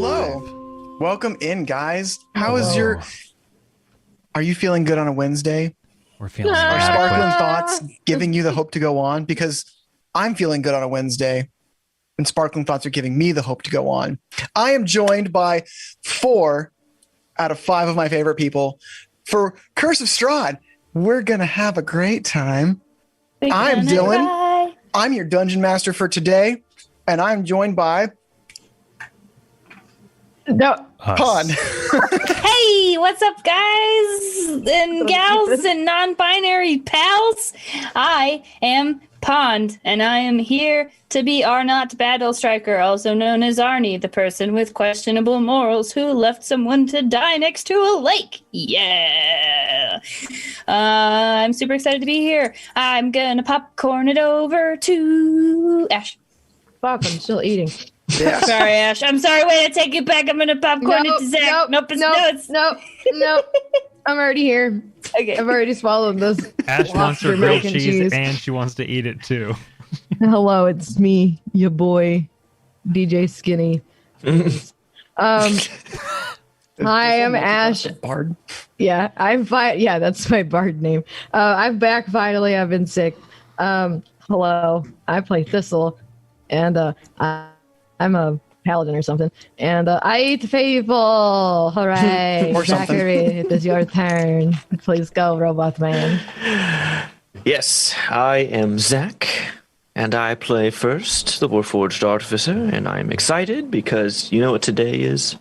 Hello. Welcome in, guys. How is your... Are you feeling good on a Wednesday? We're feeling Are adequate. sparkling thoughts giving you the hope to go on? Because I'm feeling good on a Wednesday, and sparkling thoughts are giving me the hope to go on. I am joined by 4 out of 5 of my favorite people. For Curse of Strahd, we're going to have a great time. I'm Dylan. I'm your dungeon master for today, and I'm joined by... Pond. Hey, what's up, guys and gals and non-binary pals? I am Pond, and I am here to be Arnott Battle Striker, also known as Arnie, the person with questionable morals who left someone to die next to a lake. Yeah. I'm super excited to be here. I'm gonna popcorn it over to Ash. Fuck, I'm still eating. Yeah. Sorry, Ash. I'm sorry. Wait, I take it back. I'm gonna popcorn it to Zach. Nope. I'm already here. Okay. I've already swallowed this. Ash wants her lobster grilled mac and cheese, and she wants to eat it too. Hello, it's me, your boy, DJ Skinny. Hi, I'm Ash. Bard. Yeah, yeah, that's my bard name. I'm back finally. I've been sick. Hello, I play Thistle, and I'm a paladin or something, and I eat people. Hooray! Or something. Zachary, it is your turn. Please go, Robot Man. Yes, I am Zach, and I play first the Warforged Artificer, and I'm excited because you know what today is?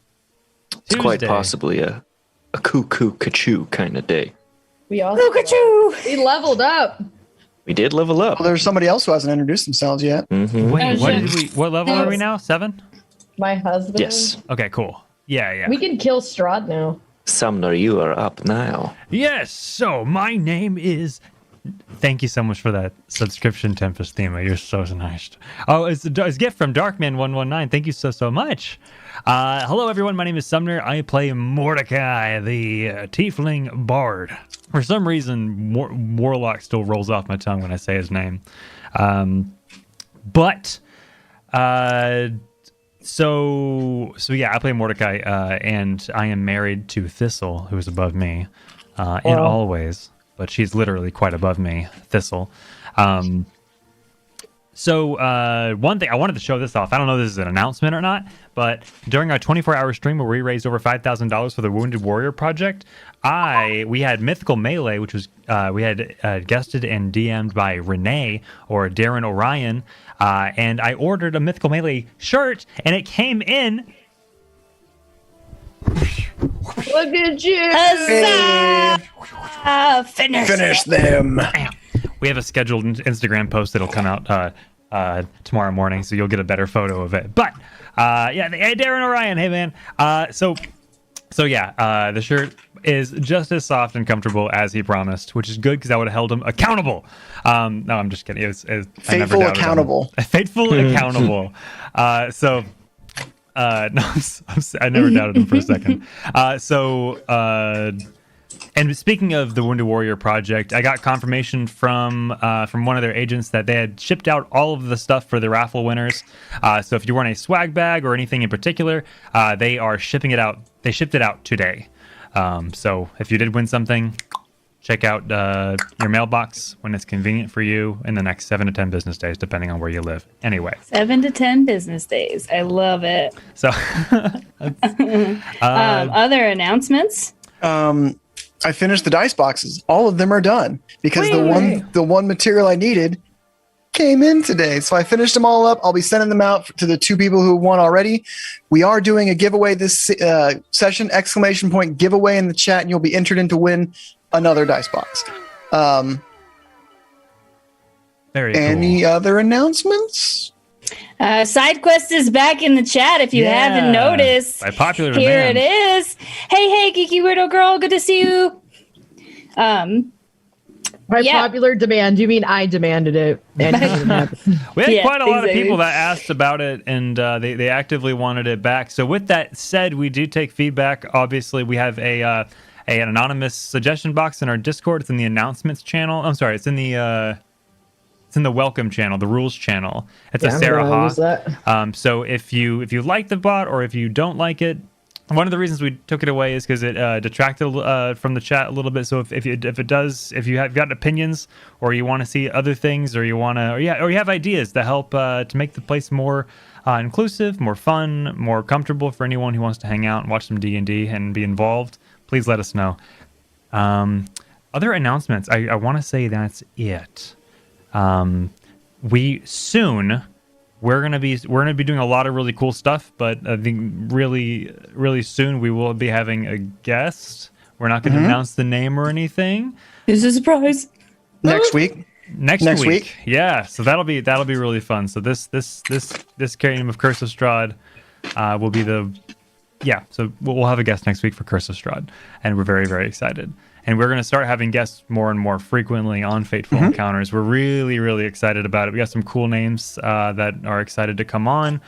It's quite Tuesday. possibly a cuckoo kachoo kind of day. We all Pikachu! we leveled up. We did level up. Well, there's somebody else who hasn't introduced themselves yet. Mhm. Wait, what level are we now? 7? My husband. Yes. Okay, cool. Yeah. We can kill Strahd now. Sumner, you are up now. Yes, so my name is... Thank you so much for that subscription, Tempest Thema. You're so nice. Oh, it's a gift from Darkman119. Thank you so much. Hello, everyone. My name is Sumner. I play Mordecai, the Tiefling Bard. For some reason, Warlock still rolls off my tongue when I say his name. So yeah, I play Mordecai, and I am married to Thistle, who is above me in all ways, but she's literally quite above me, Thistle. So one thing, I wanted to show this off. I don't know if this is an announcement or not, but during our 24-hour stream where we raised over $5,000 for the Wounded Warrior Project, we had Mythical Melee, which was we had guested and DM'd by Renee or Darren Orion, and I ordered a Mythical Melee shirt, and it came in. Look at you! Huzzah! Finish them. We have a scheduled Instagram post that'll come out tomorrow morning, so you'll get a better photo of it. But yeah, hey Darren Orion, hey man. So yeah, the shirt is just as soft and comfortable as he promised, which is good because I would have held him accountable. No, I'm just kidding. Faithful accountable. Faithful accountable. No, I never doubted him for a second. And speaking of the Wounded Warrior Project, I got confirmation from one of their agents that they had shipped out all of the stuff for the raffle winners. So if you want a swag bag or anything in particular, they are shipping it out. They shipped it out today. So if you did win something, check out your mailbox when it's convenient for you in the next 7 to 10 business days, depending on where you live. Anyway. 7 to 10 business days. I love it. So other announcements? I finished the dice boxes. All of them are done because the one material I needed came in today. So I finished them all up. I'll be sending them out to the 2 people who won already. We are doing a giveaway this session, ! Giveaway in the chat, and you'll be entered in to win another dice box. very cool. Any other announcements? Side quest is back in the chat if you haven't noticed. By popular Here demand. it is. Hey, geeky weirdo girl, good to see you. By popular demand, you mean I demanded it. And it didn't happen. We had quite a lot of exactly. people that asked about it, and they actively wanted it back. So with that said, we do take feedback. Obviously, we have an anonymous suggestion box in our Discord. It's in the announcements channel. I'm sorry, it's in the It's in the welcome channel, the rules channel. It's Yeah, a I'm Sarah gonna use Ha. that. So if you like the bot or if you don't like it, one of the reasons we took it away is because it detracted from the chat a little bit. So if you have got opinions or you want to see other things or you have ideas to help to make the place more inclusive, more fun, more comfortable for anyone who wants to hang out and watch some D&D and be involved, please let us know. Other announcements, I want to say that's it. We're gonna be doing a lot of really cool stuff, but I think really soon we will be having a guest. We're not going to announce the name or anything. It's a surprise. Next week. Next week, yeah. So that'll be really fun. So this game of Curse of Strahd will be So we'll have a guest next week for Curse of Strahd, and we're very, very excited. And we're going to start having guests more and more frequently on Fateful Encounters. We're really, really excited about it. We got some cool names that are excited to come on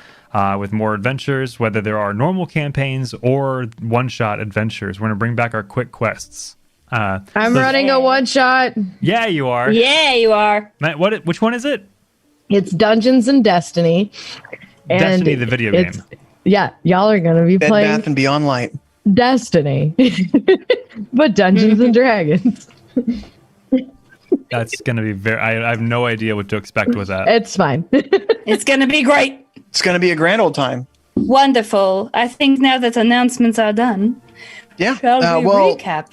with more adventures, whether there are normal campaigns or one-shot adventures. We're going to bring back our quick quests. I'm running a one-shot. Yeah, you are. Yeah, you are. Matt, which one is it? It's Dungeons and Destiny. Destiny, the video game. Yeah, y'all are going to be Bed, playing Bath, and Beyond Light. Destiny. But Dungeons and Dragons. That's going to be I have no idea what to expect with that. It's fine. It's going to be great. It's going to be a grand old time. Wonderful. I think now that announcements are done, Yeah. shall we Well, recap?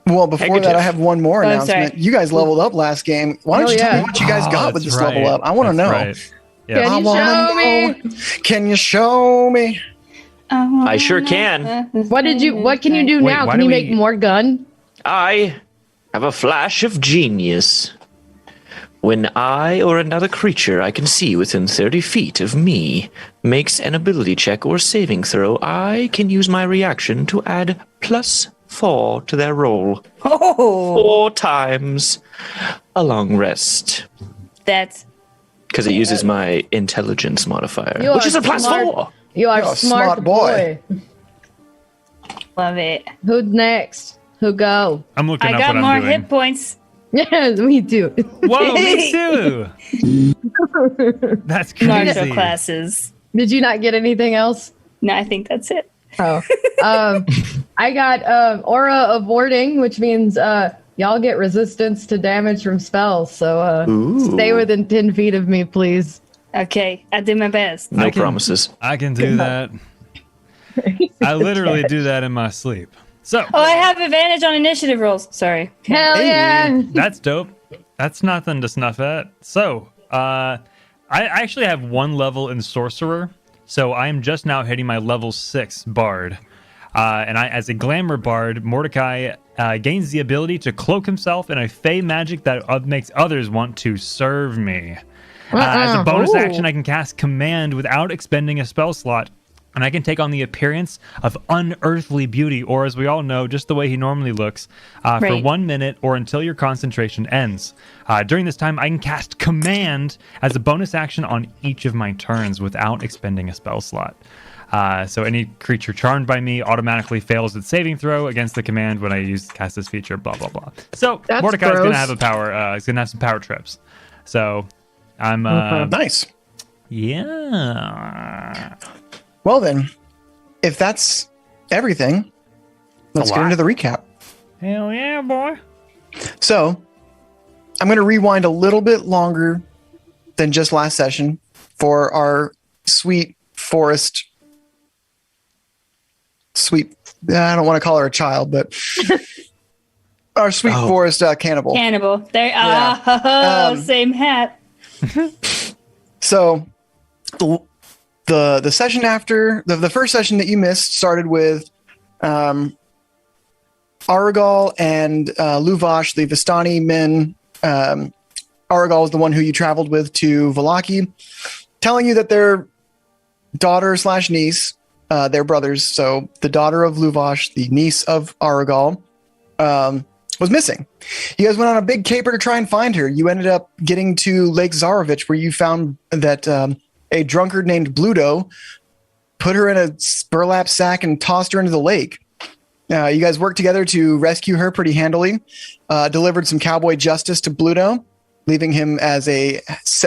before that, Negative. I have one more Oh, announcement. sorry. You guys leveled up last game. Why don't Oh, you tell yeah. me what you guys got with That's this level right. up? I want to know. That's right. Yeah. Can I you wanna show me? know. Can you show me? I sure can. What can you do Wait, now? why Can do you we- make more gun? I have a flash of genius. When I or another creature I can see within 30 feet of me makes an ability check or saving throw, I can use my reaction to add +4 to their roll. Oh, 4 times a long rest. that's Because it uses my intelligence modifier, You which are is a +4. smart. You are You're a smart, smart boy. love it. Who's next? Who go? I'm looking I up got what more I'm doing. hit points. Yes, me too. Whoa, me too. That's Martial crazy. classes. Did you not get anything else? No, I think that's it. Oh, I got aura of warding, which means y'all get resistance to damage from spells. So stay within 10 feet of me, please. Okay, I did my best. No promises. I can do that. I literally do that in my sleep. So Oh, I have advantage on initiative rolls. Sorry. Hell yeah! that's dope. That's nothing to snuff at. So I actually have one level in sorcerer. So I am just now hitting my level 6 bard. And as a glamour bard, Mordecai gains the ability to cloak himself in a fey magic that makes others want to serve me. As a bonus action, I can cast command without expending a spell slot, and I can take on the appearance of unearthly beauty, or as we all know, just the way he normally looks, for Right. 1 minute or until your concentration ends. During this time, I can cast command as a bonus action on each of my turns without expending a spell slot. So any creature charmed by me automatically fails its saving throw against the command when I cast this feature, blah, blah, blah. So That's Mordecai's going to gross. have a power, he's going to have some power trips. So I'm, Nice. yeah. Well then, if that's everything, let's get lot. into the recap. Hell yeah, boy. So, I'm going to rewind a little bit longer than just last session for our sweet forest. I don't want to call her a child, but our sweet forest cannibal. Cannibal. There. Yeah. Same hat. So, the session after the first session that you missed started with Aragal and Luvash, the Vistani men. Aragal is the one who you traveled with to Valaki, telling you that their daughter / niece, they're brothers. So the daughter of Luvash, the niece of Aragal, was missing. You guys went on a big caper to try and find her. You ended up getting to Lake Zarovich, where you found that a drunkard named Bluto put her in a burlap sack and tossed her into the lake. You guys worked together to rescue her pretty handily, delivered some cowboy justice to Bluto, leaving him as a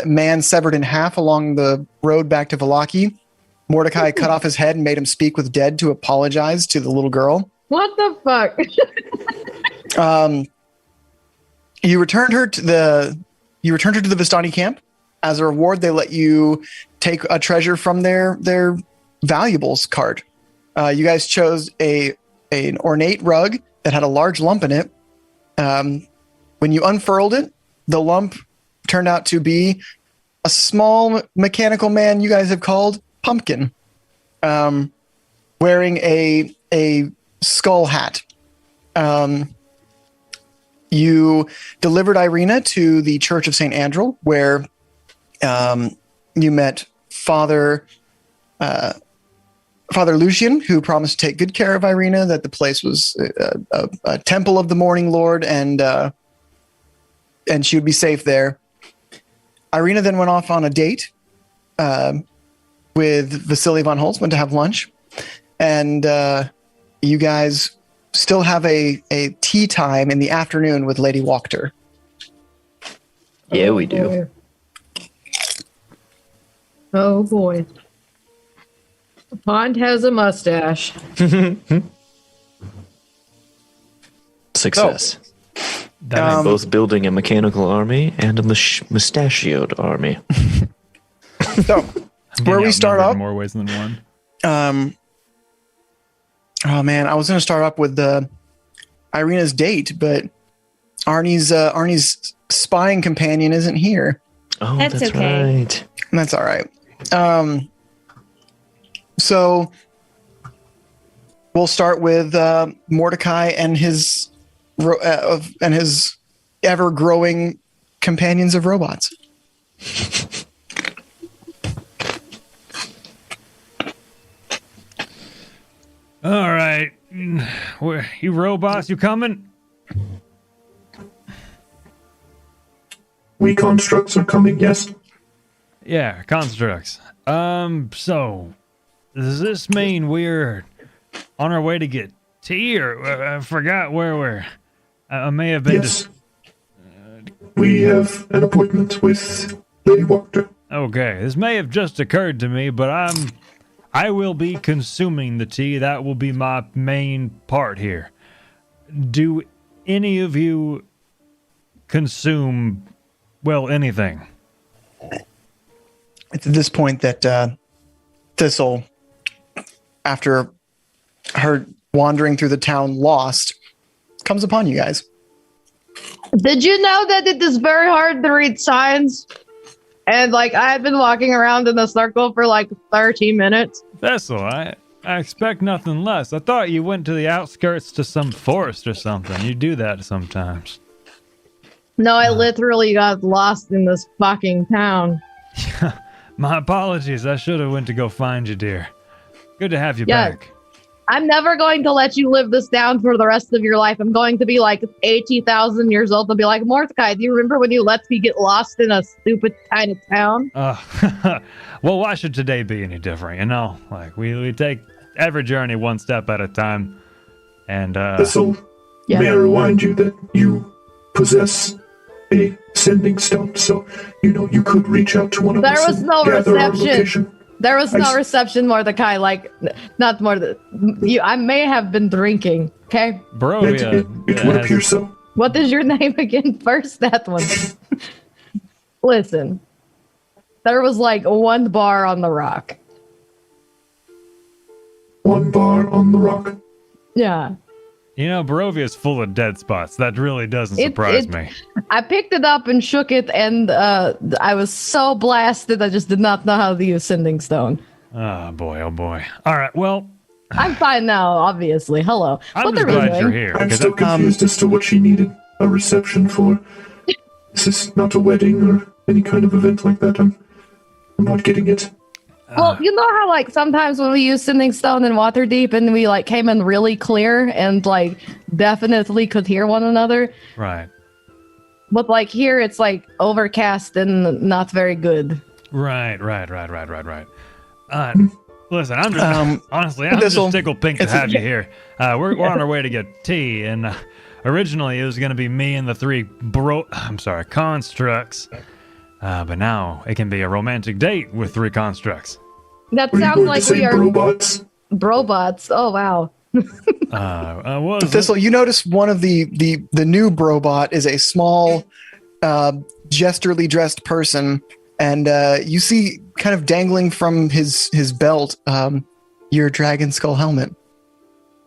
man severed in half along the road back to Vallaki. Mordecai cut off his head and made him speak with dead to apologize to the little girl. What the fuck? You returned her to the Vistani camp. As a reward, they let you take a treasure from their valuables cart. You guys chose an ornate rug that had a large lump in it. When you unfurled it, the lump turned out to be a small mechanical man you guys have called Pumpkin, wearing a skull hat. You delivered Irina to the Church of St. Andrew, where you met Father Lucian, who promised to take good care of Irina, that the place was a temple of the Morning Lord, and she would be safe there. Irina then went off on a date with Vasily von Holtz, went to have lunch, and you guys still have a tea time in the afternoon with Lady Wachter. Yeah, we do. Oh boy. Pond has a mustache. Success. That Both building a mechanical army and a mustachioed army. So, where we start outnumbered up, in more ways than one. oh man, I was going to start up with Irina's date, but Arnie's spying companion isn't here. Oh, That's that's okay. right. That's all right. So we'll start with Mordecai and his ever-growing companions of robots. All right. You robots, you coming? We constructs are coming, yes? Yeah, constructs. So does this mean we're on our way to get tea, or I forgot where we're? I may have been. Yes. We have an appointment with Lady Wachter. Okay, this may have just occurred to me, but I will be consuming the tea. That will be my main part here. Do any of you consume, well, anything? It's at this point that Thistle, after her wandering through the town lost, comes upon you guys. Did you know that it is very hard to read signs? And I had been walking around in a circle for 30 minutes. Vessel, I expect nothing less. I thought you went to the outskirts to some forest or something. You do that sometimes. No, I literally got lost in this fucking town. My apologies. I should have went to go find you, dear. Good to have you Yeah. back. I'm never going to let you live this down for the rest of your life. I'm going to be 80,000 years old. They'll be like, Mordecai, do you remember when you let me get lost in a stupid kind of town? Well, why should today be any different? You know, we take every journey one step at a time. And, So, Yeah. may I remind you that you possess a sending stone, so you could reach out to one of There us was and no gather our reception. location. There was I no s- reception, Mordecai. Not more than you. I may have been drinking. Okay. Barovia It would has- appear so. What is your name again? First, that one. Listen, there was one bar on the rock. One bar on the rock. Yeah. You know, Barovia's full of dead spots. That really doesn't surprise me. I picked it up and shook it, and I was so blasted I just did not know how to use sending stone. Oh, boy, oh, boy. All right, well, I'm fine now, obviously. Hello. I'm What just are we glad you're doing? here. I'm 'cause still confused as to what she needed a reception for. This is not a wedding or any kind of event like that. I'm not getting it. Well, you know how sometimes when we use sending stone in Waterdeep and we came in really clear and definitely could hear one another, Right. but here it's overcast and not very good. Right. Listen, I'm just honestly, I'm This'll- just tickled pink to it's- have you here. We're on our way to get tea, and Originally, it was going to be me and the three constructs. But now it can be a romantic date with 3 constructs. That Were you sounds going like to say we are brobots? brobots. Oh wow. Thistle, you notice one of the new brobot is a small, jesterly dressed person, and you see kind of dangling from his belt your dragon skull helmet.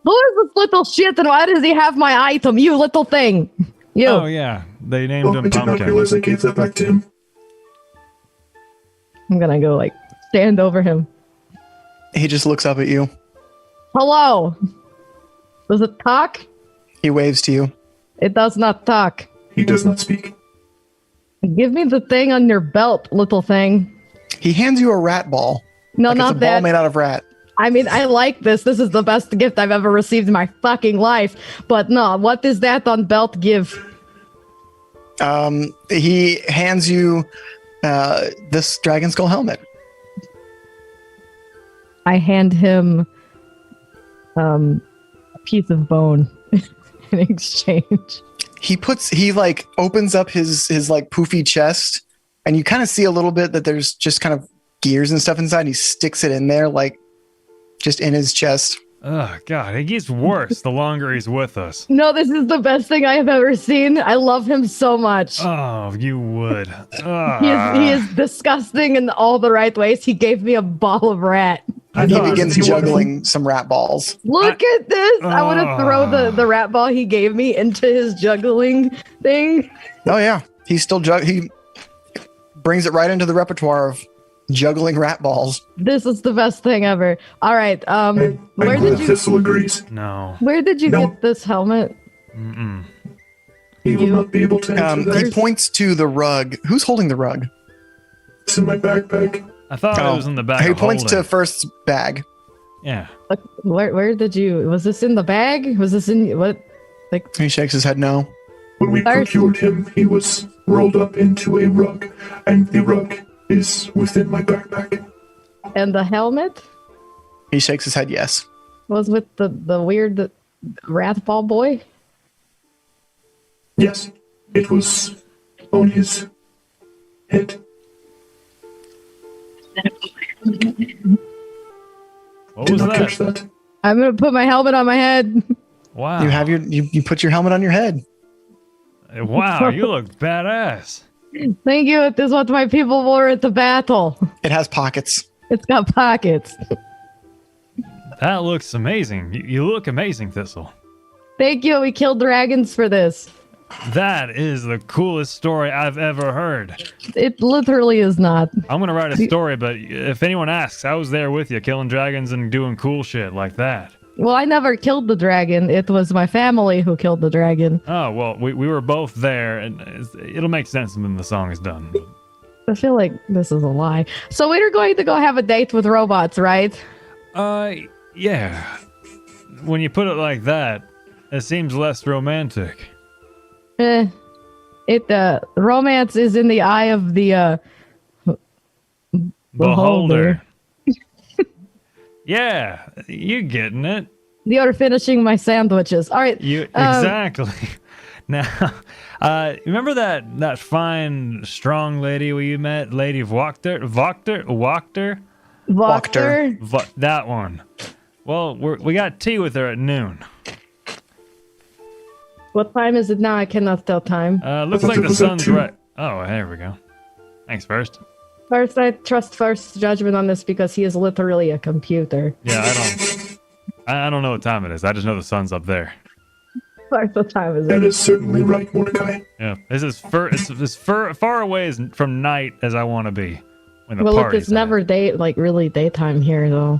Who is this little shit and why does he have my item? You little thing. You. Oh, yeah. They named Oh, I him did not Pumpkin. realize I gave that back to him. I'm gonna go like stand over him. He just looks up at you. Hello. Does it talk? He waves to you. It does not talk. He does not speak. Give me the thing on your belt, little thing. He hands you a rat ball. No, Like not it's a ball that. made out of rat. I mean, I like this. This is the best gift I've ever received in my fucking life. But no, what does that on belt give? He hands you this dragon skull helmet. I hand him a piece of bone in exchange. He like opens up his like poofy chest, and you kind of see a little bit that there's just kind of gears and stuff inside. And he sticks it in there, like just in his chest. Oh, God. It gets worse the longer he's with us. No, this is the best thing I have ever seen. I love him so much. Oh, you would. He is disgusting in all the right ways. He gave me a ball of rat. I He thought it begins was juggling some rat balls. Look at this! I want to throw the rat ball he gave me into his juggling thing. Oh yeah, he's still he brings it right into the repertoire of juggling rat balls. This is the best thing ever. All right, I'm where glad did you Thistle agrees. No. No. get this helmet? Mm-mm. He will not be able to answer He that. points to the rug. Who's holding the rug? It's in my backpack. I thought it was in the back He of points to holding. First's bag. Yeah. Where did you? Was this in the bag? Was this in what? He shakes his head no. When we First- procured him, he was rolled up into a rug, and the rug is within my backpack. And the helmet He shakes his head yes. was with the weird rat ball boy. Yes, it was on his head. What Did was not catch that? that. I'm gonna put my helmet on my head. Wow. You have you put your helmet on your head. Wow, you look badass. Thank you. This is what my people wore at the battle. It has pockets. It's got pockets. That looks amazing. You look amazing, Thistle. Thank you. We killed dragons for this. That is the coolest story I've ever heard. It literally is not. I'm going to write a story, but if anyone asks, I was there with you, killing dragons and doing cool shit like that. Well, I never killed the dragon. It was my family who killed the dragon. Oh, well, we were both there, and it'll make sense when the song is done. I feel like this is a lie. So we're going to go have a date with robots, right? Yeah. When you put it like that, it seems less romantic. Romance is in the eye of the beholder. Yeah, you're getting it. You're finishing my sandwiches. All right. You exactly. Now, remember that fine, strong lady we met, Lady Wachter? That one. Well, we got tea with her at noon. What time is it now? I cannot tell time. Looks I like thought it the was at sun's 2. right. Oh, there we go. Thanks, First. First, I trust First's judgment on this because he is literally a computer. Yeah, I don't know what time it is. I just know the sun's up there. First, what time is That it? is certainly right, Mordecai. Yeah, it's as far away from night as I want to be. When the Well, look, party's it's never really daytime here, though.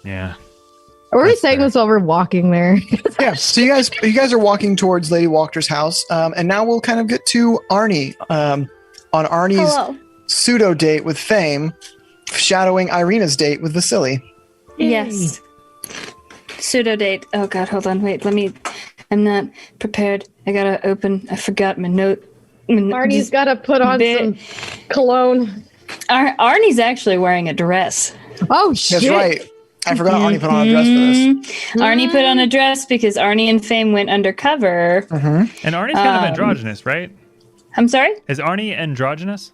Yeah. Are we That's saying fair. this while we're walking there? Yeah. So you guys are walking towards Lady Walker's house, and now we'll kind of get to Arnie. On Arnie's Hello. pseudo date with Fame, shadowing Irina's date with Vasily. Yes. Pseudo date. Oh god, hold on. Wait, I'm not prepared. I forgot my note. Arnie's got to put on some cologne. Arnie's actually wearing a dress. Oh, shit. That's right. I forgot Arnie put on a dress for this. Arnie put on a dress because Arnie and Fame went undercover. And Arnie's kind of androgynous, right? I'm sorry? Is Arnie androgynous?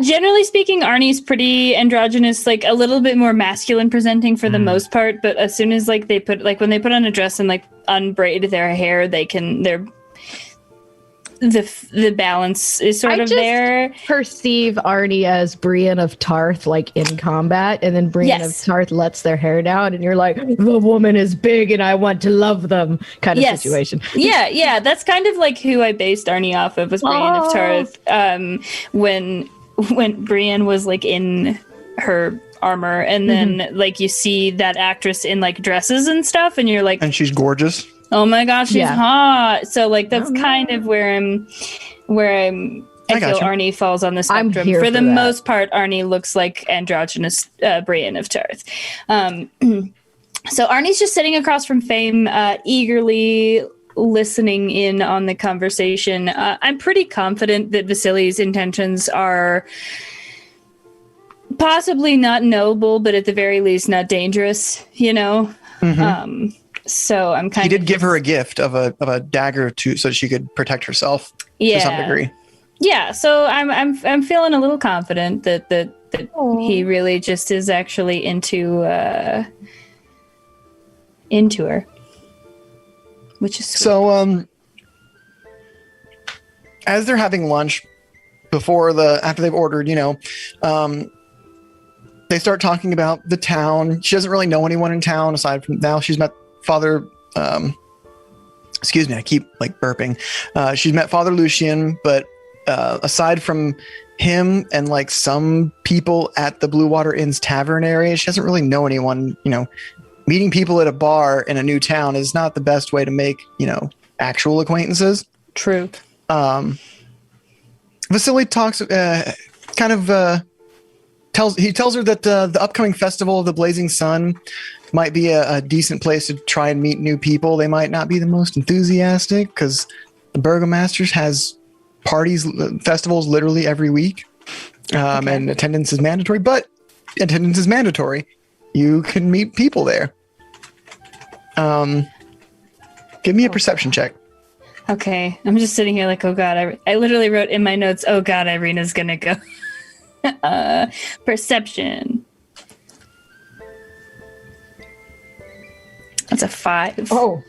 Generally speaking, Arnie's pretty androgynous, like a little bit more masculine presenting for the most part. But as soon as like when they put on a dress and like unbraid their hair, the balance is sort of there. Perceive Arnie as Brienne of Tarth, like in combat, and then Brienne of Tarth lets their hair down, and you're like, the woman is big, and I want to love them, kind of situation. Yeah, that's kind of like who I based Arnie off of, was Brienne of Tarth. When Brienne was like in her armor, and then like you see that actress in like dresses and stuff, and you're like, And she's gorgeous. oh my gosh, she's hot. So like that's kind of where I feel Arnie falls on the spectrum. For the most part, Arnie looks like androgynous Brienne of Tarth. So Arnie's just sitting across from Fame, eagerly listening in on the conversation. I'm pretty confident that Vasily's intentions are possibly not noble, but at the very least not dangerous, you know? So I'm kind of... He did give her a gift of a dagger so she could protect herself to some degree. Yeah, so I'm feeling a little confident that he really just is actually into her, which is sweet. So as they're having lunch after they've ordered, they start talking about the town. She doesn't really know anyone in town aside from now she's met Father, excuse me, I keep like burping. She's met Father Lucian, but aside from him and like some people at the Blue Water Inn's tavern area, she doesn't really know anyone. Meeting people at a bar in a new town is not the best way to make, actual acquaintances. True. Vasily talks, tells her that the upcoming festival of the Blazing Sun might be a decent place to try and meet new people. They might not be the most enthusiastic because the Burgomasters has festivals literally every week, and attendance is mandatory. But attendance is mandatory. You can meet people there. Give me a perception check. Okay, I'm just sitting here like, oh god, I literally wrote in my notes, oh god, Irina's gonna go. Perception. That's a 5. Oh.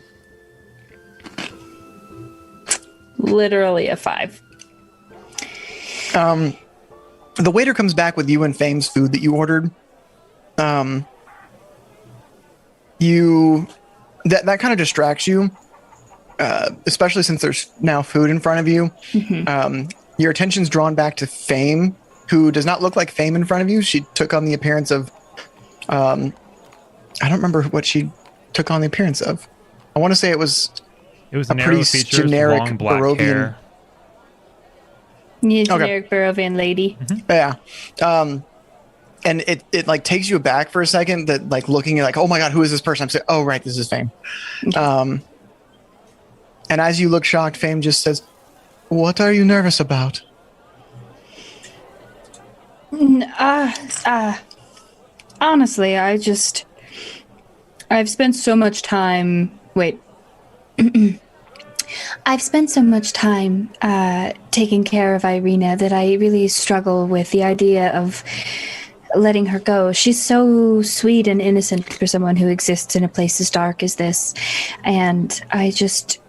Literally a 5. The waiter comes back with you and Fame's food that you ordered. That kind of distracts you, especially since there's now food in front of you. Your attention's drawn back to Fame, who does not look like Fame in front of you. She took on the appearance of, I don't remember what she took on the appearance of. I want to say it was a pretty narrow features, generic long black Barovian hair. Yeah, generic Barovian lady. Yeah. And it like takes you aback for a second that like looking at like, oh my God, who is this person? I'm saying, oh right, this is Fame. And as you look shocked, Fame just says, what are you nervous about? Honestly, I've spent so much time. I've spent so much time taking care of Irina that I really struggle with the idea of letting her go. She's so sweet and innocent for someone who exists in a place as dark as this, and I just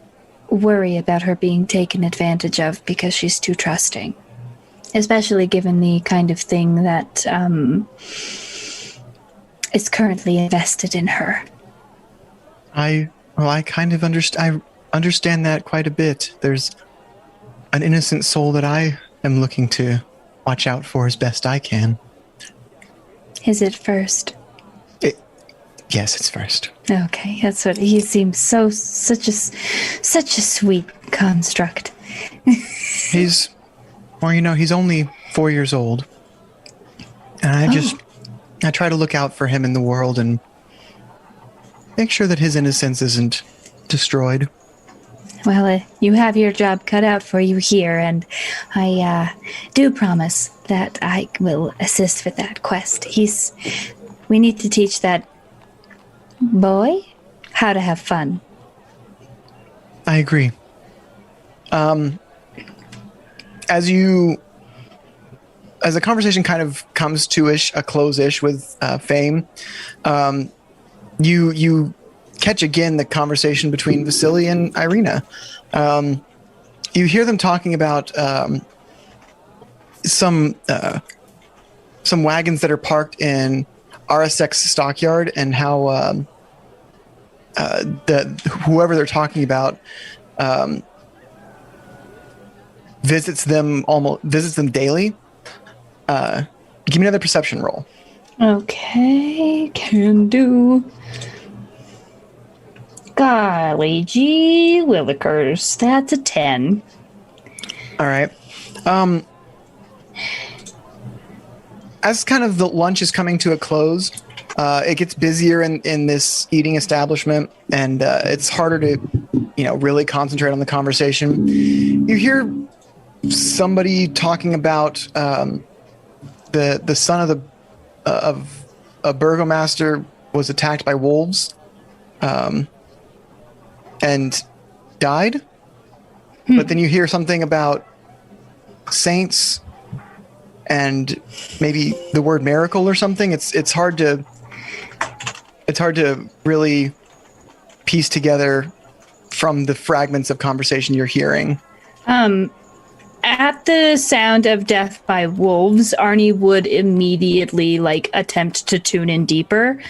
worry about her being taken advantage of because she's too trusting, especially given the kind of thing that is currently invested in her. I kind of understand that quite a bit. There's an innocent soul that I am looking to watch out for as best I can. Is it first? Yes, it's first. Okay, that's what he seems such a sweet construct. He's only 4 years old. And I try to look out for him in the world and make sure that his innocence isn't destroyed. Well, you have your job cut out for you here, and I do promise that I will assist with that quest. We need to teach that boy, how to have fun. I agree. As the conversation kind of comes to a close-ish with Fame, you catch again the conversation between Vasily and Irina. You hear them talking about some wagons that are parked in RSX stockyard, and how whoever they're talking about visits them daily. Give me another perception roll. Okay, can do. Golly gee willikers, that's a 10. All right. As kind of the lunch is coming to a close, it gets busier in this eating establishment, and it's harder to, really concentrate on the conversation. You hear somebody talking about the son of a burgomaster was attacked by wolves, and died. But then you hear something about saints and maybe the word miracle or something. It's hard to really piece together from the fragments of conversation you're hearing. At the sound of death by wolves, Arnie would immediately attempt to tune in deeper,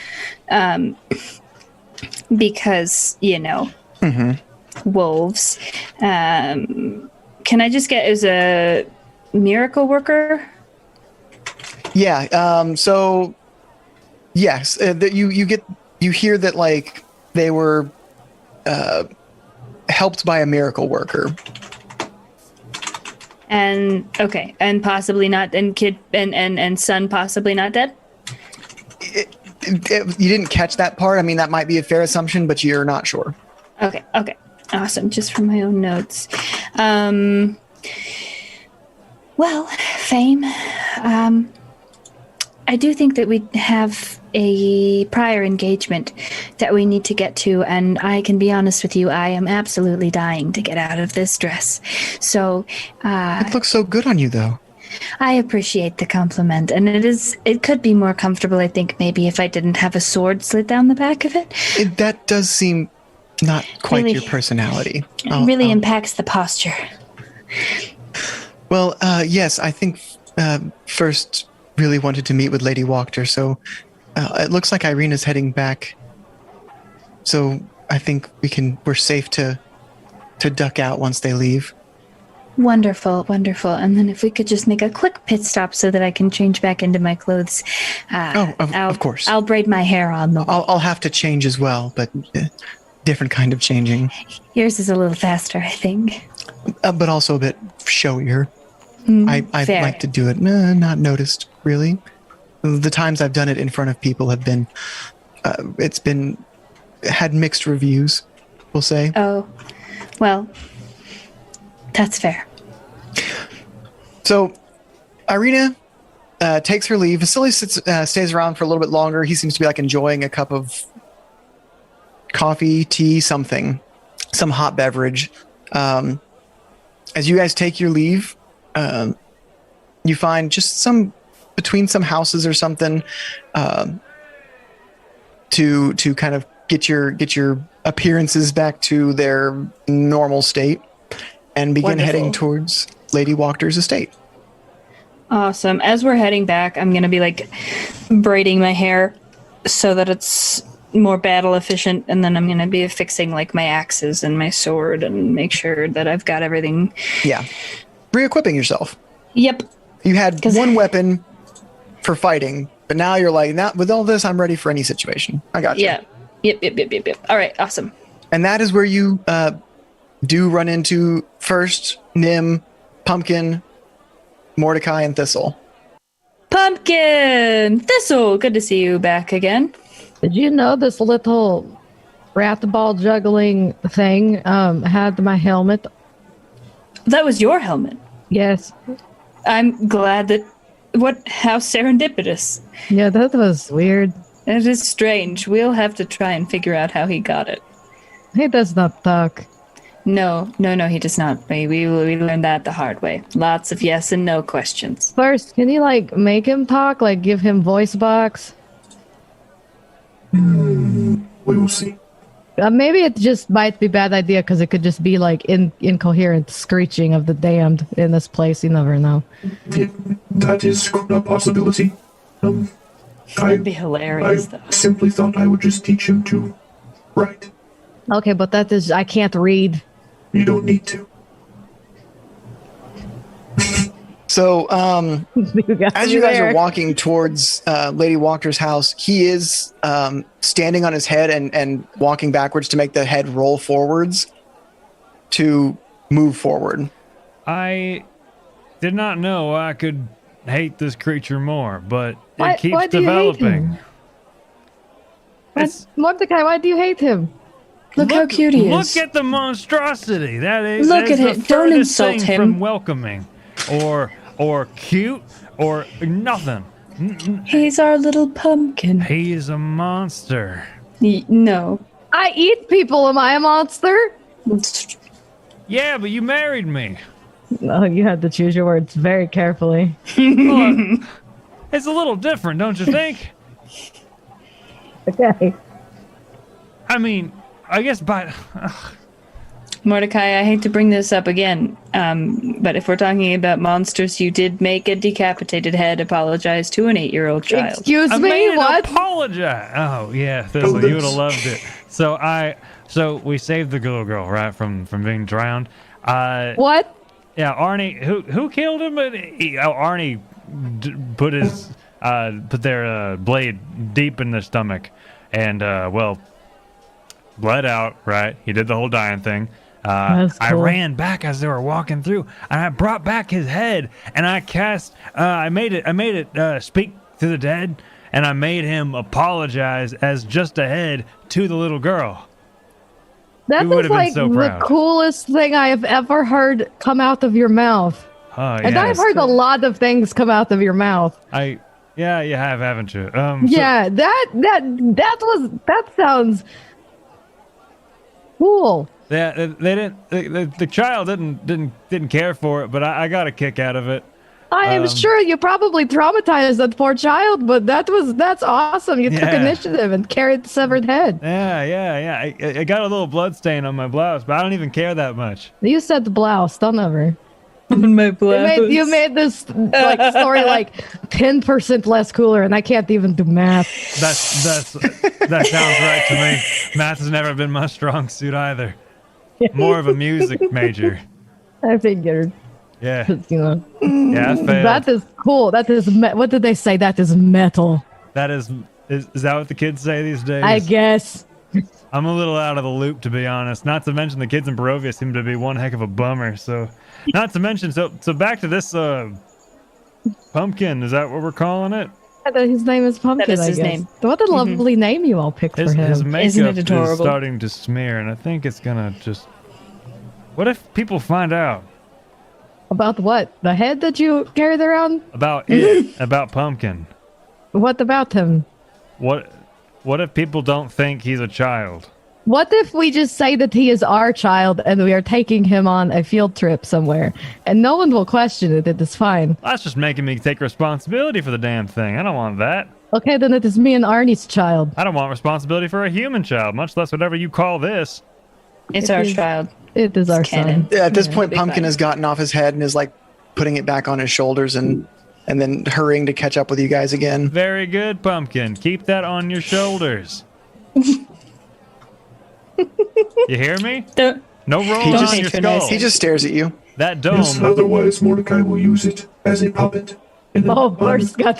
because wolves. Can I just get as a miracle worker? Yeah. So yes, that you hear that they were helped by a miracle worker. And okay, and possibly not, and kid and son possibly not dead. You didn't catch that part. I mean, that might be a fair assumption, but you're not sure. Okay, awesome. Just from my own notes. Well, Fame, I do think that we have a prior engagement that we need to get to, and I can be honest with you, I am absolutely dying to get out of this dress. So, it looks so good on you, though. I appreciate the compliment, and it could be more comfortable, I think, maybe if I didn't have a sword slid down the back of it. That does seem not quite your personality. It really impacts the posture. Well, yes, I think first really wanted to meet with Lady Wachter, so it looks like Irina's heading back. So I think we're safe to duck out once they leave. Wonderful. And then if we could just make a quick pit stop so that I can change back into my clothes. Of course. I'll braid my hair on them. I'll have to change as well, but different kind of changing. Yours is a little faster, I think. But also a bit showier. I like to do it not noticed, really. The times I've done it in front of people have been, had mixed reviews, we'll say. Oh, well, that's fair. So, Irina takes her leave. Vasily stays around for a little bit longer. He seems to be enjoying a cup of coffee, tea, some hot beverage. As you guys take your leave, you find just between some houses or something, to kind of get your appearances back to their normal state, and begin heading towards Lady Wachter's estate. Awesome. As we're heading back, I'm gonna be braiding my hair so that it's more battle efficient, and then I'm gonna be affixing my axes and my sword and make sure that I've got everything. Yeah. Re-equipping yourself. Yep. You had one weapon for fighting, but now you're with all this, I'm ready for any situation. I got you. Yeah. Yep. All right. Awesome. And that is where you do run into first Nim, Pumpkin, Mordecai, and Thistle. Pumpkin! Thistle! Good to see you back again. Did you know this little wrath ball juggling thing had my helmet? That was your helmet. Yes. I'm glad that... How serendipitous. Yeah, that was weird. It is strange. We'll have to try and figure out how he got it. He does not talk. No, he does not. We learned that the hard way. Lots of yes and no questions. First, can you like make him talk? Like give him voice box? We will see. Maybe it just might be a bad idea because it could just be like incoherent screeching of the damned in this place. You never know. That is a possibility. That'd be hilarious, though. I simply thought I would just teach him to write. Okay, but that is I can't read. You don't need to. So, as you guys are there. walking towards Lady Walker's house, he is standing on his head and walking backwards to make the head roll forwards to move forward. I did not know I could hate this creature more, but Why- it keeps why do you hate developing. him? It's- Mordecai, why do you hate him? Look how cute he is. Look at the monstrosity. That is. Look that's at the it. Don't furthest insult thing him. From welcoming, or cute, or nothing. He's our little pumpkin. He is a monster. No. I eat people. Am I a monster? Yeah, but you married me. No, you had to choose your words very carefully. Well, it's a little different, don't you think? Okay. I mean, I guess by. Mordecai, I hate to bring this up again, but if we're talking about monsters, you did make a decapitated head apologize to an 8-year-old child. Excuse I me, made what? an apologize. Oh yeah, Thistle, you would have loved it. So we saved the little girl, right, from being drowned. What? Yeah, Arnie. Who killed him? Arnie put their blade deep in their stomach, and bled out. Right, he did the whole dying thing. That's I cool. ran back as they were walking through, and I brought back his head, and I cast. I made it speak to the dead, and I made him apologize as just a head to the little girl. That You would is have been like so the proud. coolest thing I have ever heard come out of your mouth. Oh, And I've heard a lot of things come out of your mouth. Yeah, you have, haven't you? Yeah, that sounds cool. Yeah, they didn't. The child didn't care for it, but I got a kick out of it. I am sure you probably traumatized that poor child, but that's awesome. You took Yeah. initiative and carried the severed head. Yeah. I got a little blood stain on my blouse, but I don't even care that much. You said the blouse, don't ever. My blouse. You made this like story like 10% less cooler, and I can't even do math. That sounds right to me. Math has never been my strong suit either. More of a music major. I figured, Yeah, 'cause, you know, yeah, I failed. that is cool. That is what did they say? That is metal. That is that what the kids say these days? I guess. I'm a little out of the loop, to be honest. Not to mention the kids in Barovia seem to be one heck of a bummer. So, not to mention, so back to this pumpkin. Is that what we're calling it? His name is Pumpkin. That is I his guess. name. What a lovely name you all picked His for him. his makeup Isn't it is adorable? starting to smear, and I think it's gonna just. What if people find out About what? The head that you carried around? about it, about Pumpkin? What about him? What if people don't think he's a child? What if we just say that he is our child and we are taking him on a field trip somewhere and no one will question it? It is fine. That's just making me take responsibility for the damn thing. I don't want that. Okay, then it is me and Arnie's child. I don't want responsibility for a human child, much less whatever you call this. It's our child. It is our canon. son. Yeah, at this point, big Pumpkin fun. has gotten off his head and is like putting it back on his shoulders and then hurrying to catch up with you guys again. Very good, Pumpkin. Keep that on your shoulders. You hear me? Don't, No roll He on just- your patronize skull. He just stares at you. That dome. Yes, otherwise Mordecai will use it as a puppet in an Oh, first got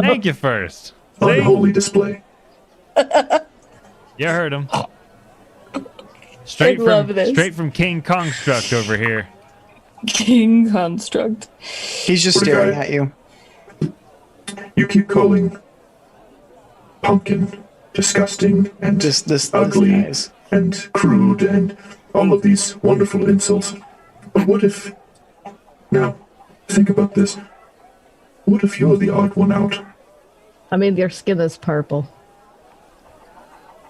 Thank you first. See? unholy display. You heard him. Straight I love from this. straight from King Kongstruct over here. King Construct. He's just What a staring guy. at you. You keep calling Pumpkin disgusting and This ugly guys. and crude and all of these wonderful insults. But what if... Now, think about this. What if you're the odd one out? I mean, your skin is purple.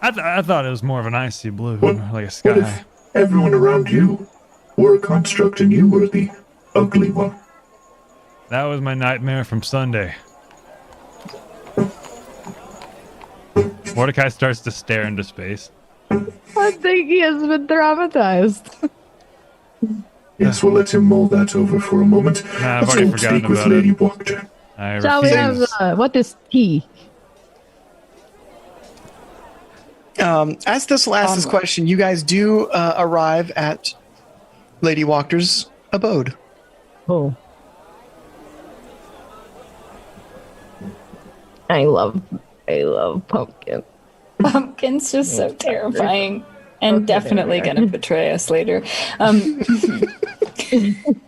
I thought it was more of an icy blue, What, like a what sky. if everyone around you were a construct and you were the ugly one? That was my nightmare from Sunday. Mordecai starts to stare into space. I think he has been traumatized. Yes, we'll let him mull that over for a moment. Nah, I've Let's already all forgotten speak with about Lady it. Wachter. I Shall we refuse. have, what is tea? As Thistle asks this question, you guys do arrive at Lady Wachter's abode. Oh. I love pumpkin. Pumpkin's just so terrifying and definitely going to betray us later.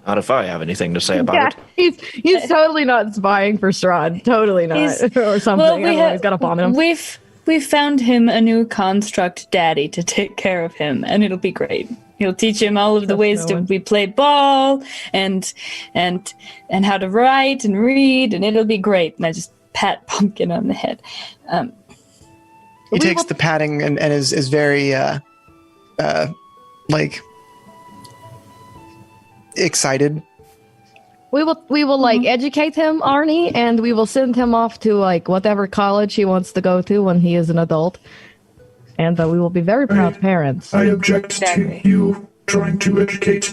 Not if I have anything to say about Yeah, it. he's totally not spying for Strahd. Totally not. Or something. I don't know, he's got a bomb him. We've found him a new construct daddy to take care of him, and it'll be great. He'll teach him all of the ways we play ball and how to write and read, and it'll be great. And I just pat Pumpkin on the head. He takes the patting and is very like excited. We will like educate him, Arnie, and we will send him off to like whatever college he wants to go to when he is an adult. And we will be very proud parents. I object Exactly. to you trying to educate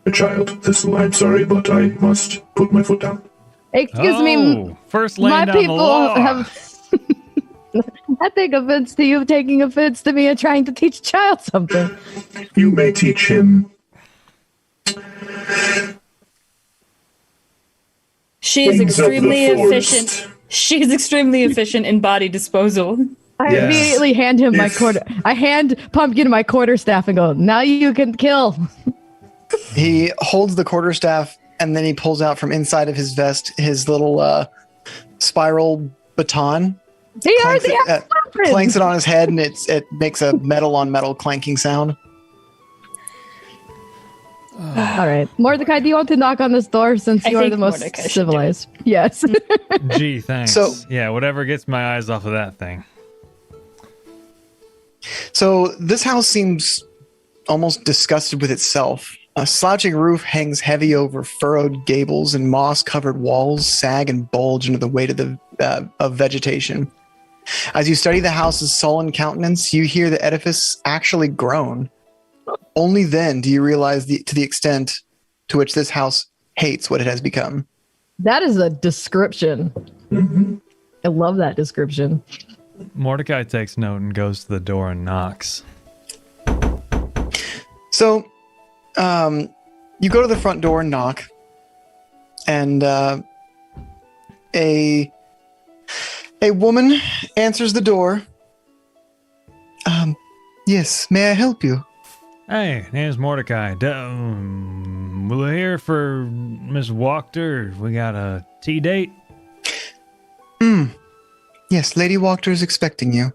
a child. Thistle, I'm sorry, but I must put my foot down. Excuse me, First my laying down the people law. have. I take offense to you taking offense to me and trying to teach a child something. You may teach him. She is Things of the extremely forest. efficient. She is extremely efficient in body disposal. I Yes. immediately hand him my If- quarter. I hand Pumpkin my quarterstaff and go, now you can kill. He holds the quarterstaff and then he pulls out from inside of his vest his little spiral baton. He Clanks already it, has weapons. clanks it on his head and it makes a metal on metal clanking sound. All right. Mordecai, do you want to knock on this door since I you are think the most Mordecai should do civilized? Yes. Gee, thanks. So- yeah, whatever gets my eyes off of that thing. So this house seems almost disgusted with itself. A slouching roof hangs heavy over furrowed gables, and moss-covered walls sag and bulge under the weight of vegetation. As you study the house's sullen countenance, you hear the edifice actually groan. Only then do you realize to the extent to which this house hates what it has become. That is a description. I love that description. Mordecai takes note and goes to the door and knocks. So, you go to the front door and knock, and a woman answers the door. Yes, may I help you? Hey, name's Mordecai. We're here for Miss Wachter. We got a tea date. Yes, Lady Wachter is expecting you.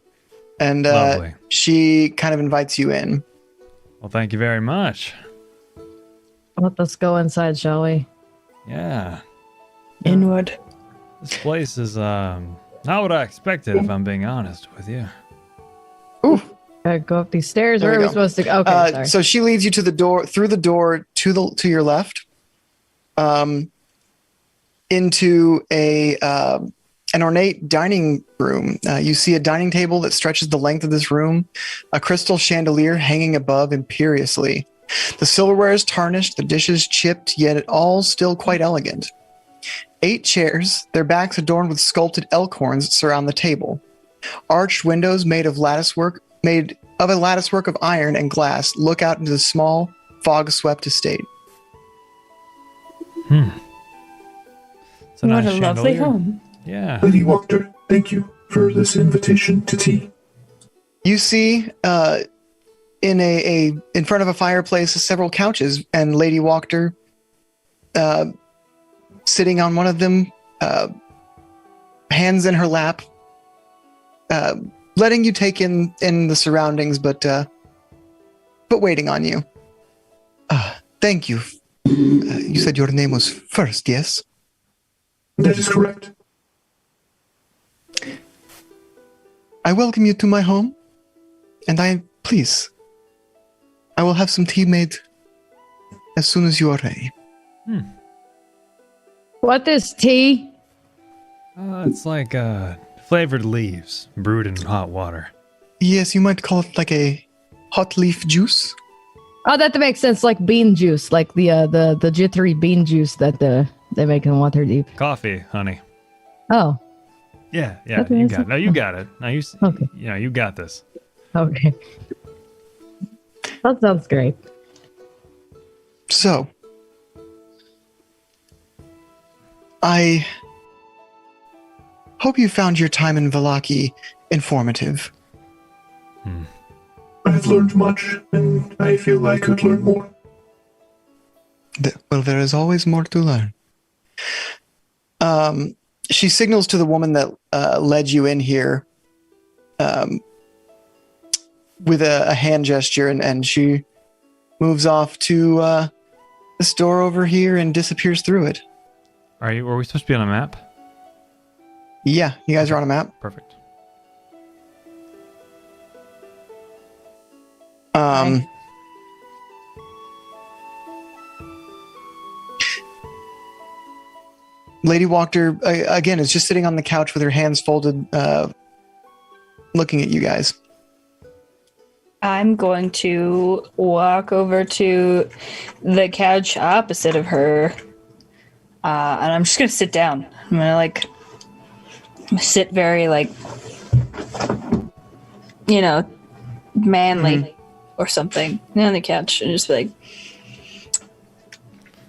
And Lovely. she kind of invites you in. Well, thank you very much. Let us go inside, shall we? Yeah, Inward. this place is not what I expected, if I'm being honest with you. Gotta go up these stairs. There Where we are we go. supposed to go? Okay, sorry. So she leads you to the door, through the door to your left, into an ornate dining room. You see a dining table that stretches the length of this room, a crystal chandelier hanging above imperiously. The silverware is tarnished, the dishes chipped, yet it all still quite elegant. 8 chairs, their backs adorned with sculpted elk horns, surround the table. Arched windows made of a latticework of iron and glass look out into the small, fog-swept estate. It's a What nice a lovely chandelier. home. Yeah. Lady Wachter, thank you for this invitation to tea. You see, in front of a fireplace, several couches, and Lady Wachter, sitting on one of them, hands in her lap, letting you take in the surroundings, but waiting on you. Thank you. You said your name was First, yes? That is correct. I welcome you to my home, and I will have some tea made as soon as you are ready. What is tea? It's like flavored leaves brewed in hot water. Yes, you might call it like a hot leaf juice. Oh, that makes sense. Like bean juice, like the jittery bean juice that they make in Waterdeep. Coffee, honey. Oh, Yeah, Okay, you that's got it. No, you got it. No, Okay. You got this. okay. That sounds great. So, I hope you found your time in Vallaki informative. I've learned much, and I feel I could learn more. Well, there is always more to learn. She signals to the woman that led you in here with a hand gesture, and she moves off to this door over here and disappears through it. Were we supposed to be on a map? Yeah, you guys are on a map. Perfect. Lady Walker, again, is just sitting on the couch with her hands folded, looking at you guys. I'm going to walk over to the couch opposite of her, and I'm just gonna sit down. I'm gonna sit very manly or something on the couch, and just be like,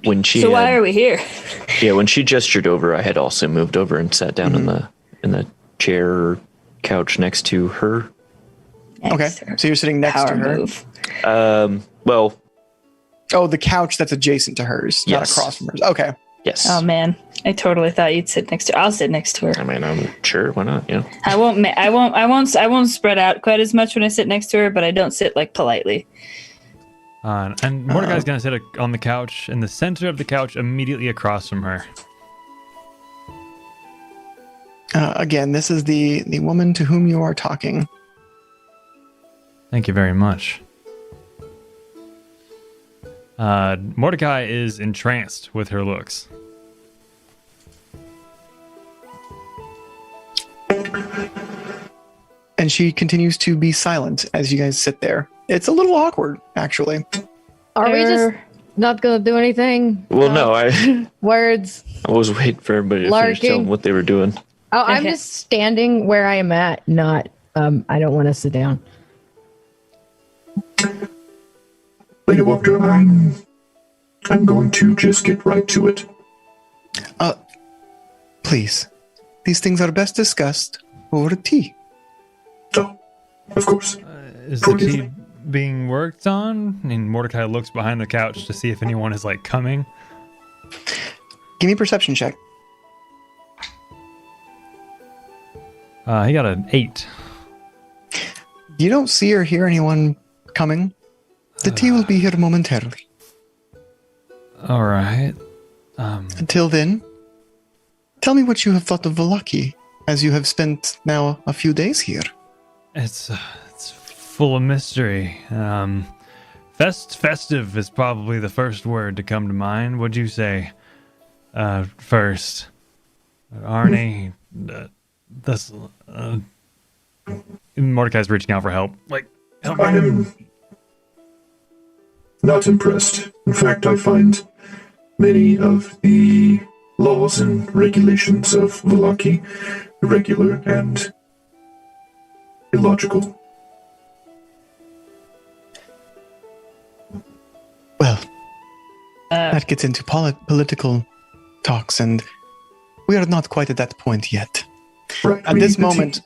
When she "So why are we here?" Yeah, when she gestured over, I had also moved over and sat down in the chair or couch next to her. Okay, so you're sitting next Power to her. move. Well, Oh, the couch that's adjacent to hers, not Yes. across from hers. Okay. yes. Oh man, I totally thought you'd sit next to. I'll sit next to her. I mean, I'm sure. Why not? You know. I won't spread out quite as much when I sit next to her, but I don't sit politely. And Mordecai's gonna sit on the couch in the center of the couch, immediately across from her. Again, this is the woman to whom you are talking. Thank you very much. Mordecai is entranced with her looks. And she continues to be silent as you guys sit there. It's a little awkward, actually. Are we just not gonna do anything? Well, no, I Words. was waiting for everybody to finish Larking. telling what they were doing. Oh, I'm Okay. just standing where I am at. Not. I don't want to sit down. Lady Walker, I'm going to just get right to it. Please. These things are best discussed over tea. Oh, of course. Is the tea being worked on? And Mordecai looks behind the couch to see if anyone is coming. Give me a perception check. He got an 8. You don't see or hear anyone coming. The tea will be here momentarily. All right. Until then, tell me what you have thought of Vallaki, as you have spent now a few days here. It's full of mystery. Festive is probably the first word to come to mind. What'd you say first? Arnie, Mordecai's reaching out for help. Help I me. am not impressed. In fact, I find many of the laws and regulations of Vallaki irregular and illogical. Well, that gets into political talks, and we are not quite at that point yet. Right. At we this need the tea. moment,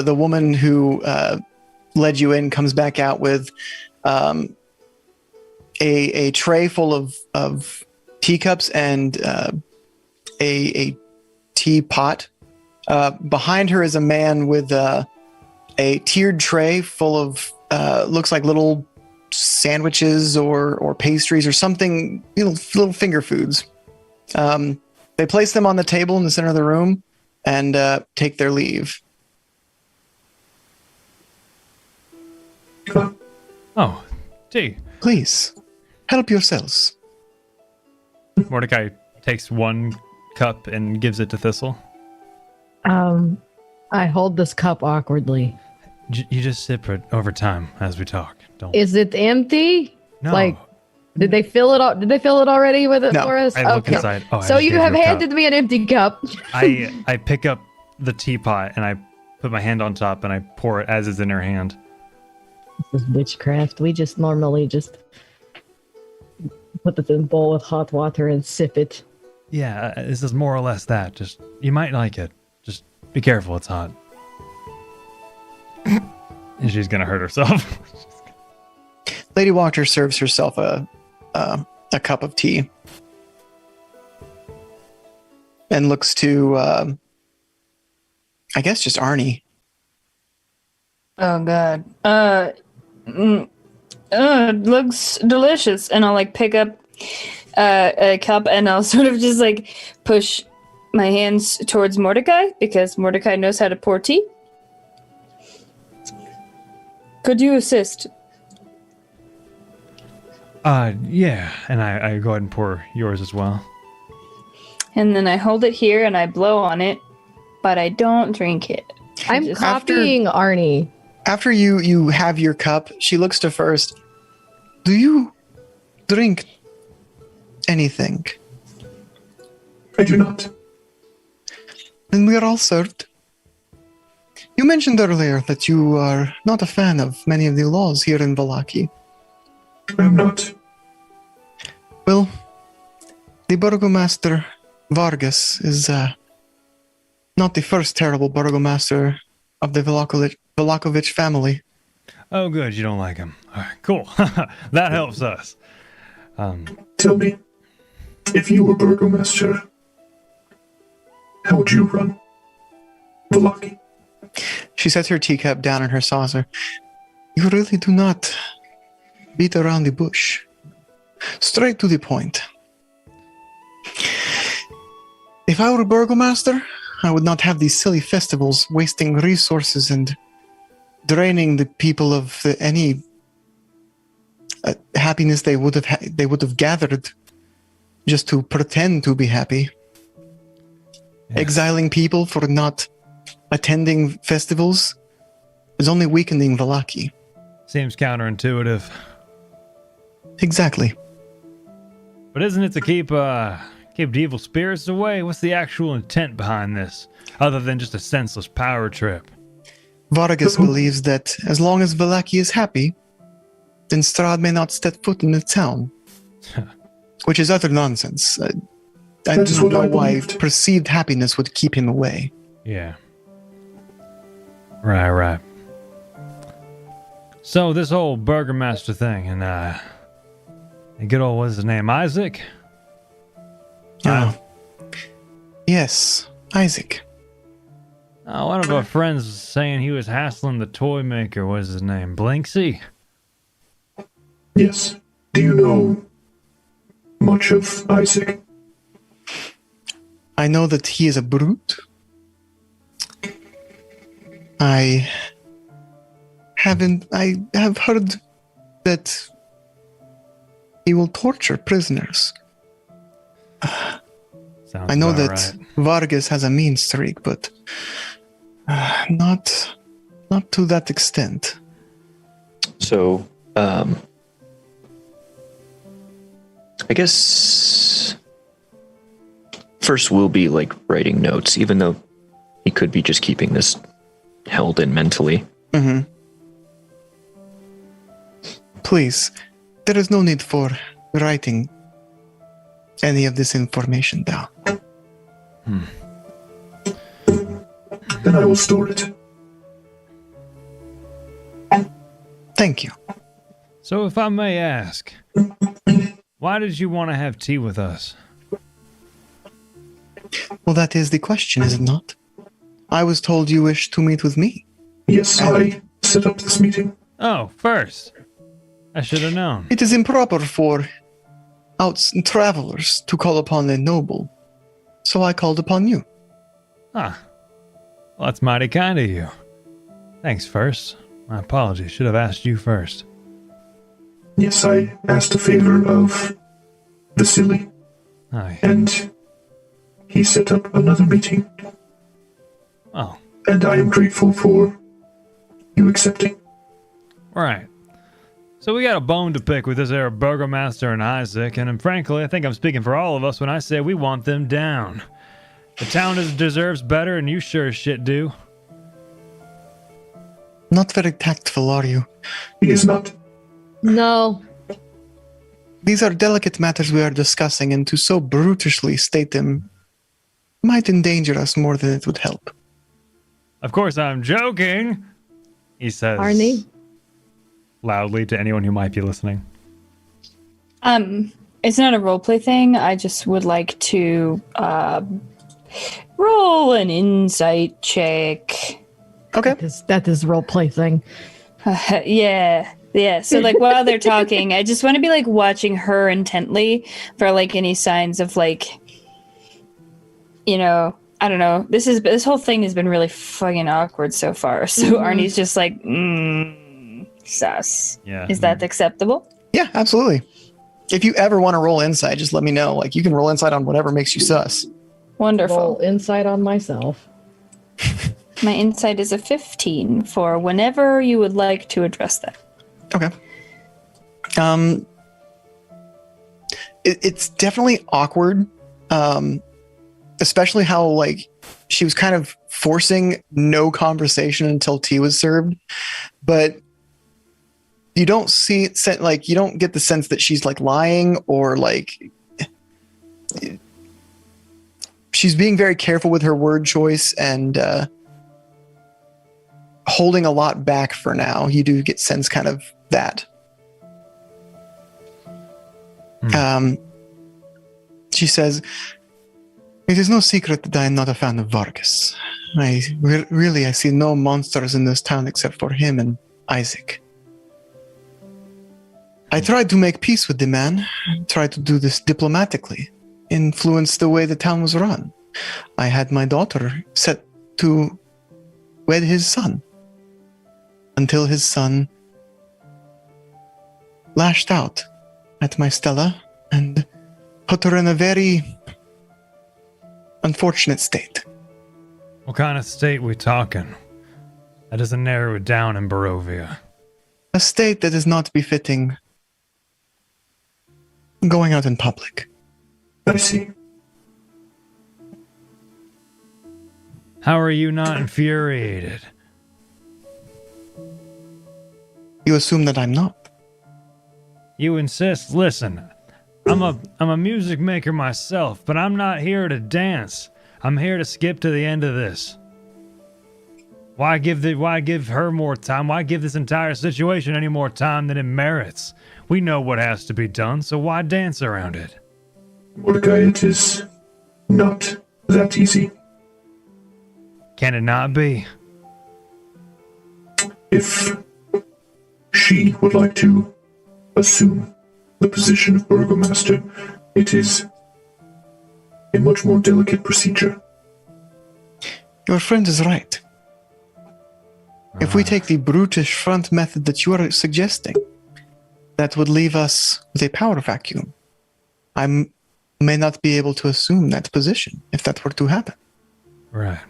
the woman who led you in comes back out with a tray full of teacups and a teapot. Behind her is a man with a tiered tray full of looks like little sandwiches or pastries or something, little finger foods. They place them on the table in the center of the room and take their leave. Oh, tea. Please, help yourselves. Mordecai takes one cup and gives it to Thistle. I hold this cup awkwardly. You just sip it over time as we talk. Don't. Is it empty? No. Like, did they fill it? Did they fill it already with it No. for us? I look inside. Oh, I So just you gave have a cup. handed me an empty cup. I pick up the teapot and I put my hand on top and I pour it as is in her hand. This is witchcraft. We just normally just put it in a bowl with hot water and sip it. Yeah, this is more or less that. Just you might like it. Just be careful. It's hot. And she's gonna hurt herself. Lady Walker serves herself a cup of tea and looks to, I guess, just Arnie. Oh god. It looks delicious, and I'll like pick up a cup, and I'll sort of just like push my hands towards Mordecai because Mordecai knows how to pour tea. Could you assist? Yeah, and I go ahead and pour yours as well. And then I hold it here and I blow on it, but I don't drink it. I'm Just- copying Arnie. After you have your cup, she looks to first. Do you drink anything? I do not. Then we are all served. You mentioned earlier that you are not a fan of many of the laws here in Vallaki. I am not. Well, the Burgomaster Vargas is not the first terrible Burgomaster of the Velakovich family. Oh, good. You don't like him. All right, cool. That helps us. Tell me, if you were Burgomaster, how would you run Vallaki? She sets her teacup down in her saucer. You really do not beat around the bush. Straight to the point. If I were Burgomaster, I would not have these silly festivals wasting resources and draining the people of any happiness they would have gathered just to pretend to be happy. Yeah. Exiling people for not attending festivals is only weakening Vallaki. Seems counterintuitive. Exactly. But isn't it to keep the evil spirits away? What's the actual intent behind this, other than just a senseless power trip? Vargas believes that as long as Vallaki is happy, then Strahd may not step foot in the town. Which is utter nonsense. I That is don't what I know why believed. perceived happiness would keep him away. Yeah. Right. So this whole Burgomaster thing, and good old, what's his name, Isaac? Yes, Isaac. One of our friends was saying he was hassling the toy maker. What's his name? Blinksy? Yes. Do you know much of Isaac? I know that he is a brute. I have heard that he will torture prisoners. Sounds I know about that right. Vargas has a mean streak, but not to that extent. So, I guess first we'll be like writing notes, even though he could be just keeping this held in mentally. Mm-hmm. Please, there is no need for writing any of this information down. Then I will store it. Thank you. So if I may ask, why did you want to have tea with us? Well, that is the question, is it not? I was told you wished to meet with me. Yes, I set up this meeting. Oh, first. I should have known. It is improper for travelers to call upon a noble, so I called upon you. Ah. Well, that's mighty kind of you. Thanks, first. My apologies. Should have asked you first. Yes, I asked a favor of Vasily, Aye. and he set up another meeting. Oh, And I am grateful for you accepting. right. So we got a bone to pick with this there Burgomaster and Isaac, and frankly, I think I'm speaking for all of us when I say we want them down. The town deserves better, and you sure as shit do. Not very tactful, are you? He is not. No. These are delicate matters we are discussing, and to so brutishly state them might endanger us more than it would help. Of course, I'm joking, he says Arnie? loudly to anyone who might be listening. It's not a roleplay thing. I just would like to roll an insight check. Okay. That is role play thing. Yeah. So like while they're talking, I just want to be like watching her intently for like any signs of like, you know, I don't know. This whole thing has been really fucking awkward so far. So Arnie's just like, sus. Yeah. Is that acceptable? Yeah, absolutely. If you ever want to roll insight, just let me know. Like, you can roll insight on whatever makes you sus. Wonderful. Roll insight on myself. My insight is a 15 for whenever you would like to address that. Okay. It's definitely awkward, especially how like she was kind of forcing no conversation until tea was served, but you don't you don't get the sense that she's like lying or like she's being very careful with her word choice and holding a lot back for now. You do get sense kind of that. She says, "It is no secret that I am not a fan of Vargas. I see no monsters in this town except for him and Isaac. I tried to make peace with the man, tried to do this diplomatically, influence the way the town was run. I had my daughter set to wed his son, until his son lashed out at my Stella and put her in a very unfortunate state." What kind of state we talking? That doesn't narrow it down in Barovia. A state that is not befitting going out in public. I see. How are you not infuriated? You assume that I'm not. You insist. Listen, I'm a music maker myself, but I'm not here to dance. I'm here to skip to the end of this. Why give her more time? Why give this entire situation any more time than it merits? We know what has to be done, so why dance around it? Mordecai, it is not that easy. Can it not be? If she would like to assume the position of Burgomaster, it is a much more delicate procedure. Your friend is right. If we take the brutish front method that you are suggesting, that would leave us with a power vacuum. I may not be able to assume that position if that were to happen. Right.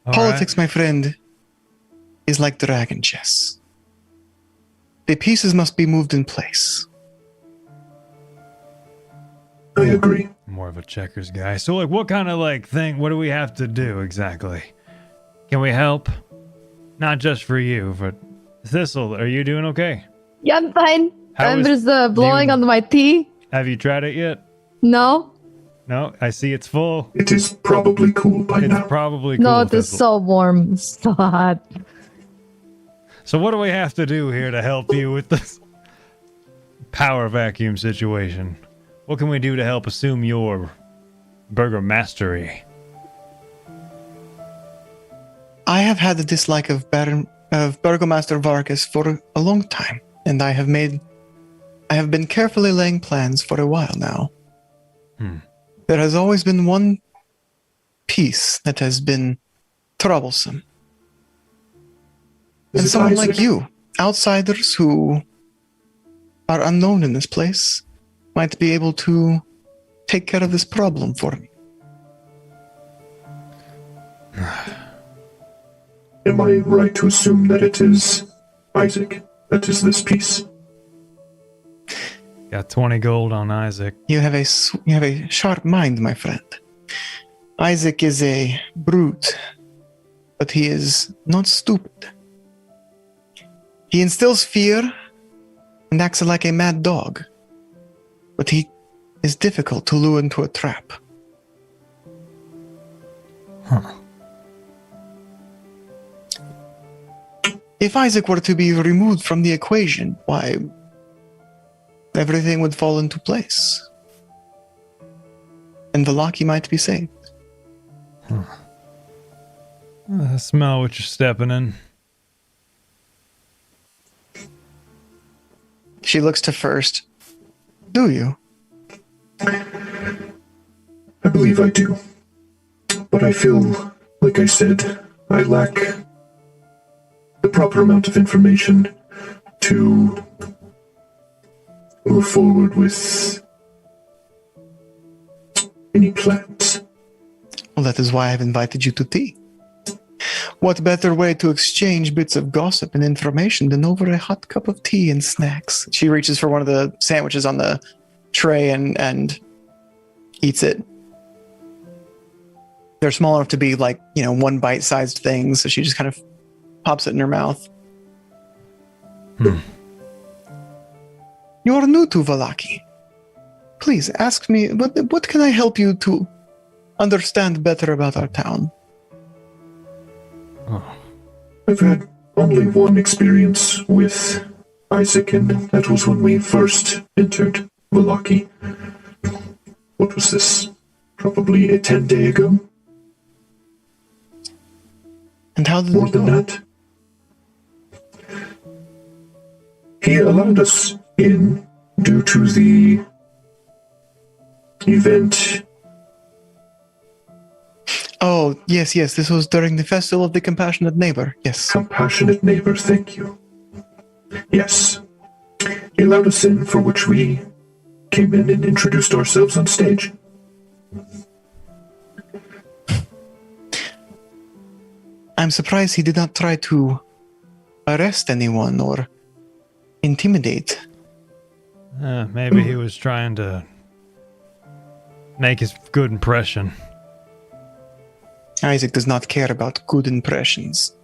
All Politics, right. my friend, is like dragon chess. The pieces must be moved in place. I agree. More of a checkers guy. So, like, what kind of, like, thing, what do we have to do exactly? Can we help? Not just for you, but Thistle, are you doing okay? Yeah, I'm fine. How I'm is- just blowing you- on my tea. Have you tried it yet? No? No, I see it's full. It is probably cool by It's now. probably cool. No, it is Thistle. so warm. It's so hot. So what do we have to do here to help you with this power vacuum situation? What can we do to help assume your burger mastery? I have had a dislike of Burgomaster Vargas for a long time, and I have been carefully laying plans for a while now. There has always been one piece that has been troublesome. And it someone like Isaac? you, outsiders who are unknown in this place, might be able to take care of this problem for me. Am I right to assume that it is Isaac that is this piece? Got 20 gold on Isaac. You have a sharp mind, my friend. Isaac is a brute, but he is not stupid. He instills fear and acts like a mad dog, but he is difficult to lure into a trap. Huh. If Isaac were to be removed from the equation, why, everything would fall into place. And Vallaki might be saved. Smell what you're stepping in. She looks to First. Do you? I believe I do. But I feel, like I said, I lack the proper amount of information to move forward with any plans. Well, that is why I've invited you to tea. What better way to exchange bits of gossip and information than over a hot cup of tea and snacks? She reaches for one of the sandwiches on the tray and eats it. They're small enough to be like, one bite-sized thing, so she just kind of pops it in her mouth. You're new to Vallaki. Please ask me, what can I help you to understand better about our town? Oh. I've had only one experience with Isaac, and that was when we first entered Vallaki. What was this? Probably a 10-day ago? And how did More it than go? that. He allowed us in due to the event. Oh, yes, this was during the Festival of the Compassionate Neighbor. Yes. Compassionate neighbor, thank you. Yes. He allowed us in, for which we came in and introduced ourselves on stage. I'm surprised he did not try to arrest anyone or intimidate. Maybe he was trying to make his good impression. Isaac does not care about good impressions.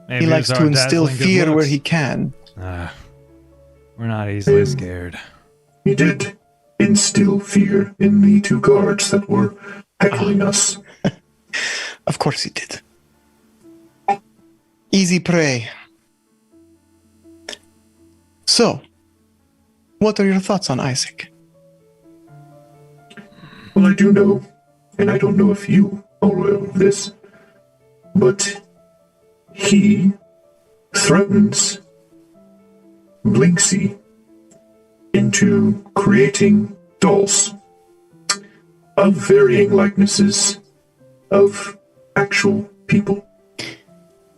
Maybe He it likes was to our instill dazzling good fear where looks. he can. We're not easily scared. He did instill fear in the two guards that were heckling us. Of course he did. Easy prey. So, what are your thoughts on Isaac? Well, I do know, and I don't know if you are aware of this, but he threatens Blinksy into creating dolls of varying likenesses of actual people.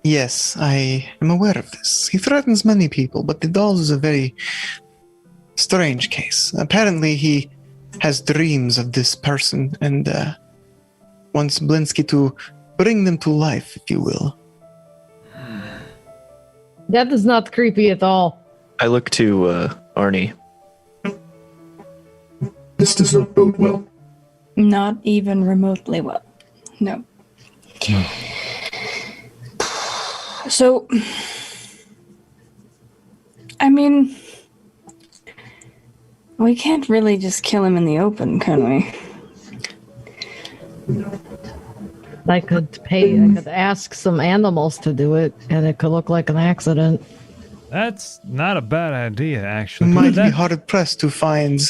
Yes, I am aware of this. He threatens many people, but the dolls is a very strange case. Apparently, he has dreams of this person and wants Blinsky to bring them to life, if you will. That is not creepy at all. I look to Arnie. This does not bode well. Not even remotely well. No. So, I mean, we can't really just kill him in the open, can we? I could ask some animals to do it, and it could look like an accident. That's not a bad idea, actually. You might be That- hard pressed to find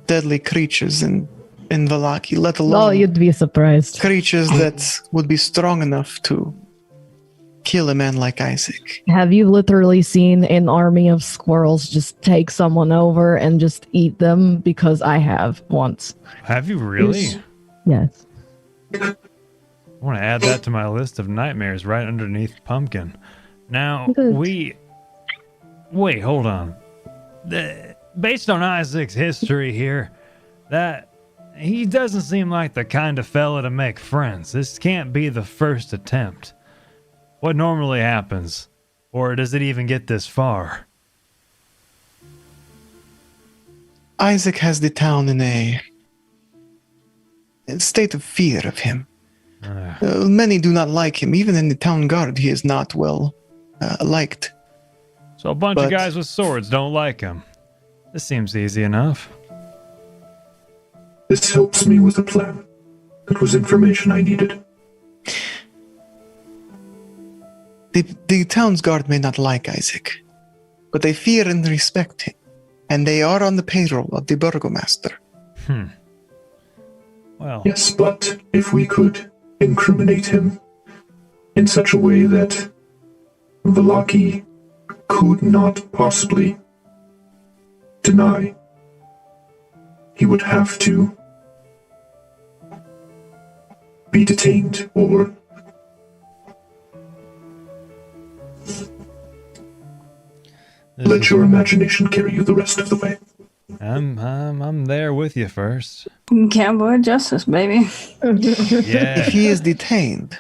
deadly creatures in Vallaki, let alone Oh, you'd be surprised. creatures that would be strong enough to kill a man like Isaac. Have you literally seen an army of squirrels just take someone over and just eat them? Because I have once. Have you really? Yes. I want to add that to my list of nightmares right underneath Pumpkin. Now, Good. Wait, hold on. Based on Isaac's history here, that he doesn't seem like the kind of fella to make friends. This can't be the first attempt. What normally happens? Or does it even get this far? Isaac has the town in a state of fear of him. Many do not like him. Even in the town guard, he is not well liked. So a bunch of But- guys with swords don't like him. This seems easy enough. This helps me with a plan. It was information I needed. The town's guard may not like Isaac, but they fear and respect him, and they are on the payroll of the burgomaster. Well, Yes, but if we could incriminate him in such a way that Velaki could not possibly deny, he would have to be detained or let your imagination carry you the rest of the way. I'm there with you first. Cowboy justice, baby. Yeah. If he is detained,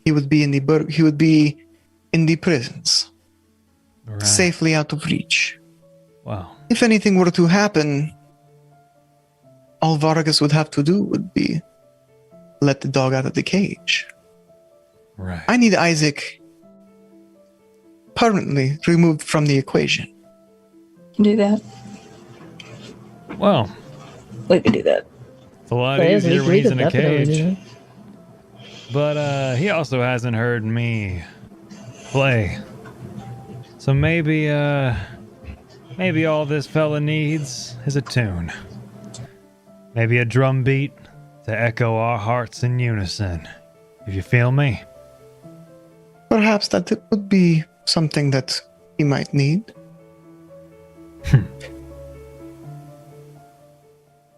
he would be in the prisons, Right. safely out of reach. Wow. If anything were to happen, all Vargas would have to do would be let the dog out of the cage. Right. I need Isaac permanently removed from the equation. Do that. Well, We could do that. it's a lot Players, easier when we he's could in a definitely do cage. that. But he also hasn't heard me play. So maybe all this fella needs is a tune. Maybe a drum beat to echo our hearts in unison. If you feel me. Perhaps that would be something that he might need.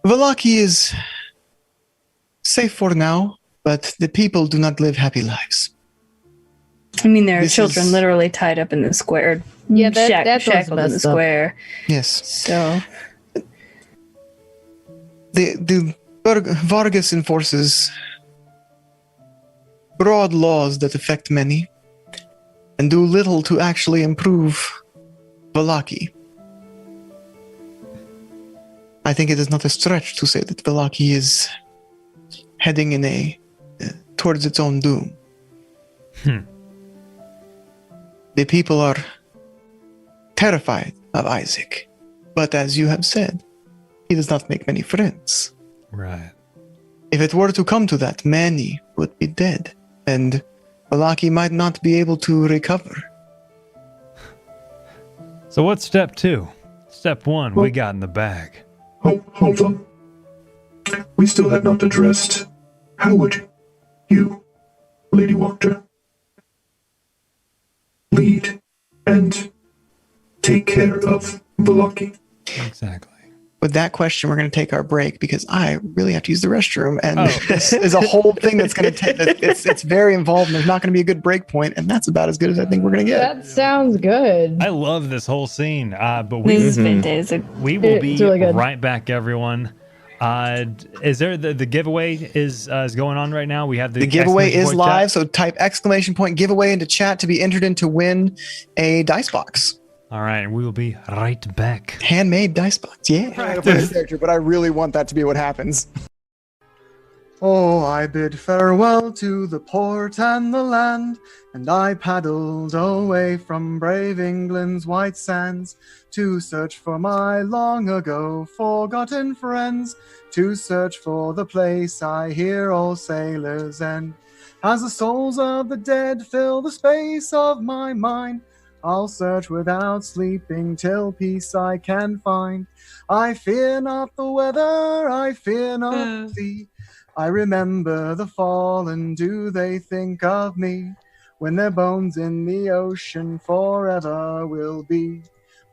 Velaki is safe for now, but the people do not live happy lives. I mean, there are This children is- literally tied up in the square. Yeah, that's what's shackled in the messed up. square. Yes. So, The Vargas enforces broad laws that affect many and do little to actually improve Velaki. I think it is not a stretch to say that Velaki is heading towards its own doom. The people are terrified of Isaac, but as you have said, he does not make many friends. Right. If it were to come to that, many would be dead, and Velaki might not be able to recover. So what's step 2? Step 1, we Well- got in the bag. Oh, hold on. We still had not addressed how would you, Lady Wachter, lead and take care of Velaki. Exactly. With that question, we're going to take our break because I really have to use the restroom, and Oh. this is a whole thing that's going to take. It's very involved, and there's not going to be a good break point, and that's about as good as I think we're going to get. That sounds good. I love this whole scene, but this we is fantastic. will be It's really good. right back, everyone. Is there the giveaway is going on right now? We have The giveaway exclamation is point live, chat. so type exclamation point giveaway into chat to be entered in to win a dice box. All right, we will be right back. Handmade dice box, yeah. Practice. Character, but I really want that to be what happens. Oh, I bid farewell to the port and the land, and I paddled away from brave England's white sands to search for my long ago forgotten friends, to search for the place I hear all sailors end. As the souls of the dead fill the space of my mind, I'll search without sleeping till peace I can find. I fear not the weather, I fear not the sea. I remember the fallen, do they think of me? When their bones in the ocean forever will be.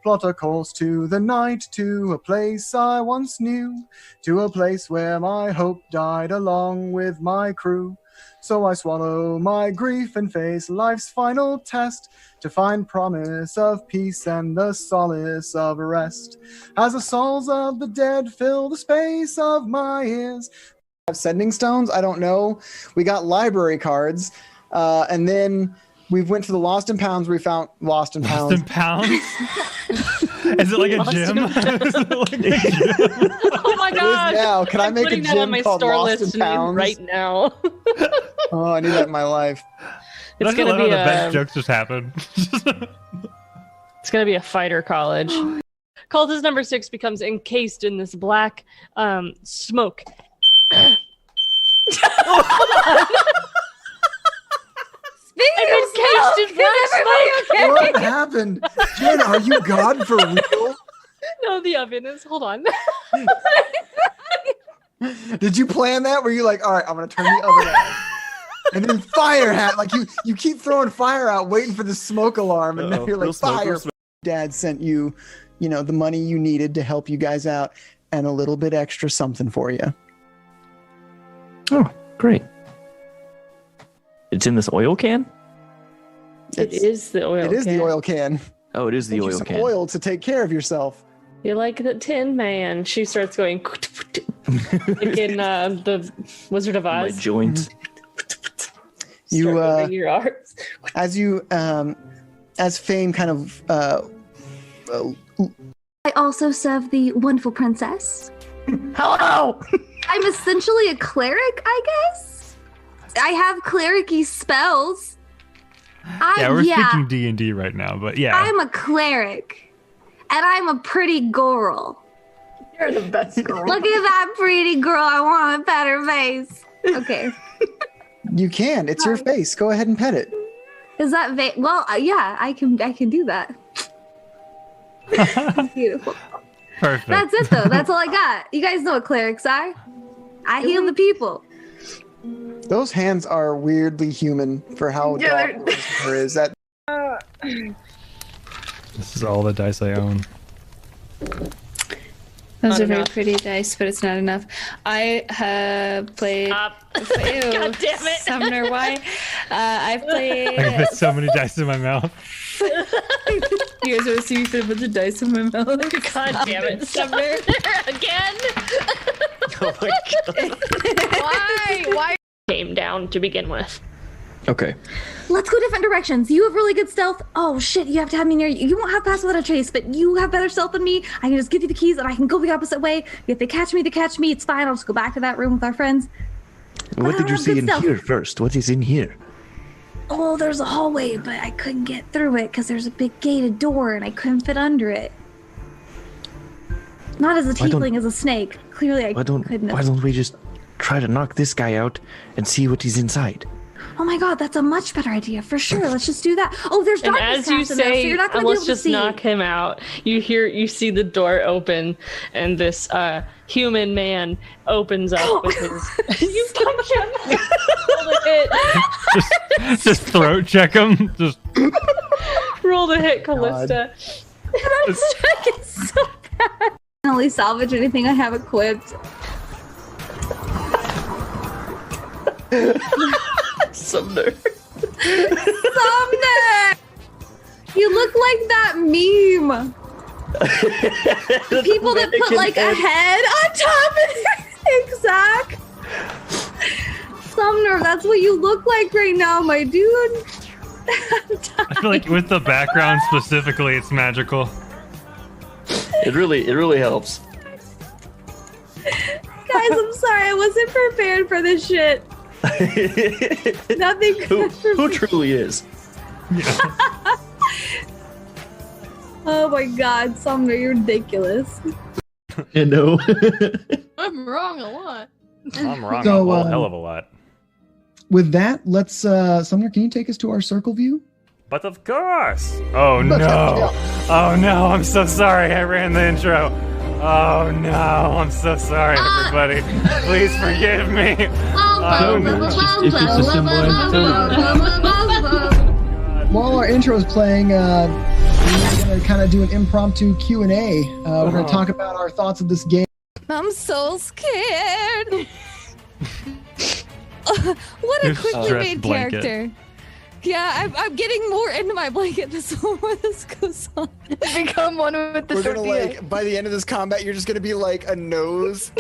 Plot a course to the night, to a place I once knew, to a place where my hope died along with my crew. So I swallow my grief and face life's final test to find promise of peace and the solace of rest. As the souls of the dead fill the space of my ears. Sending stones? I don't know. We got library cards, and then we went to the Lost and Pounds. We found Lost and Pounds. Lost and Pounds? Is it like a gym? Oh my gosh! Now, can I I'm make a putting that gym on my called store Lost list and Pounds? right now. Oh, I need that in my life. It's gonna be the best jokes just happened. It's gonna be a fighter college. Cultist number 6 becomes encased in this black smoke. Speaking of smoke, What happened? Jen, are you God for real? No, the oven is. Hold on. Did you plan that? Were you like, all right, I'm gonna turn the oven on, and then fire like you keep throwing fire out, waiting for the smoke alarm, and then you're like, fire. Dad sent you, the money you needed to help you guys out, and a little bit extra something for you. Oh, great. It's in this oil can? It is the oil. It is the oil can. Oh, it is the Get you oil some can. oil to take care of yourself. You're like the Tin Man. She starts going like in the Wizard of My Oz. joints. You, Moving your arms. As Fame kind of I also serve the wonderful princess. hello. I'm essentially a cleric, I guess. I have cleric-y spells. Yeah, we're speaking D&D right now, but yeah. I'm a cleric. And I'm a pretty girl. You're the best girl. Look at that pretty girl. I want a better face. Okay. You can. It's your face. Go ahead and pet it. Is that well, yeah, I can do that. Beautiful. Perfect. That's it though. That's all I got. You guys know what clerics are. I heal the people. Those hands are weirdly human for how dark her is. That This is all the dice I own. Those Not are very enough. pretty dice, but it's not enough. I have played. Stop. Ew, God damn it. Sumner, why? I've I played. fit so many dice in my mouth. You guys want to see me fit a bunch of dice in my mouth? God damn it, Sumner. Again? Oh my god. Why? Came down to begin with. Okay. Let's go different directions. You have really good stealth. Oh shit, you have to have me near you. You won't have pass without a trace, but you have better stealth than me. I can just give you the keys and I can go the opposite way. If they catch me, they catch me. It's fine. I'll just go back to that room with our friends. What I did you have see good in stealth. here first? What is in here? Oh, there's a hallway, but I couldn't get through it because there's a big gated door and I couldn't fit under it. Not as a Why don't- tiefling, as a snake. Clearly, I Why don't we just try to knock this guy out and see what he's inside? Oh my god, that's a much better idea for sure. Let's just do that. Oh, there's And darkness as you cast in there, so say, you're not going to be let's able to just see. knock him out. You see the door open, and this human man opens up with his. You punch him. Roll the hit. Just throat check him. Just Roll the hit, Callista. It's so bad. I only salvage anything I have equipped. Sumner. Sumner! You look like that meme. The people that put like a head on top of their exact. Sumner, that's what you look like right now, my dude. I feel like with the background specifically, it's magical. It really helps. Guys, I'm sorry, I wasn't prepared for this shit. Nothing who, good for who me. truly is? Oh my god, Sumner, you're ridiculous. I know. I'm wrong a lot. I'm wrong So, a whole uh, hell of a lot. with that, let's Sumner, can you take us to our circle view? But of course. Oh no. Oh no, I'm so sorry I ran the intro. Oh no, I'm so sorry everybody. Please forgive me. Oh no. If it's a symbol, I'm While our intro is playing, we're going to kind of do an impromptu Q&A. We're going to talk about our thoughts of this game. I'm so scared. What a Your quickly stress made blanket. character. Yeah, I'm getting more into my blanket the more this goes on. Become one with the We're gonna tortilla. like by the end of this combat, you're just gonna be like a nose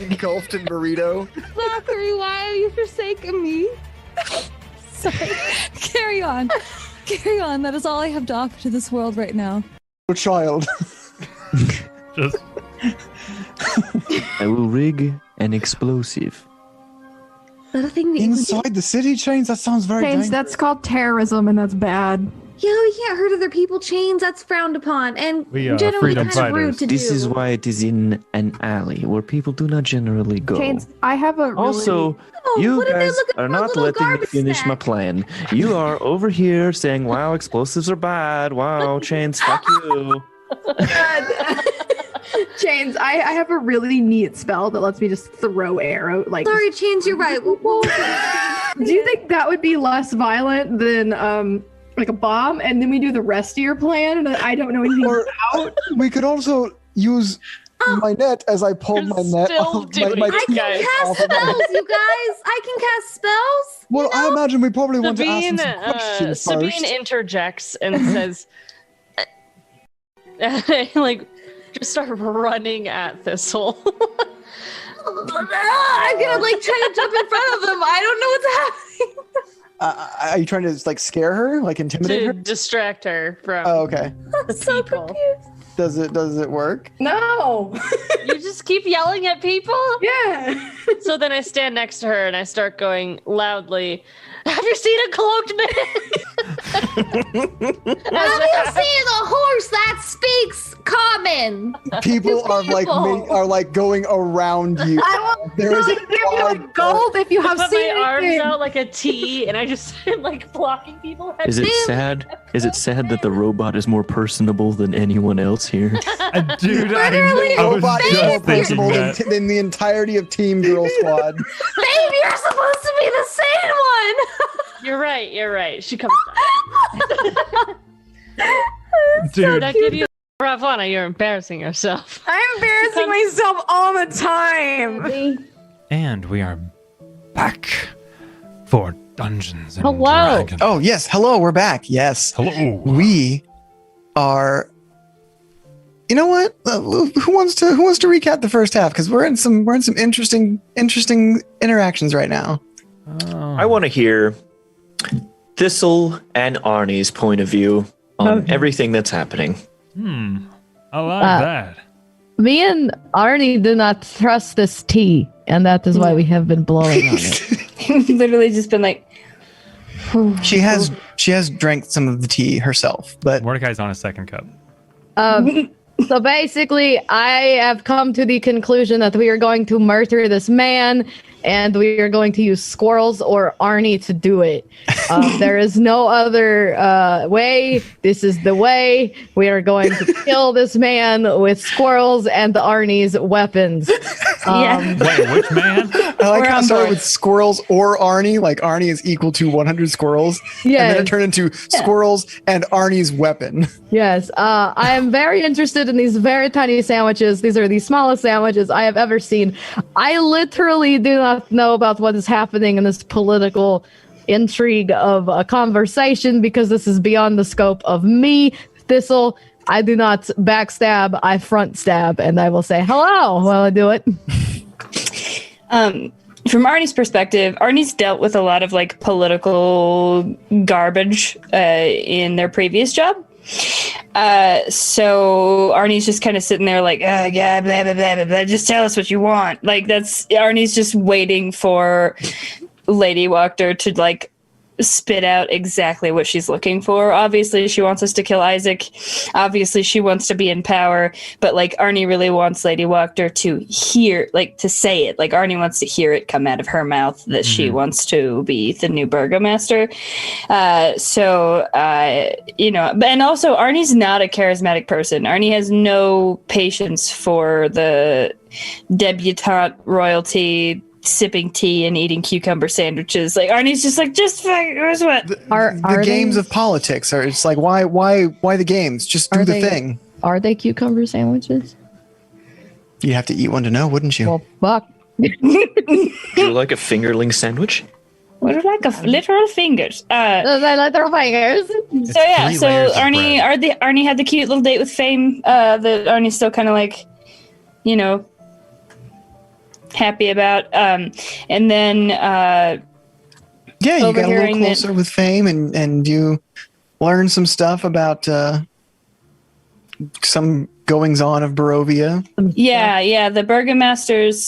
engulfed in burrito. Zachary, why are you forsaking me? Sorry. Carry on. Carry on. That is all I have to offer to this world right now. Oh, child. Just I will rig an explosive. Is that a thing that you can do? Inside the city, Chains? That sounds very Chains, dangerous. that's called terrorism, and that's bad. Yeah, we can't hurt other people. Chains, that's frowned upon. And We are generally freedom kind of rude fighters. to This do. is why it is in an alley where people do not generally go. Chains, I have a really... Also, Oh, you what if they're guys looking are for a not little letting me garbage finish my snack? plan. You are over here saying, wow, explosives are bad. Wow, Chains, fuck you. Chains, I have a really neat spell that lets me just throw arrow. Like, Sorry, Chains, you're right. What was it? do you think that would be less violent than like a bomb? And then we do the rest of your plan, and I don't know anything Or we could also use my net as I pulled You're my net still off doing my it, I can guys. cast spells, you guys. I can cast spells. Well, I imagine we probably want to ask Sabine, them some questions Sabine first. interjects and says, like, just start running at Thistle. I'm gonna like try to jump in front of them. I don't know what's happening. Are you trying to like scare her, like intimidate to her? distract her from Oh, okay. the So people. confused. Does it work? No. You just keep yelling at people? Yeah. So then I stand next to her and I start going loudly, have you seen a cloaked man? Have you seen a horse that speaks common? People are like People. are like going around you. I will There is a give you a quad- gold if you I have put seen my arms anything. out like a T and I just am like blocking people. Is it sad? Is it sad that the robot is more personable than anyone else here? dude, Literally, I was Robot is more just thinking principled that. than the entirety of Team Girl Squad. Babe, you're supposed to be the sane one. You're right, you're right. She comes back. Did Dude, I give you Ravana, you're embarrassing yourself. I'm embarrassing myself all the time. and we are back for Dungeons and Hello. Dragons. Oh yes, hello, we're back. Yes, Hello. we are. You know what? Who wants to recap the first half? Because we're in some interesting interactions right now. I want to hear Thistle and Arnie's point of view on everything that's happening. I like that. Me and Arnie do not trust this tea, and that is why we have been blowing on it. Literally just been like, She has drank some of the tea herself, but Mordecai's on a second cup. So basically, I have come to the conclusion that we are going to murder this man, and we are going to use squirrels or Arnie to do it. There is no other way. This is the way. We are going to kill this man with squirrels and Arnie's weapons. Wait, which man? I like We're how on it started board. with squirrels or Arnie. Like Arnie is equal to 100 squirrels, and then Yes. it turned into squirrels and Arnie's weapon. Yes, I am very interested in these very tiny sandwiches. These are the smallest sandwiches I have ever seen. I literally do not know about what is happening in this political intrigue of a conversation because this is beyond the scope of me, Thistle. I do not backstab, I front stab, and I will say hello while I do it. From Arnie's perspective, Arnie's dealt with a lot of like political garbage in their previous job. So Arnie's just kind of sitting there like, oh, yeah, blah, blah, blah, blah, blah. Just tell us what you want. Like that's Arnie's just waiting for Lady Wachter to like spit out exactly what she's looking for. Obviously, she wants us to kill Isaac. Obviously, she wants to be in power. But like Arnie really wants Lady Wachter to hear, like to say it. Like Arnie wants to hear it come out of her mouth that she wants to be the new burgomaster. You know, and also Arnie's not a charismatic person. Arnie has no patience for the debutante royalty sipping tea and eating cucumber sandwiches. Like Arnie's just like, just fuck, here's what. The games of politics are. It's like why the games? Just do Are the they- thing. Are they cucumber sandwiches? You'd have to eat one to know, wouldn't you? Well, fuck. Would you like a fingerling sandwich? What are like literal fingers? Those are little fingers. So yeah, 3 so layers of Arnie had the cute little date with Fame. That Arnie's still kind of like, happy about. And then Yeah, you got a little overhearing that- closer with Fame, and you learned some stuff about some goings on of Barovia. Yeah, the Burgomaster's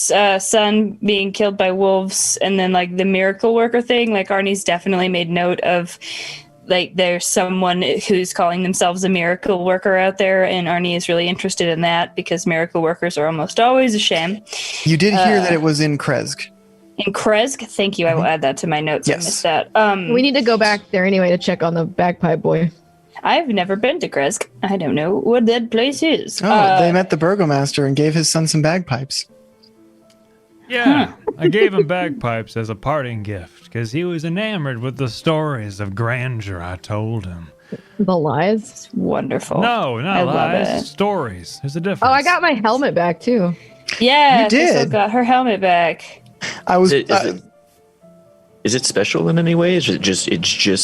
son being killed by wolves, and then like the miracle worker thing. Like Arnie's definitely made note of, like there's someone who's calling themselves a miracle worker out there, and Arnie is really interested in that because miracle workers are almost always a sham. You did hear that it was in Kresk. In Kresk, thank you. I will add that to my notes. Yes. I missed that. We need to go back there anyway to check on the bagpipe boy. I've never been to Kresk. I don't know what that place is. Oh, they met the Burgomaster and gave his son some bagpipes. Yeah, I gave him bagpipes as a parting gift because he was enamored with the stories of grandeur I told him. The lies? Wonderful. No, not I love lies. it. Stories. There's a difference. Oh, I got my helmet back too. Yeah, You did. Thistle got her helmet back. I was. Is it special in any way? Is it just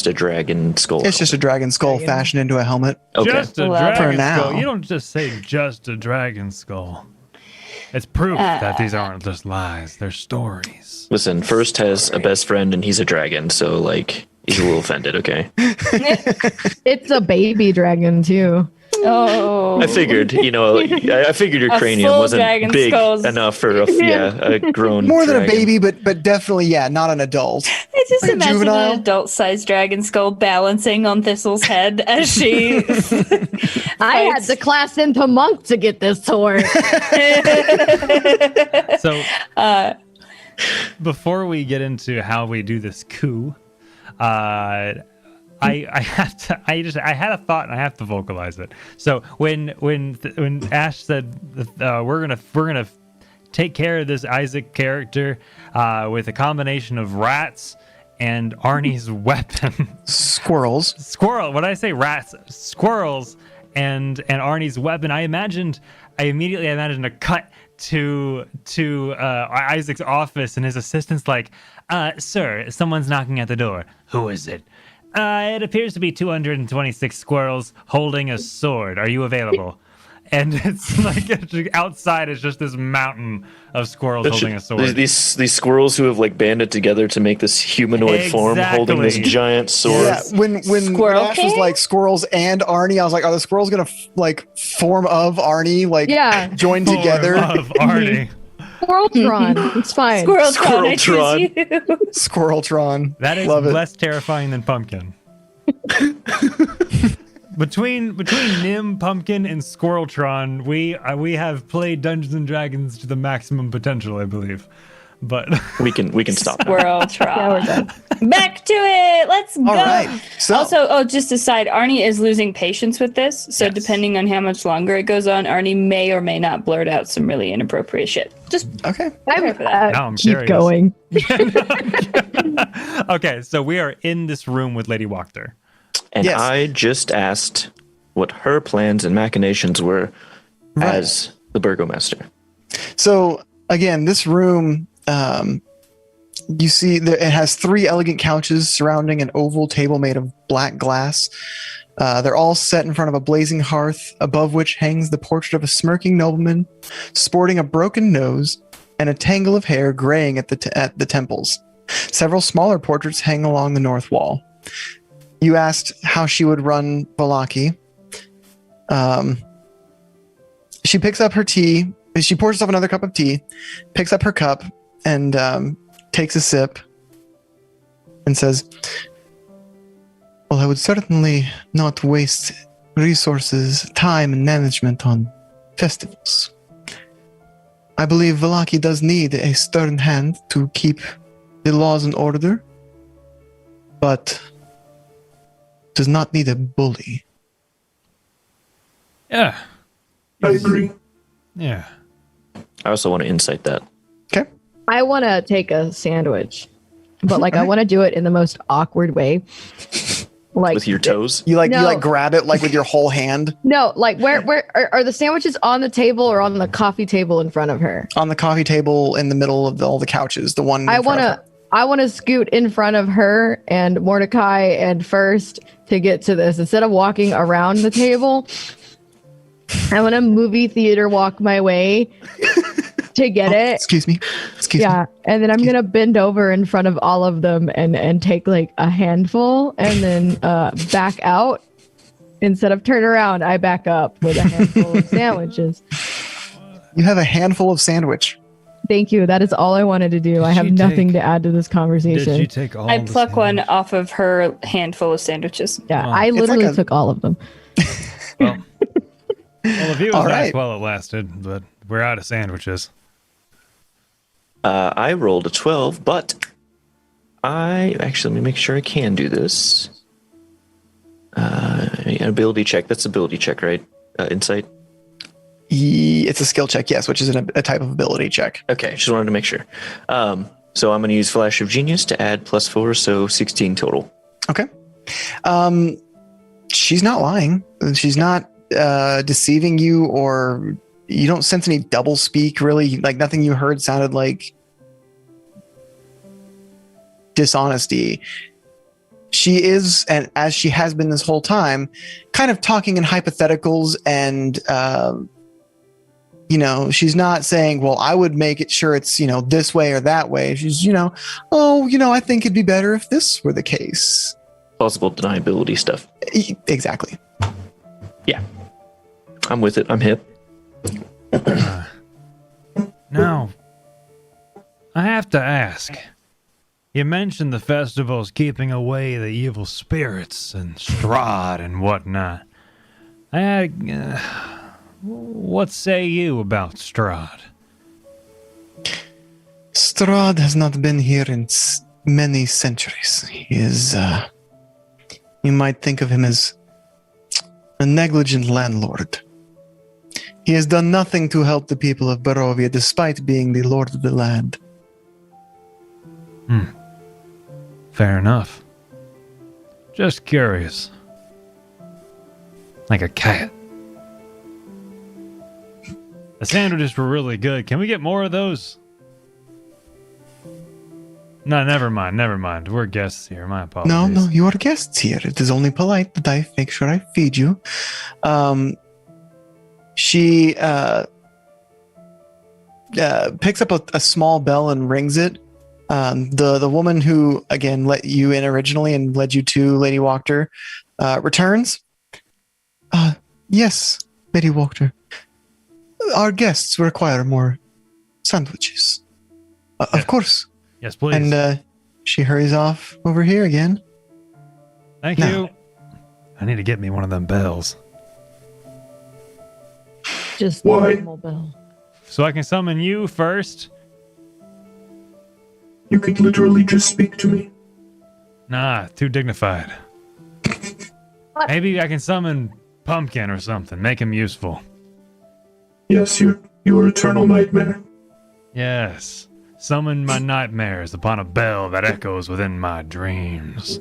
a dragon skull? It's just a dragon skull fashioned into a helmet. Okay. Just a Well, dragon for now. skull. You don't just say just a dragon skull. It's proof that these aren't just lies. They're stories. Listen, First has a best friend and he's a dragon, so like he's a little offended. Okay. It's a baby dragon too. Oh, I figured, I figured your A cranium full wasn't dragon big skull's- enough for a grown More than a dragon. baby, but definitely, yeah, not an adult. I just Like a imagine juvenile? an adult-sized dragon skull balancing on Thistle's head as she. I had to class into monk to get this sword. So, before we get into how we do this coup, I had a thought and I have to vocalize it. So when Ash said we're gonna take care of this Isaac character with a combination of rats and Arnie's weapon, Squirrels. squirrel. When I say rats, squirrels and Arnie's weapon, I immediately imagined a cut to Isaac's office and his assistant's like, sir, someone's knocking at the door. Who is it? It appears to be 226 squirrels holding a sword. Are you available? And it's like outside is just this mountain of squirrels holding a sword. These squirrels who have like banded together to make this humanoid form holding this Exactly. giant sword. Yeah, when Squirrel Ash was King? like squirrels and Arnie, I was like, are the squirrels gonna form of Arnie, like Yeah. join Form together? of Arnie. Squirreltron. It's fine. Squirreltron, I choose you. Squirreltron. That is Love it. less terrifying than Pumpkin. Between Nim, Pumpkin, and Squirreltron, we have played Dungeons and Dragons to the maximum potential, I believe. But We can stop. Squirreltron. Yeah, we're done. Back to it. Let's go. All right. So Also, just aside, Arnie is losing patience with this. So Yes. depending on how much longer it goes on, Arnie may or may not blurt out some really inappropriate shit. Just okay. prepare for that. Now I'm Keep curious. going. Okay, so we are in this room with Lady Wachter. And Yes. I just asked what her plans and machinations were as the Burgomaster. So again, this room, you see, it has 3 elegant couches surrounding an oval table made of black glass. They're all set in front of a blazing hearth, above which hangs the portrait of a smirking nobleman, sporting a broken nose and a tangle of hair graying at the temples. Several smaller portraits hang along the north wall. You asked how she would run Valaki. She picks up her tea. She pours herself another cup of tea, picks up her cup, and takes a sip, and says, well, I would certainly not waste resources, time, and management on festivals. I believe Valaki does need a stern hand to keep the laws in order, but does not need a bully. Yeah. I agree. Yeah. I also want to insight that. Okay. I want to take a sandwich, but like I want to do it in the most awkward way. Like With your toes? You No. like grab it like with your whole hand No, like where are the sandwiches on the table or on the coffee table in front of her? on the coffee table in the middle of all the couches. The one I want to scoot in front of her and Mordecai and first to get to this. Instead of walking around the table, I want to movie theater walk my way to get it. Excuse me. Yeah, and then I'm gonna bend over in front of all of them and take like a handful and then back out. Instead of turn around, I back up with a handful of sandwiches. You have a handful of sandwich. Thank you. That is all I wanted to do. I have nothing to add to this conversation. Did you take all? I pluck one off of her handful of sandwiches. Yeah, I literally took all of them. Well, if it was All nice right. while it lasted, but we're out of sandwiches. I rolled a 12, but let me make sure I can do this. Ability check. That's ability check, right? Insight. It's a skill check, yes, which is a type of ability check. Okay, just wanted to make sure. So I'm going to use Flash of Genius to add +4, so 16 total. Okay. She's not lying. She's not deceiving you, or you don't sense any double speak, really. Like, nothing you heard sounded like dishonesty. She is, and as she has been this whole time, kind of talking in hypotheticals and, she's not saying, well, I would make it sure it's, this way or that way. She's, I think it'd be better if this were the case. Possible deniability stuff. Exactly. Yeah. I'm with it. I'm hip. Now, I have to ask. You mentioned the festival's keeping away the evil spirits and Strahd and whatnot. What say you about Strahd? Strahd has not been here in many centuries. He is, you might think of him as a negligent landlord. He has done nothing to help the people of Barovia, despite being the lord of the land. Fair enough. Just curious. Like a cat. The sandwiches were really good. Can we get more of those? No, never mind. We're guests here. My apologies. No, you are guests here. It is only polite that I make sure I feed you. She picks up a small bell and rings it. The woman who, again, let you in originally and led you to Lady Wachter returns. Yes, Lady Wachter. Our guests require more sandwiches. Of course. Yes, please. And she hurries off over here again. Thank you. I need to get me one of them bells. Just Why? normal bell. So I can summon you first? You could literally just speak to me. Nah, too dignified. Maybe I can summon Pumpkin or something. Make him useful. Yes, your eternal nightmare. Yes. Summon my nightmares upon a bell that echoes within my dreams.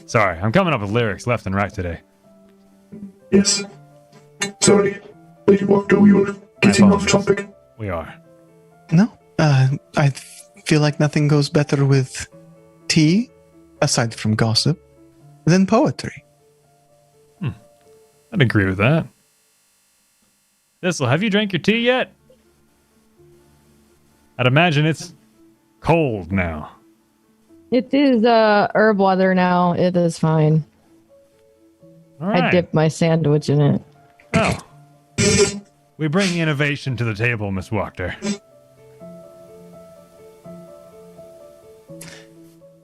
Sorry, I'm coming up with lyrics left and right today. Yes. Sorry, Lady Wachter, we were getting off topic. We are. No, I feel like nothing goes better with tea, aside from gossip, than poetry. I'd agree with that. Thistle, have you drank your tea yet? I'd imagine it's cold now. It is herb water now. It is fine. All right. I dipped my sandwich in it. Oh. We bring innovation to the table, Miss Wachter.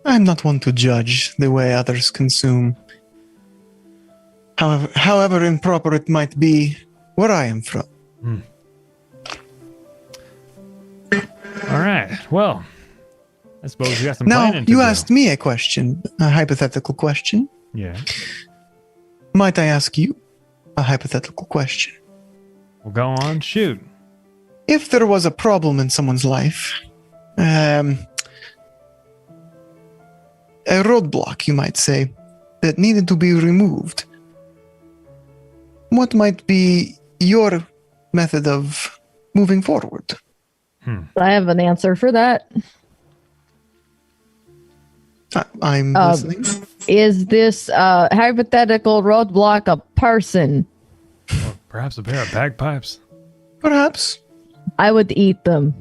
I'm not one to judge the way others consume. However improper it might be where I am from. All right. Well, I suppose you got some Now, planning to you do. asked me a question, a hypothetical question. Yeah. Might I ask you a hypothetical question? Well, go on. Shoot. If there was a problem in someone's life, a roadblock, you might say, that needed to be removed. What might be your method of moving forward? I have an answer for that. I'm listening. Is this hypothetical roadblock a person? Or perhaps a pair of bagpipes. Perhaps. I would eat them.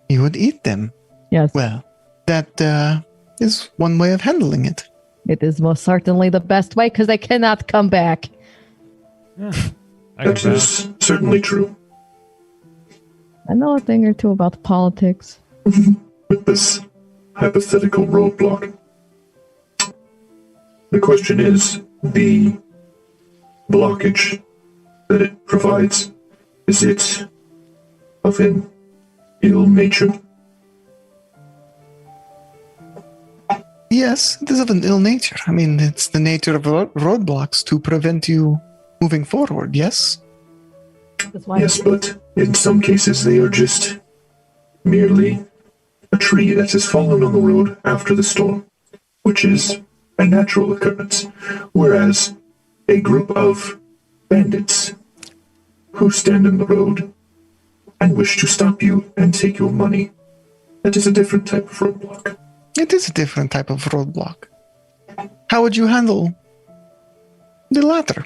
You would eat them. Yes. Well, that is one way of handling it. It is most certainly the best way because they cannot come back. Yeah, That is certainly true. I know a thing or two about politics. With this hypothetical roadblock, the question is, the blockage that it provides, is it of an ill nature? Yes, it is of an ill nature. I mean, it's the nature of roadblocks to prevent you moving forward, yes? That's why Yes, but in some cases they are just merely a tree that has fallen on the road after the storm, which is a natural occurrence, whereas a group of bandits who stand in the road and wish to stop you and take your money, that is a different type of roadblock. It is a different type of roadblock. How would you handle the latter?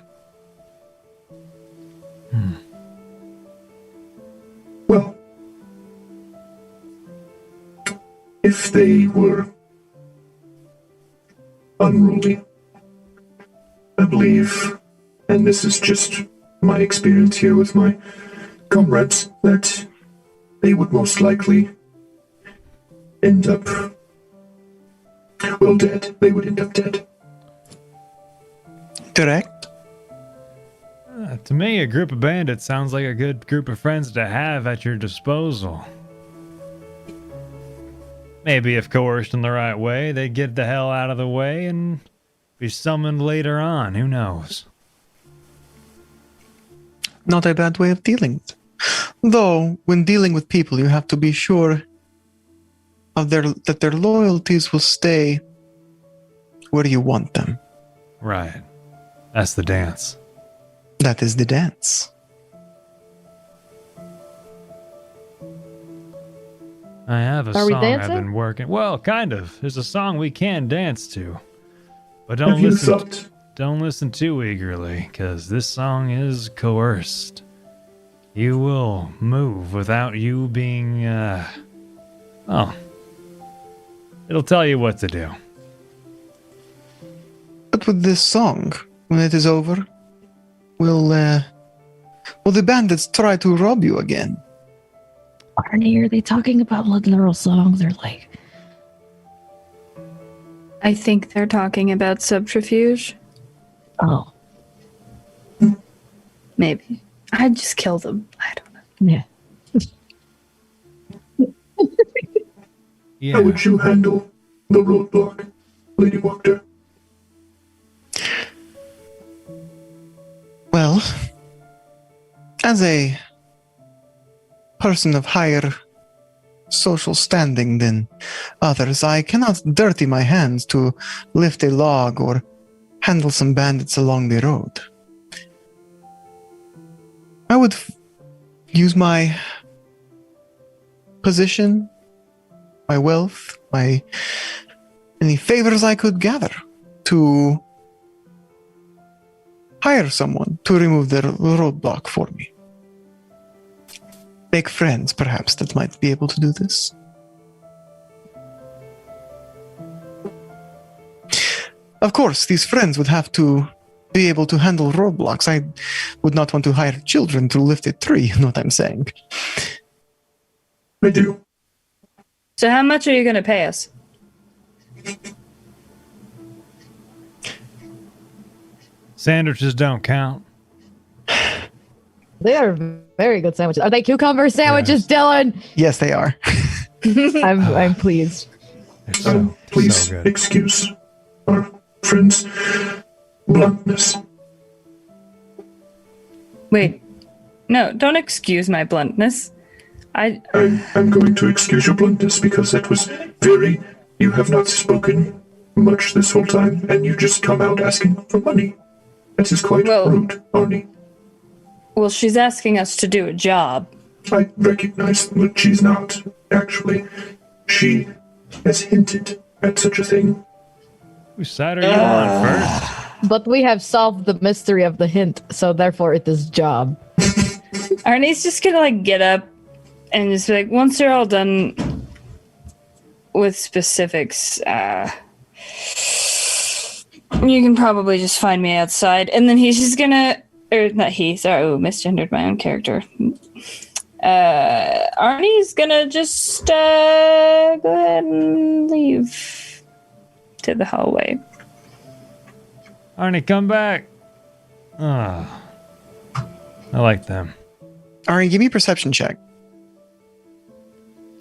Well, if they were unruly, I believe, and this is just my experience here with my comrades, that they would most likely end up, well, dead. They would end up dead. Direct? To me, a group of bandits sounds like a good group of friends to have at your disposal. Maybe if coerced in the right way, they'd get the hell out of the way and be summoned later on. Who knows? Not a bad way of dealing with it. Though, when dealing with people, you have to be sure of that their loyalties will stay where you want them. Right. That's the dance. That is the dance. I have a Are we song I've dancing? been working. Well, kind of. There's a song we can dance to. But Have you thought? don't listen too eagerly, because this song is coerced. You will move without you being, it'll tell you what to do. But with this song, when it is over, will the bandits try to rob you again? Arnie, are they talking about literal songs or like? I think they're talking about subterfuge. Oh, Maybe. I'd just kill them. I don't know. yeah. Yeah. How would you handle the roadblock, Lady Wachter? Well, as a person of higher social standing than others, I cannot dirty my hands to lift a log or handle some bandits along the road. I would use my position, my wealth, any favors I could gather to hire someone to remove the roadblock for me. Make friends, perhaps, that might be able to do this. Of course, these friends would have to be able to handle roadblocks. I would not want to hire children to lift a tree, you know what I'm saying? I do. So how much are you going to pay us? Sandwiches don't count. They are very good sandwiches. Are they cucumber sandwiches, Dylan? Yes, they are. I'm pleased. They're so, Please so good. excuse our friend's bluntness. Wait. No, don't excuse my bluntness. I'm going to excuse your bluntness because that was very. You have not spoken much this whole time, and you just come out asking for money. That is quite rude, Arnie. Well, she's asking us to do a job. I recognize that she's not, actually. She has hinted at such a thing. Whose side are you on first? But we have solved the mystery of the hint, so therefore it is job. Arnie's just gonna like get up and just be like, once they're all done with specifics, you can probably just find me outside. And then he's just gonna, or not he, sorry, misgendered my own character. Arnie's gonna just go ahead and leave to the hallway. Arnie, come back. I like them. Arnie, give me a perception check.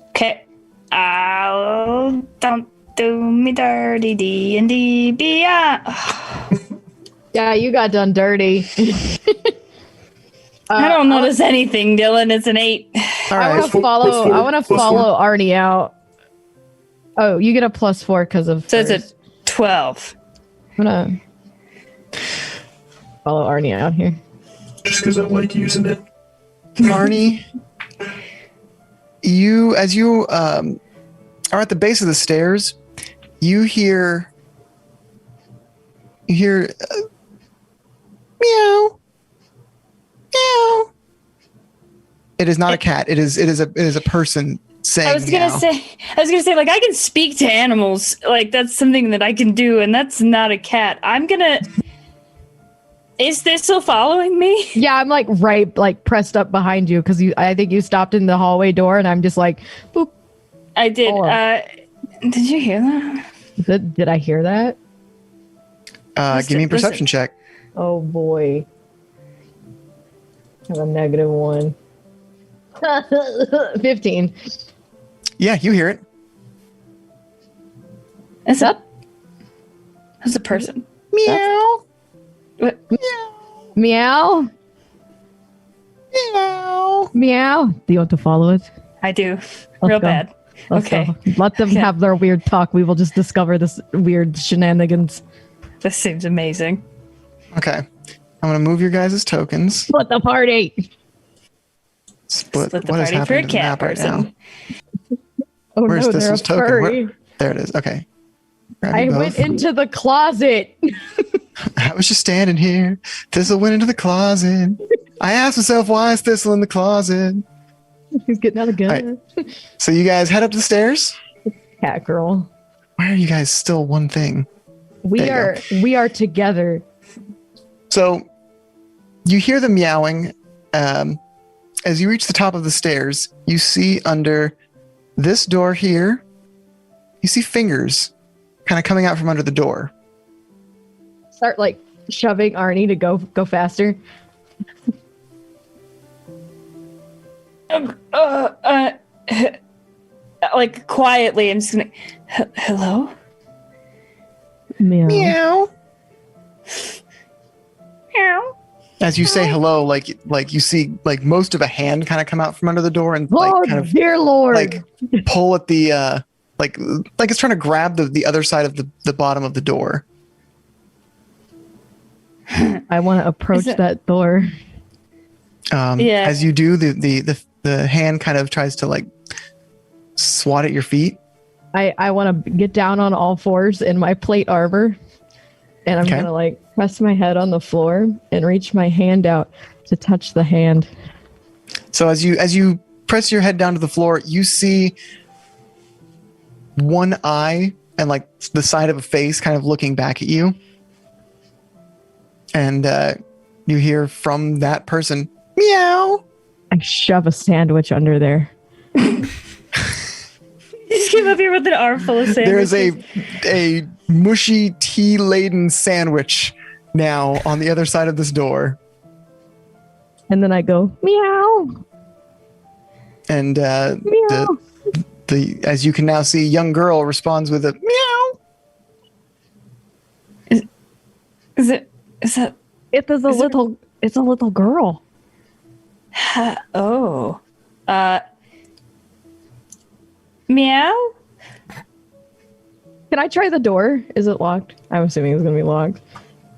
Okay. Don't do me dirty, D&D beyond. Yeah, you got done dirty. I don't notice anything, Dylan. It's an 8. I want to follow Arnie out. Oh, you get a +4 because of. So it's a 12. I'm gonna follow Arnie out here. Just because I like using it. Arnie, as you are at the base of the stairs, you hear meow, meow. It is not a cat. It is a person saying. I was gonna say, like, I can speak to animals. Like, that's something that I can do, and that's not a cat. Is Thistle following me? Yeah, I'm like pressed up behind you because I think you stopped in the hallway door, and I'm just like, boop. I did. Did you hear that? Did I hear that? Give me a perception check. Oh boy. I have a -1. 15. Yeah, you hear it. Is that? That's a person. Meow. What? Meow. Meow. Meow. Do you want to follow it? I do. Let's Real go. bad. Let's Okay. go. Let them Okay. have their weird talk. We will just discover this weird shenanigans. This seems amazing. Okay. I'm gonna move your guys' tokens. Split the party. Split the what is party for a happening to the cat map right now? person. Oh Where's no, this they're a token? furry. There it is. Okay. Grab I you went both. into the closet. I was just standing here. Thistle went into the closet. I asked myself, why is Thistle in the closet? He's getting out of gun. So you guys head up the stairs. Cat girl. Why are you guys still one thing? We are together. So you hear the meowing. As you reach the top of the stairs, you see under this door here, you see fingers kind of coming out from under the door. Start like shoving Arnie to go faster. Like quietly, I'm just gonna. Hello. Meow. Meow. Meow. As you say hello, like you see like most of a hand kind of come out from under the door and Oh like kind of dear Lord! like pull at the like it's trying to grab the other side of the bottom of the door. I want to approach that door. Yeah. As you do, the hand kind of tries to like swat at your feet. I want to get down on all fours in my plate armor, and I'm Okay. gonna like press my head on the floor and reach my hand out to touch the hand. So as you press your head down to the floor, you see one eye and like the side of a face kind of looking back at you. And you hear from that person, meow. I shove a sandwich under there. You just came up here with an armful of sandwiches. There is a mushy tea-laden sandwich now on the other side of this door. And then I go, meow. And Meow. the as you can now see, young girl responds with a meow. Is that? It's a little girl. Oh. Meow? Can I try the door? Is it locked? I'm assuming it's gonna be locked.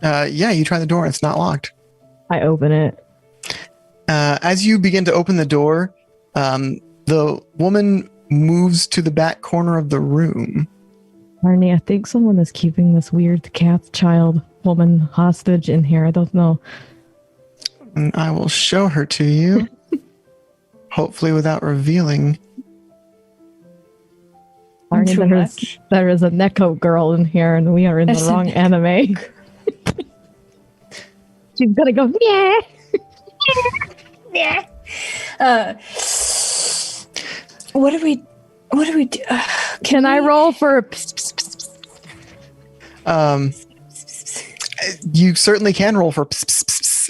Yeah, you try the door and it's not locked. I open it. As you begin to open the door, the woman moves to the back corner of the room. Arnie, I think someone is keeping this weird cat child woman hostage in here. I don't know. And I will show her to you. Hopefully without revealing. Arnie, there is a Neko girl in here and we are in the wrong anime. She's gonna go, yeah. Yeah. What do we do? Can I roll for you certainly can roll for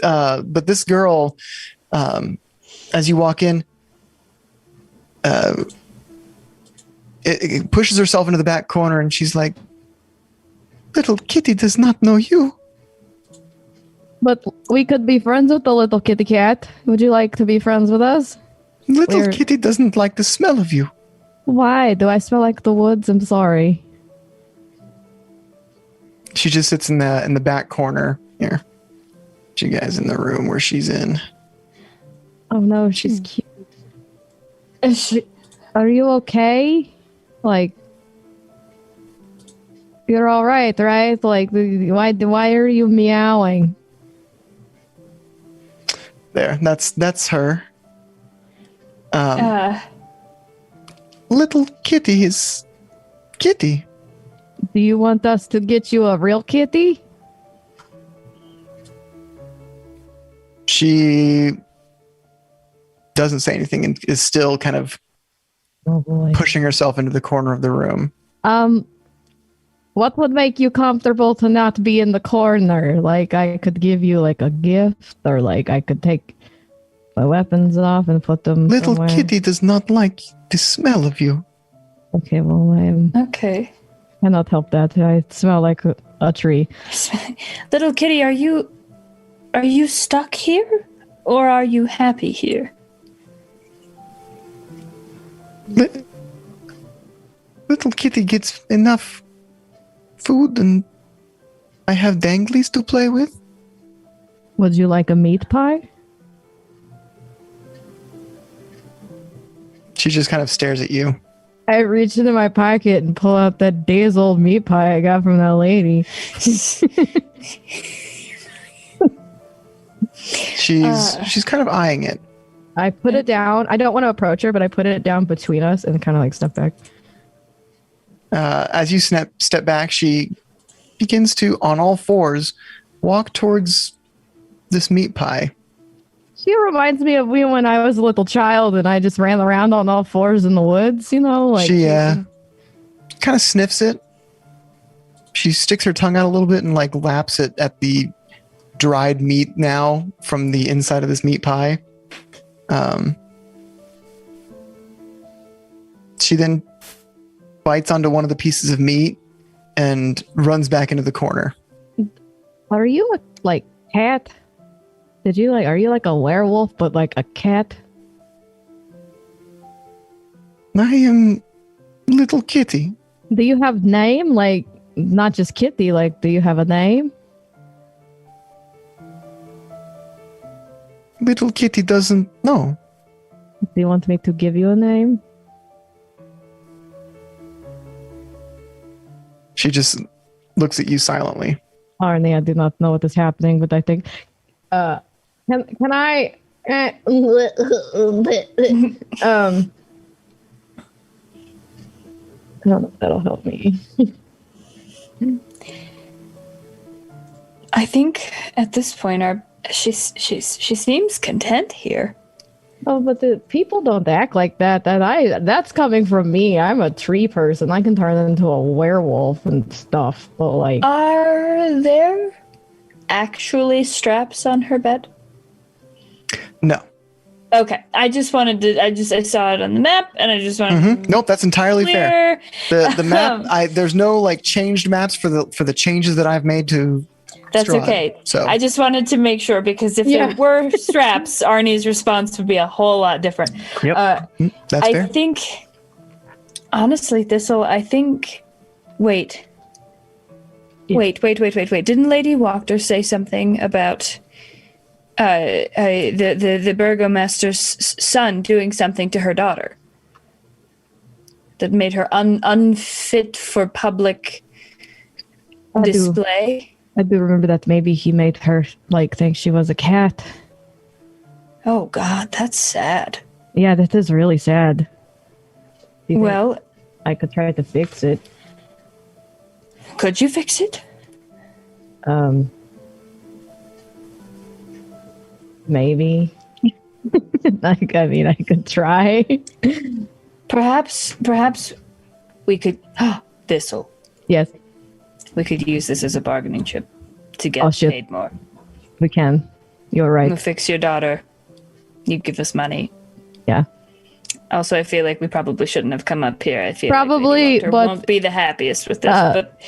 but this girl, as you walk in, it pushes herself into the back corner and she's like, little kitty does not know you. But we could be friends with the little kitty cat. Would you like to be friends with us? Little kitty doesn't like the smell of you. Why? Do I smell like the woods? I'm sorry. She just sits in the back corner here. You guys in the room where she's in. Oh no, she's cute. Are you okay? Like, you're all right, right? Like, why are you meowing? There, that's her. Little kitty is kitty. Do you want us to get you a real kitty? She doesn't say anything and is still kind of pushing herself into the corner of the room. What would make you comfortable to not be in the corner? Like, I could give you like a gift, or like I could take my weapons off and put them Little somewhere. kitty does not like the smell of you. Okay, well, I Okay. cannot help that. I smell like a tree. Little kitty, are you stuck here? Or are you happy here? Little kitty gets enough food and I have danglies to play with. Would you like a meat pie? She just kind of stares at you. I reach into my pocket and pull out that days old meat pie I got from that lady. She's kind of eyeing it. I put it down. I don't want to approach her, but I put it down between us and kind of like step back. As you step back, she begins to, on all fours, walk towards this meat pie. She reminds me of me when I was a little child and I just ran around on all fours in the woods, you know? Like, she kind of sniffs it. She sticks her tongue out a little bit and like laps it at the dried meat now from the inside of this meat pie. She then bites onto one of the pieces of meat and runs back into the corner. Are you a like cat? Are you like a werewolf but like a cat? I am little kitty. Do you have name? Like, not just kitty, like, do you have a name? Little kitty doesn't know. Do you want me to give you a name? She just looks at you silently. Arnie, I do not know what is happening, but I think, can I, I don't know if that'll help me. I think at this point she seems content here. Oh, but the people don't act like that. That's coming from me. I'm a tree person. I can turn into a werewolf and stuff. But like, are there actually straps on her bed? No. Okay, I saw it on the map, and I just wanted. Nope, that's entirely fair. The map, there's no like changed maps for the changes that I've made to. That's Strahd, okay. So I just wanted to make sure, because if there were straps, Arnie's response would be a whole lot different. Yep. that's fair. I think, honestly, I think Wait. Yeah. Wait. Didn't Lady Walker say something about the burgomaster's son doing something to her daughter that made her unfit for public display? I do remember that maybe he made her think she was a cat. Oh God, that's sad. Yeah, that is really sad. Do you think Well, I could try to fix it. could you fix it? Maybe. I could try. Perhaps we could. This'll. Yes, We could use this as a bargaining chip to get Oh, shit. paid more. we can. You're right. We'll fix your daughter. You give us money. Yeah. Also, I feel like we probably shouldn't have come up here. I feel Probably, like Lady Walter but- won't be the happiest with this. But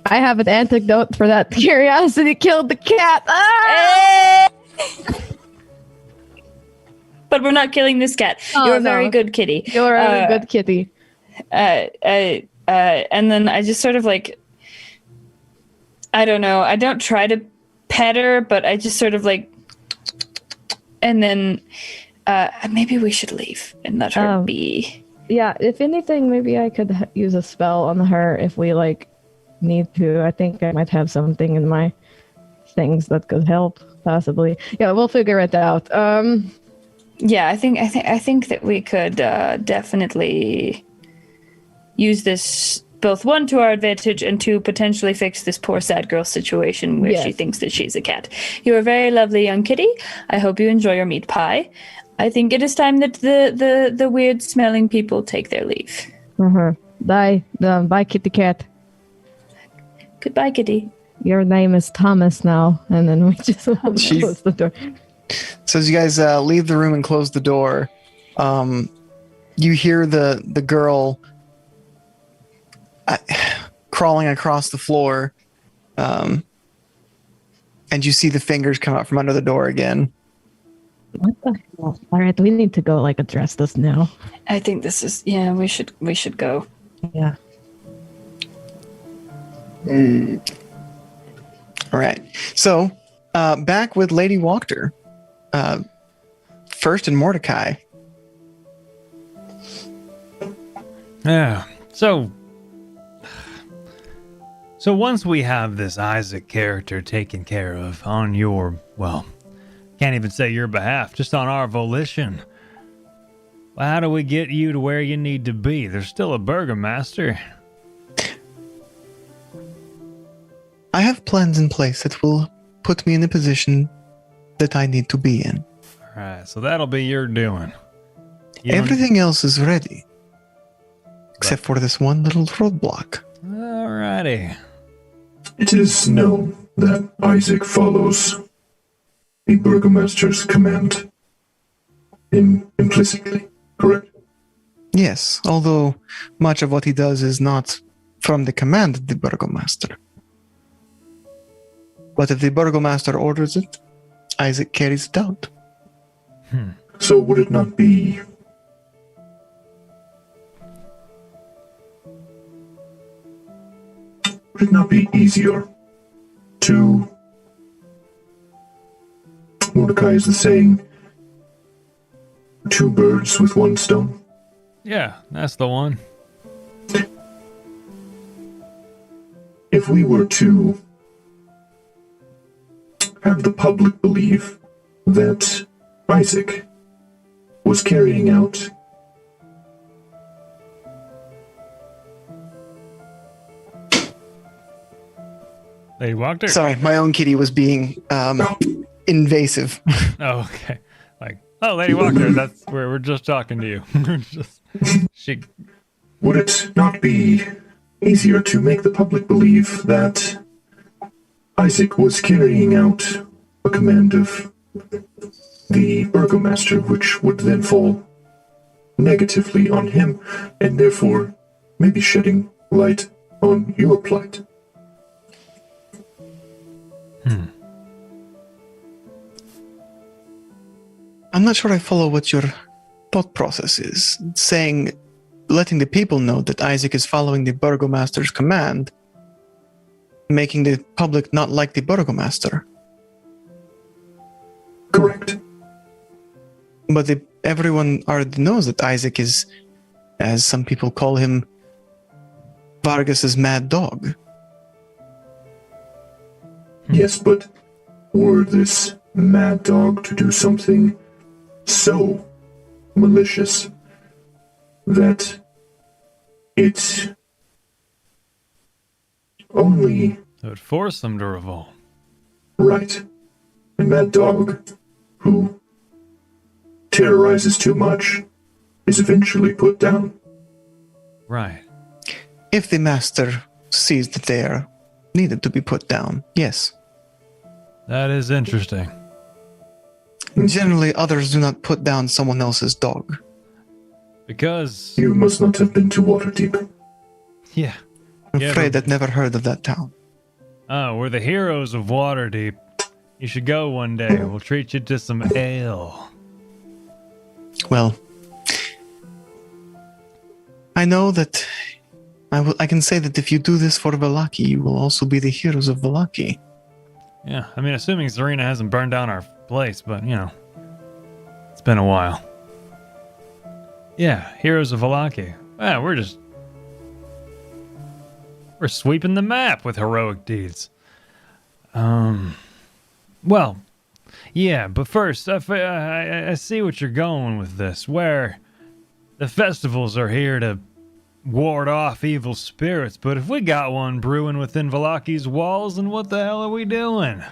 I have an antidote for that. Curiosity killed the cat. Ah! but we're not killing this cat. Oh, You're a no. very good kitty. You're a good kitty. And then I just sort of I don't know. I don't try to pet her, but I just sort of and then maybe we should leave and let her be. Yeah, if anything, maybe I could use a spell on her if we need to. I think I might have something in my things that could help, possibly. Yeah, we'll figure it out. Yeah, I think that we could definitely use this both one to our advantage and two potentially fix this poor sad girl situation where Yes. she thinks that she's a cat. You're a very lovely young kitty. I hope you enjoy your meat pie. I think it is time that the weird smelling people take their leave. Bye. Bye, kitty cat. Goodbye, kitty. Your name is Thomas now. And then we just close the door. So as you guys leave the room and close the door, you hear the girl crawling across the floor, and you see the fingers come out from under the door again. What the hell? All right, we need to go address this now. I think this is we should go. Yeah. All right. So back with Lady Walker. First and Mordecai. Yeah. So once we have this Isaac character taken care of on your, can't even say your behalf, just on our volition, how do we get you to where you need to be? There's still a burgomaster. I have plans in place that will put me in the position that I need to be in. All right, so that'll be your doing. You don't- Everything else is ready. Except for this one little roadblock. Alrighty. It is known that Isaac follows the burgomaster's command implicitly, correct? Yes, although much of what he does is not from the command of the burgomaster. But if the burgomaster orders it, Isaac carries it out. So would it not be easier to, Mordecai is the saying, two birds with one stone? Yeah, that's the one. If we were to have the public believe that Isaac was carrying out Lady Walker? Sorry, my own kitty was being invasive. Oh, okay. Lady Walker, that's where we're just talking to you. Would it not be easier to make the public believe that Isaac was carrying out a command of the burgomaster, which would then fall negatively on him, and therefore maybe shedding light on your plight? I'm not sure I follow what your thought process is. Saying letting the people know that Isaac is following the Burgomaster's command, making the public not like the Burgomaster. Correct. But everyone already knows that Isaac is, as some people call him, Vargas's mad dog. Yes, but were this mad dog to do something so malicious that it only... It would force them to revolt. Right. A mad dog who terrorizes too much is eventually put down. Right. If the master sees that they are needed to be put down, yes. That is interesting. Generally, others do not put down someone else's dog. Because... You must not have been to Waterdeep. Yeah. I'm Yeah, afraid but- I'd never heard of that town. Oh, we're the heroes of Waterdeep. You should go one day. We'll treat you to some ale. Well, I know that I can say that if you do this for Valaki, you will also be the heroes of Valaki. Yeah, I mean, assuming Zarina hasn't burned down our place, but, you know, it's been a while. Yeah, heroes of Valaki. Yeah, we're sweeping the map with heroic deeds. Well, yeah, but first, I see what you're going with this, where the festivals are here to ward off evil spirits, but if we got one brewing within Valaki's walls, then what the hell are we doing?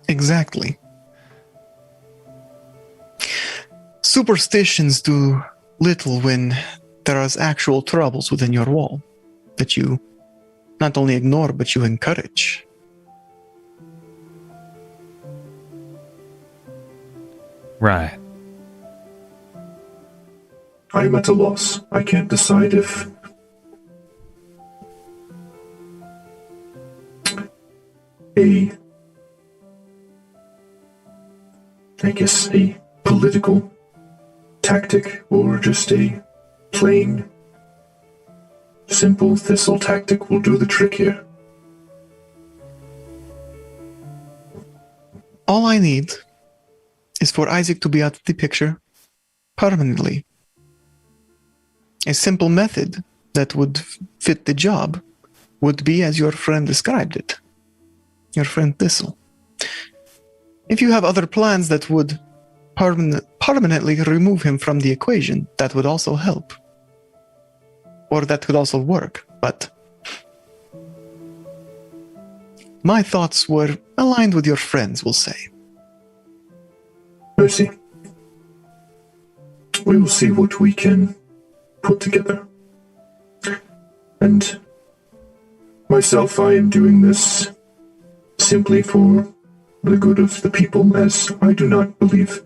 Exactly. Superstitions do little when there is actual troubles within your wall that you not only ignore, but you encourage. Right. I am at a loss. I can't decide if a political tactic or just a plain, simple thistle tactic will do the trick here. All I need is for Isaac to be out of the picture permanently. A simple method that would fit the job would be as your friend described it. Your friend Thistle. If you have other plans that would permanently remove him from the equation, that would also help. Or that could also work, but my thoughts were aligned with your friends, we'll say. Mercy. We will see what we can put together. And myself, I am doing this simply for the good of the people, as I do not believe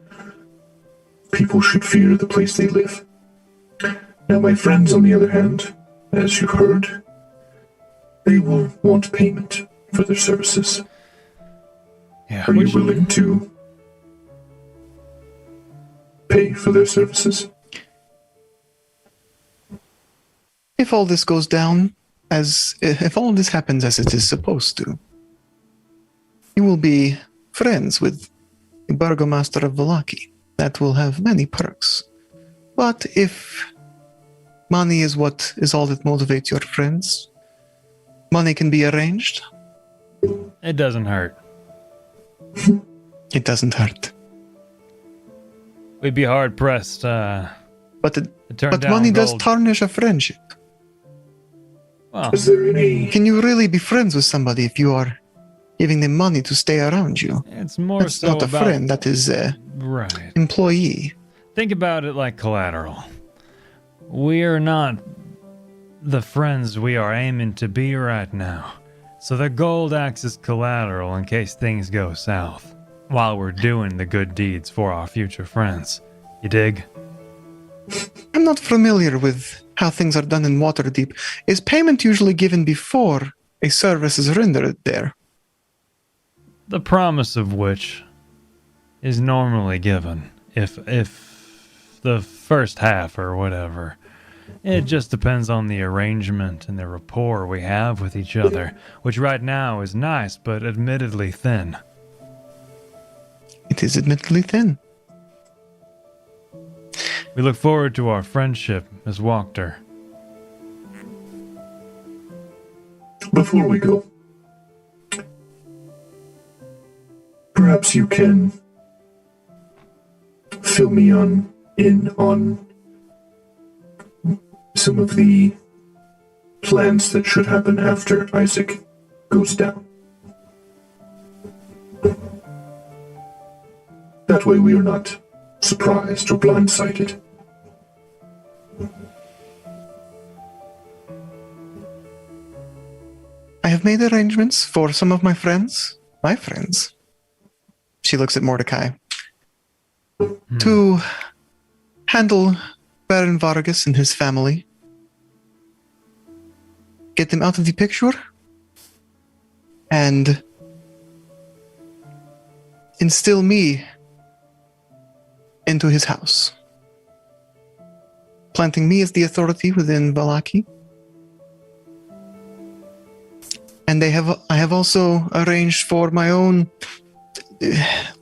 people should fear the place they live. Now, my friends, on the other hand, as you heard, they will want payment for their services. Yeah. Are you willing to pay for their services? If all this goes down if all this happens as it is supposed to, you will be friends with the Burgomaster of Valaki. That will have many perks. But if money is what is all that motivates your friends, money can be arranged. It doesn't hurt. It doesn't hurt. We'd be hard pressed. But turn down money does gold. tarnish a friendship. Well, Is there any... Can you really be friends with somebody if you are giving them money to stay around you? it's more That's so not a about friend, that is a right. employee. Think about it like collateral. We're not the friends we are aiming to be right now. So the gold acts as collateral in case things go south, while we're doing the good deeds for our future friends. You dig? I'm not familiar with how things are done in Waterdeep. Is payment usually given before a service is rendered there? The promise of which is normally given if the first half or whatever It just depends on the arrangement and the rapport we have with each other, which right now is nice, but admittedly thin. It is admittedly thin. We look forward to our friendship, Miss Wachter. Before we go, perhaps you can fill me in on some of the plans that should happen after Isaac goes down. That way we are not surprised or blindsided. I have made arrangements for some of my friends. My friends. She looks at Mordecai. To handle Baron Vargas and his family. Get them out of the picture. And instill me into his house. Planting me as the authority within Vallaki. And I have also arranged for my own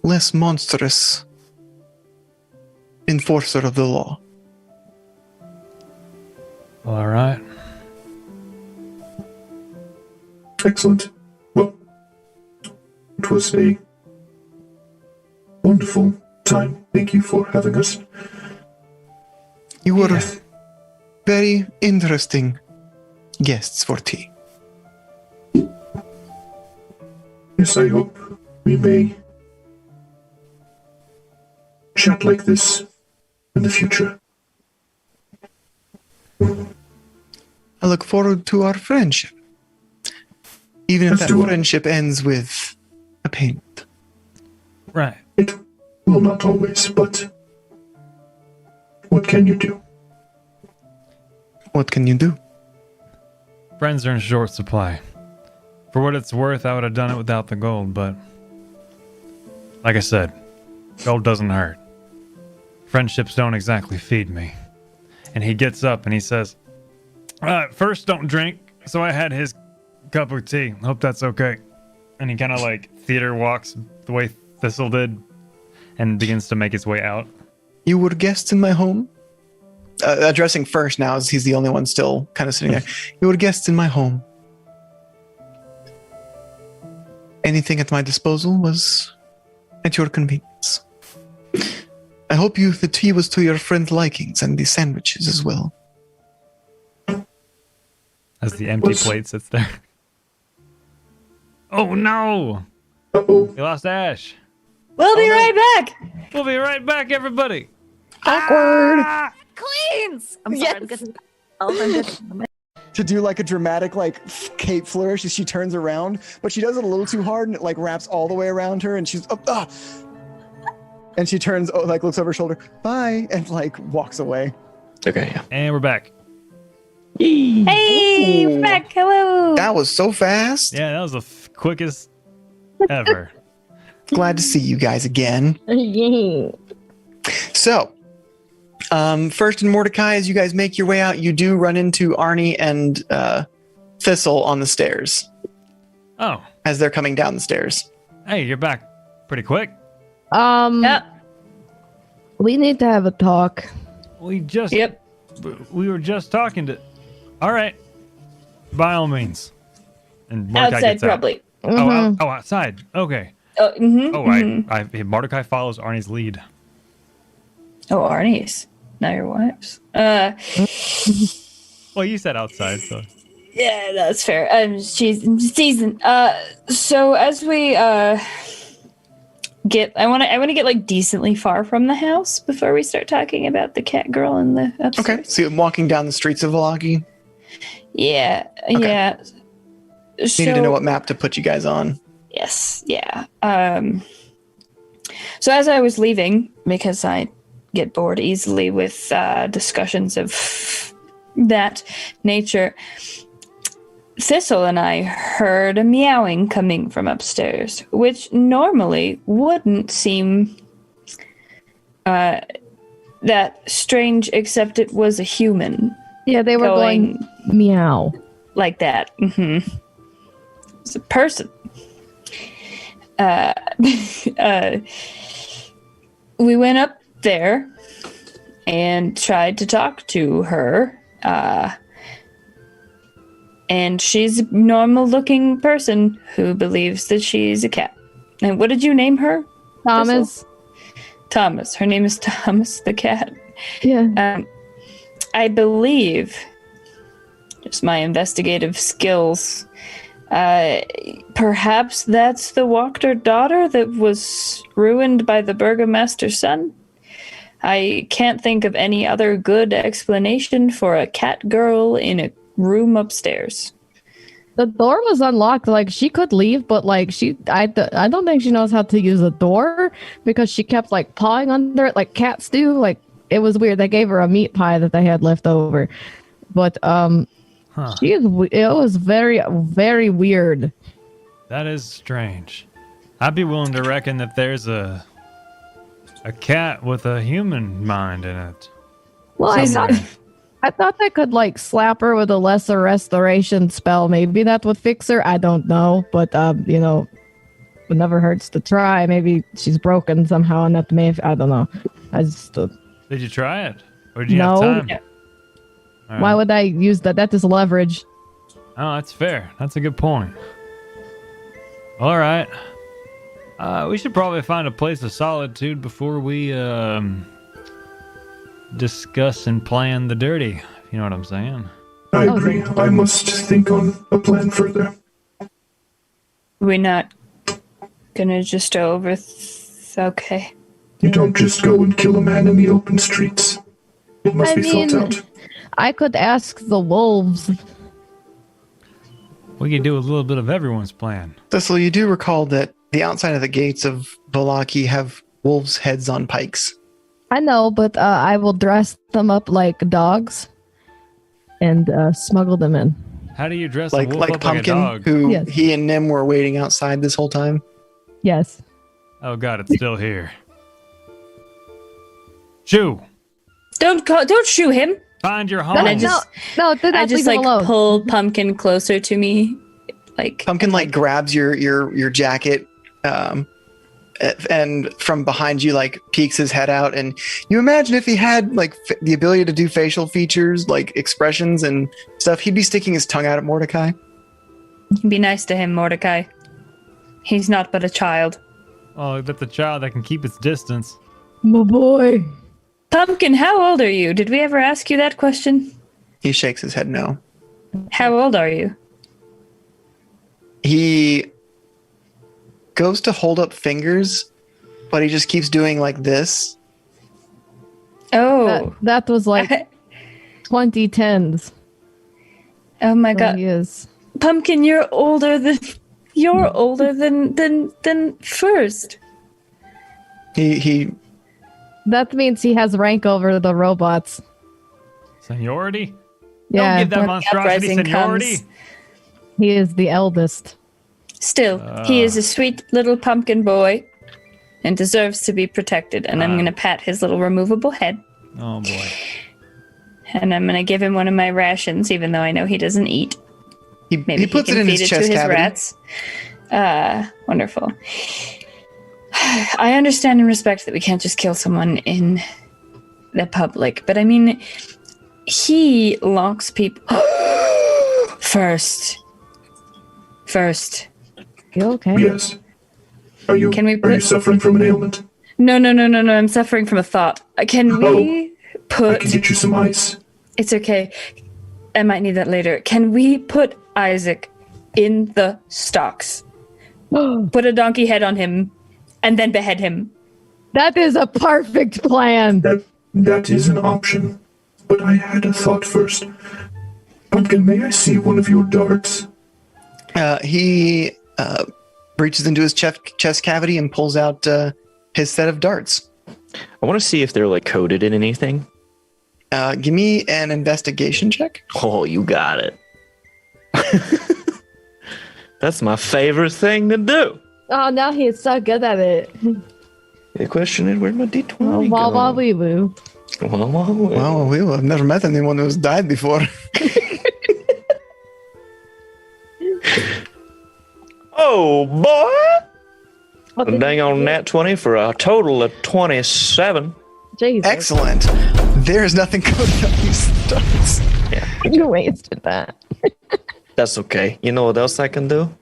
less monstrous enforcer of the law. All right. Excellent. Well, it was a wonderful time. Thank you for having us. You were very interesting guests for tea. Yes, I hope we may chat like this in the future. I look forward to our friendship. Even if Let's that do it. friendship ends with a payment. Right. It will not always, but what can you do? What can you do? Friends are in short supply. For what it's worth, I would have done it without the gold, but like I said, gold doesn't hurt. Friendships don't exactly feed me. And he gets up and he says, first don't drink. So I had his cup of tea. Hope that's okay. And he kind of like theater walks the way Thistle did and begins to make his way out. You were guests in my home? Addressing first now, as he's the only one still kind of sitting there. You were guests in my home. Anything at my disposal was at your convenience. I hope the tea was to your friend's likings and the sandwiches as well. As the empty plate sits there. Oh no! Uh-oh. We lost Ash. We'll be right back. We'll be right back, everybody. Awkward! Queens! I'm sorry, Yes. I'm getting I'm getting To do like a dramatic like cape flourish as she turns around, but she does it a little too hard and it like wraps all the way around her and she's and she turns like looks over her shoulder, bye, and like walks away. Okay, yeah. And we're back. Hey, we're back. Hello. That was so fast. Yeah, that was the quickest ever. Glad to see you guys again. Yeah. So, first in Mordecai, as you guys make your way out, you do run into Arnie and Thistle on the stairs Oh, as they're coming down the stairs. hey, you're back pretty quick. Yep. We need to have a talk. We just Yep. we were just talking to. All right, by all means. And Mordecai Outside, gets out. probably. Oh, outside. Okay. Oh, mm-hmm, Oh, mm-hmm. Mordecai follows Arnie's lead. Oh, Arnie's. Not your wife's. Well, you said outside, so. Yeah, that's fair. She's season. So as we get, I want to get like decently far from the house before we start talking about the cat girl in the upstairs. Okay, so you're walking down the streets of Vallaki. Yeah, Okay. yeah. Needed to know what map to put you guys on. Yes, yeah. So as I was leaving, because I get bored easily with discussions of that nature, Thistle and I heard a meowing coming from upstairs, which normally wouldn't seem that strange, except it was a human. Yeah, they were going meow. Like that. It's a person. We went up there and tried to talk to her. And she's a normal-looking person who believes that she's a cat. And what did you name her? Thomas. Thomas. Her name is Thomas the cat. Yeah. I believe, just my investigative skills, perhaps that's the Wachter daughter that was ruined by the Burgomaster's son. I can't think of any other good explanation for a cat girl in a room upstairs. The door was unlocked. Like, she could leave, but like I don't think she knows how to use a door because she kept like pawing under it like cats do. Like, it was weird. They gave her a meat pie that they had left over, but it was very, very weird. That is strange. I'd be willing to reckon that there's a cat with a human mind in it. Well, I thought they could like slap her with a lesser restoration spell. Maybe that would fix her. I don't know, but it never hurts to try. Maybe she's broken somehow, and that may. I don't know. I just. Did you try it, or did you have time? Yeah. All Why right. would I use that? That is leverage. Oh, that's fair. That's a good point. All right. We should probably find a place of solitude before we discuss and plan the dirty. If you know what I'm saying. I agree. I must think on a plan further. We're not gonna just okay. You don't just go and kill a man in the open streets. It must be thought out. I could ask the wolves. We could do a little bit of everyone's plan. Thistle, you do recall that the outside of the gates of Volaki have wolves' heads on pikes. I know, but I will dress them up like dogs and smuggle them in. How do you dress Like a wolf up Pumpkin, like a dog? who Yes. he and Nim were waiting outside this whole time. Yes. Oh god, it's still here. Shoo! Don't shoo him. Find your home. And I just do not I just leave him like alone. pulled Pumpkin closer to me, like Pumpkin like grabs your jacket, and from behind you like peeks his head out, and you imagine if he had like the ability to do facial features, like expressions and stuff, he'd be sticking his tongue out at Mordecai. be nice to him, Mordecai. He's not but a child. Oh, that's a child that can keep its distance. My boy. Pumpkin, how old are you? Did we ever ask you that question? He shakes his head no. How old are you? He goes to hold up fingers, but he just keeps doing like this. Oh, That was like 2010s. oh my So god, he is. Pumpkin, you're older than first. He That means he has rank over the robots. Seniority? Yeah, Don't give that but monstrosity uprising seniority. comes. he is the eldest. Still, he is a sweet little pumpkin boy and deserves to be protected. And I'm going to pat his little removable head. Oh boy. And I'm going to give him one of my rations, even though I know he doesn't eat. Maybe he puts can it in feed his to chest his cavity. rats. Wonderful. I understand and respect that we can't just kill someone in the public, but I mean, he locks people first. You okay? Yes. Are you Can we are you put- suffering from an ailment? No. I'm suffering from a thought. Can we I put? can get you some ice. It's okay. I might need that later. Can we put Isaac in the stocks? Put a donkey head on him, and then behead him. That is a perfect plan. That is an option. But I had a thought first. Pumpkin, may I see one of your darts? He reaches into his chest cavity and pulls out his set of darts. I want to see if they're like coded in anything. Give me an investigation check. Oh, you got it. That's my favorite thing to do. Oh, now he is so good at it. The question is, where'd my D20 Wah wah go? wee woo. Well, I've never met anyone who's died before. Oh, boy! What did Dang you on do? nat 20 for a total of 27. Jesus. Excellent. There's nothing good about these starts. You wasted that. That's okay. You know what else I can do?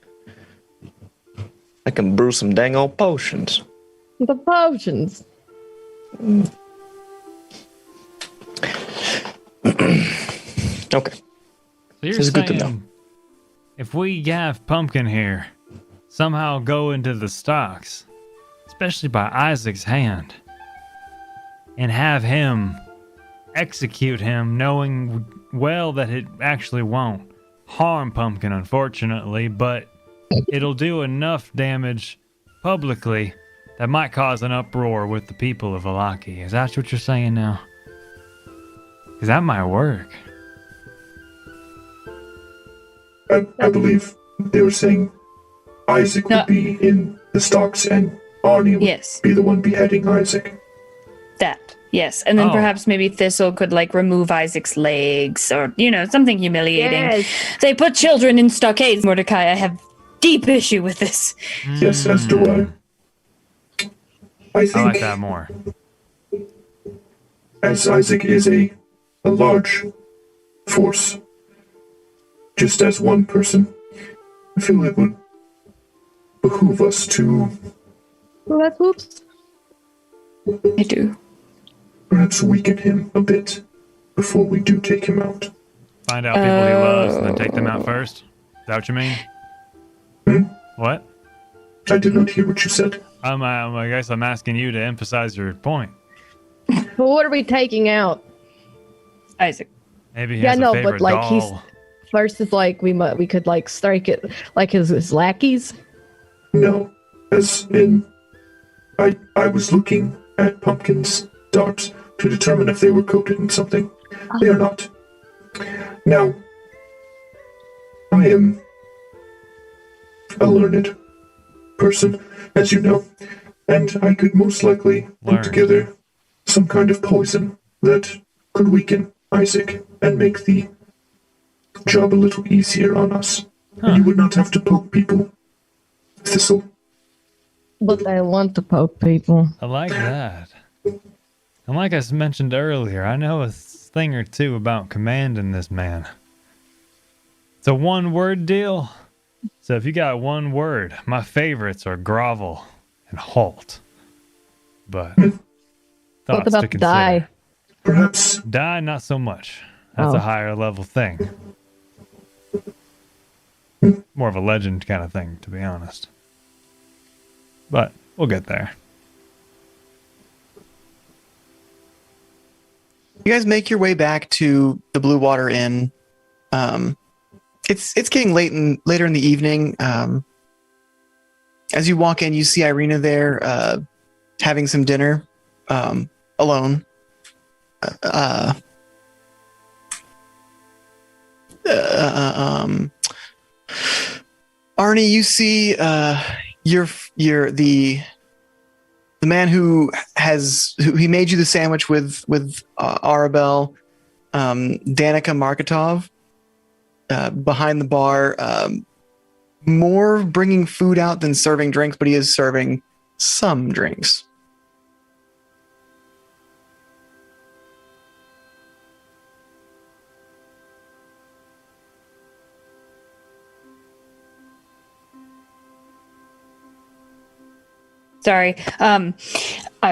I can brew some dang old potions. The potions. Okay. So you're This is good to saying if we have Pumpkin here somehow go into the stocks, especially by Isaac's hand, and have him execute him, knowing well that it actually won't harm Pumpkin, unfortunately, but it'll do enough damage publicly that might cause an uproar with the people of Valaki. Is that what you're saying now? Because that might work. I believe they were saying Isaac No. would be in the stocks and Arnie would Yes. be the one beheading Isaac. That, yes. And then Oh. perhaps maybe Thistle could like remove Isaac's legs or, something humiliating. Yes. They put children in stockades, Mordecai. I have deep issue with this. Yes, as do I. I think I like that more. as Isaac is a large force, just as one person, I feel it would behoove us to Well, that's whoops. I do. perhaps weaken him a bit before we do take him out. Find out people he loves and then take them out first? Is that what you mean? What? I did not hear what you said. I guess I'm asking you to emphasize your point. But what are we taking out? Isaac. Maybe he Yeah, has no, a but, favorite like, he's- doll. First, it's like we could like strike it like his lackeys. No, as in, I was looking at Pumpkin's darts to determine if they were coated in something. They are not. Now, I am a learned person, as you know, and I could most likely put Learned. together some kind of poison that could weaken Isaac and make the job a little easier on us. And you would not have to poke people. Thistle. But I want to poke people. I like that. And like I mentioned earlier, I know a thing or two about commanding this man. It's a one-word deal. So if you got one word, my favorites are grovel and halt. But What thoughts to about consider. die? Perhaps Die, not so much. That's Oh. a higher level thing. More of a legend kind of thing, to be honest. But we'll get there. You guys make your way back to the Blue Water Inn. It's getting later in the evening. As you walk in, you see Irina there having some dinner alone. Arnie, you see the man who he made you the sandwich with Arabelle, Danica Marketov, behind the bar, more bringing food out than serving drinks, but he is serving some drinks. Sorry. I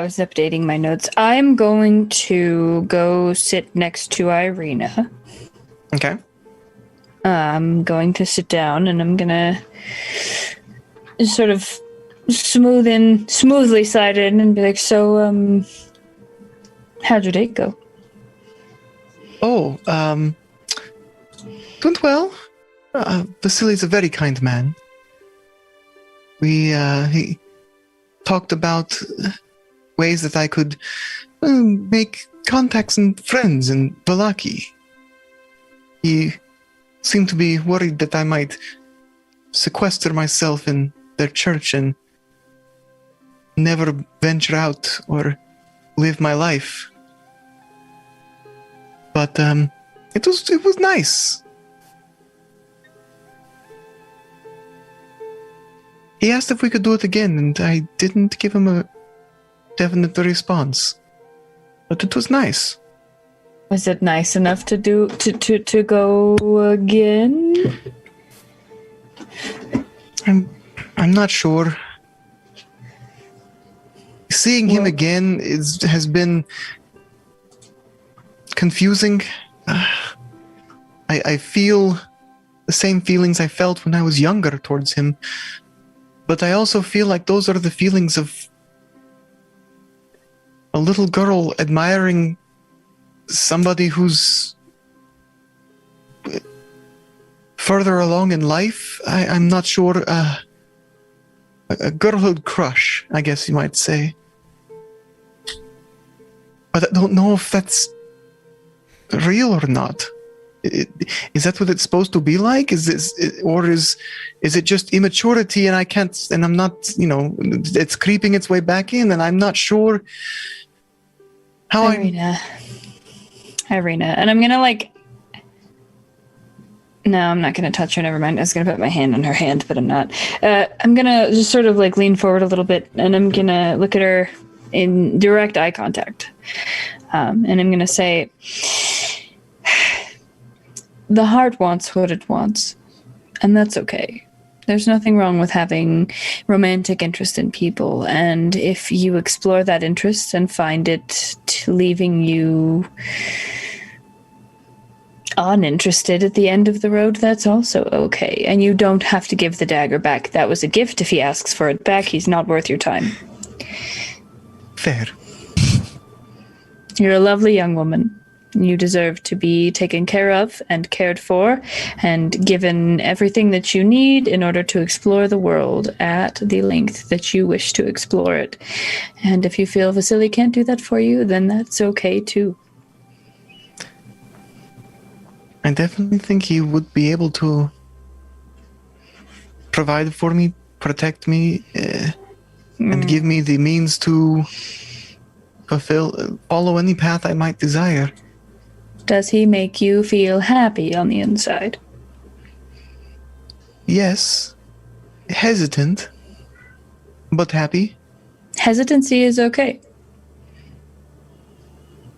was updating my notes. I'm going to go sit next to Irina. Okay. I'm going to sit down and I'm gonna sort of smoothly slide in and be like, so, how'd your date go? Oh, went well. Vasily's a very kind man. He talked about ways that I could make contacts and friends in Valaki. He seemed to be worried that I might sequester myself in their church and never venture out or live my life. But it was nice. He asked if we could do it again, and I didn't give him a definite response. But it was nice. Was it nice enough to go again? I'm not sure. Seeing him again has been confusing. I feel the same feelings I felt when I was younger towards him, but I also feel like those are the feelings of a little girl admiring somebody who's further along in life. I'm not sure. A girlhood crush, I guess you might say. But I don't know if that's real or not. Is that what it's supposed to be like? Is it just immaturity and I can't, and I'm not, it's creeping its way back in and I'm not sure how Irina, and I'm gonna no, I'm not gonna touch her, never mind. I was gonna put my hand on her hand, but I'm not. I'm gonna just sort of lean forward a little bit and I'm gonna look at her in direct eye contact. And I'm gonna say, the heart wants what it wants, and that's okay. There's nothing wrong with having romantic interest in people, and if you explore that interest and find it leaving you uninterested at the end of the road, that's also okay. And you don't have to give the dagger back. That was a gift. If he asks for it back, he's not worth your time. Fair. You're a lovely young woman. You deserve to be taken care of and cared for and given everything that you need in order to explore the world at the length that you wish to explore it. And if you feel Vasily can't do that for you, then that's okay too. I definitely think he would be able to provide for me, protect me, and give me the means to follow any path I might desire. Does he make you feel happy on the inside? Yes. Hesitant, but happy. Hesitancy is okay.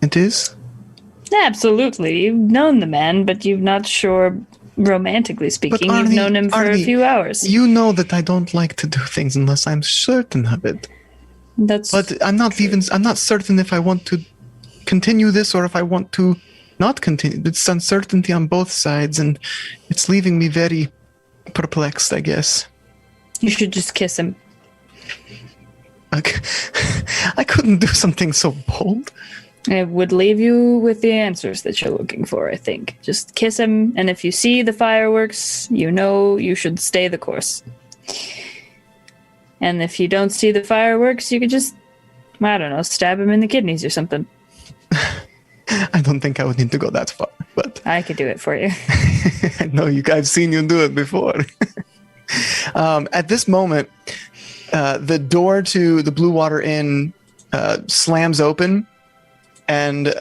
It is? Absolutely. You've known the man, but you're not sure, romantically speaking. Arnie, you've known him for a few hours. You know that I don't like to do things unless I'm certain of it. But I'm not certain if I want to continue this or if I want to not continue. It's uncertainty on both sides, and it's leaving me very perplexed, I guess. You should just kiss him. I couldn't do something so bold. It would leave you with the answers that you're looking for, I think. Just kiss him, and if you see the fireworks, you know you should stay the course. And if you don't see the fireworks, you could just, I don't know, stab him in the kidneys or something. I don't think I would need to go that far, but I could do it for you. I know I've seen you do it before. At this moment, the door to the Blue Water Inn slams open, and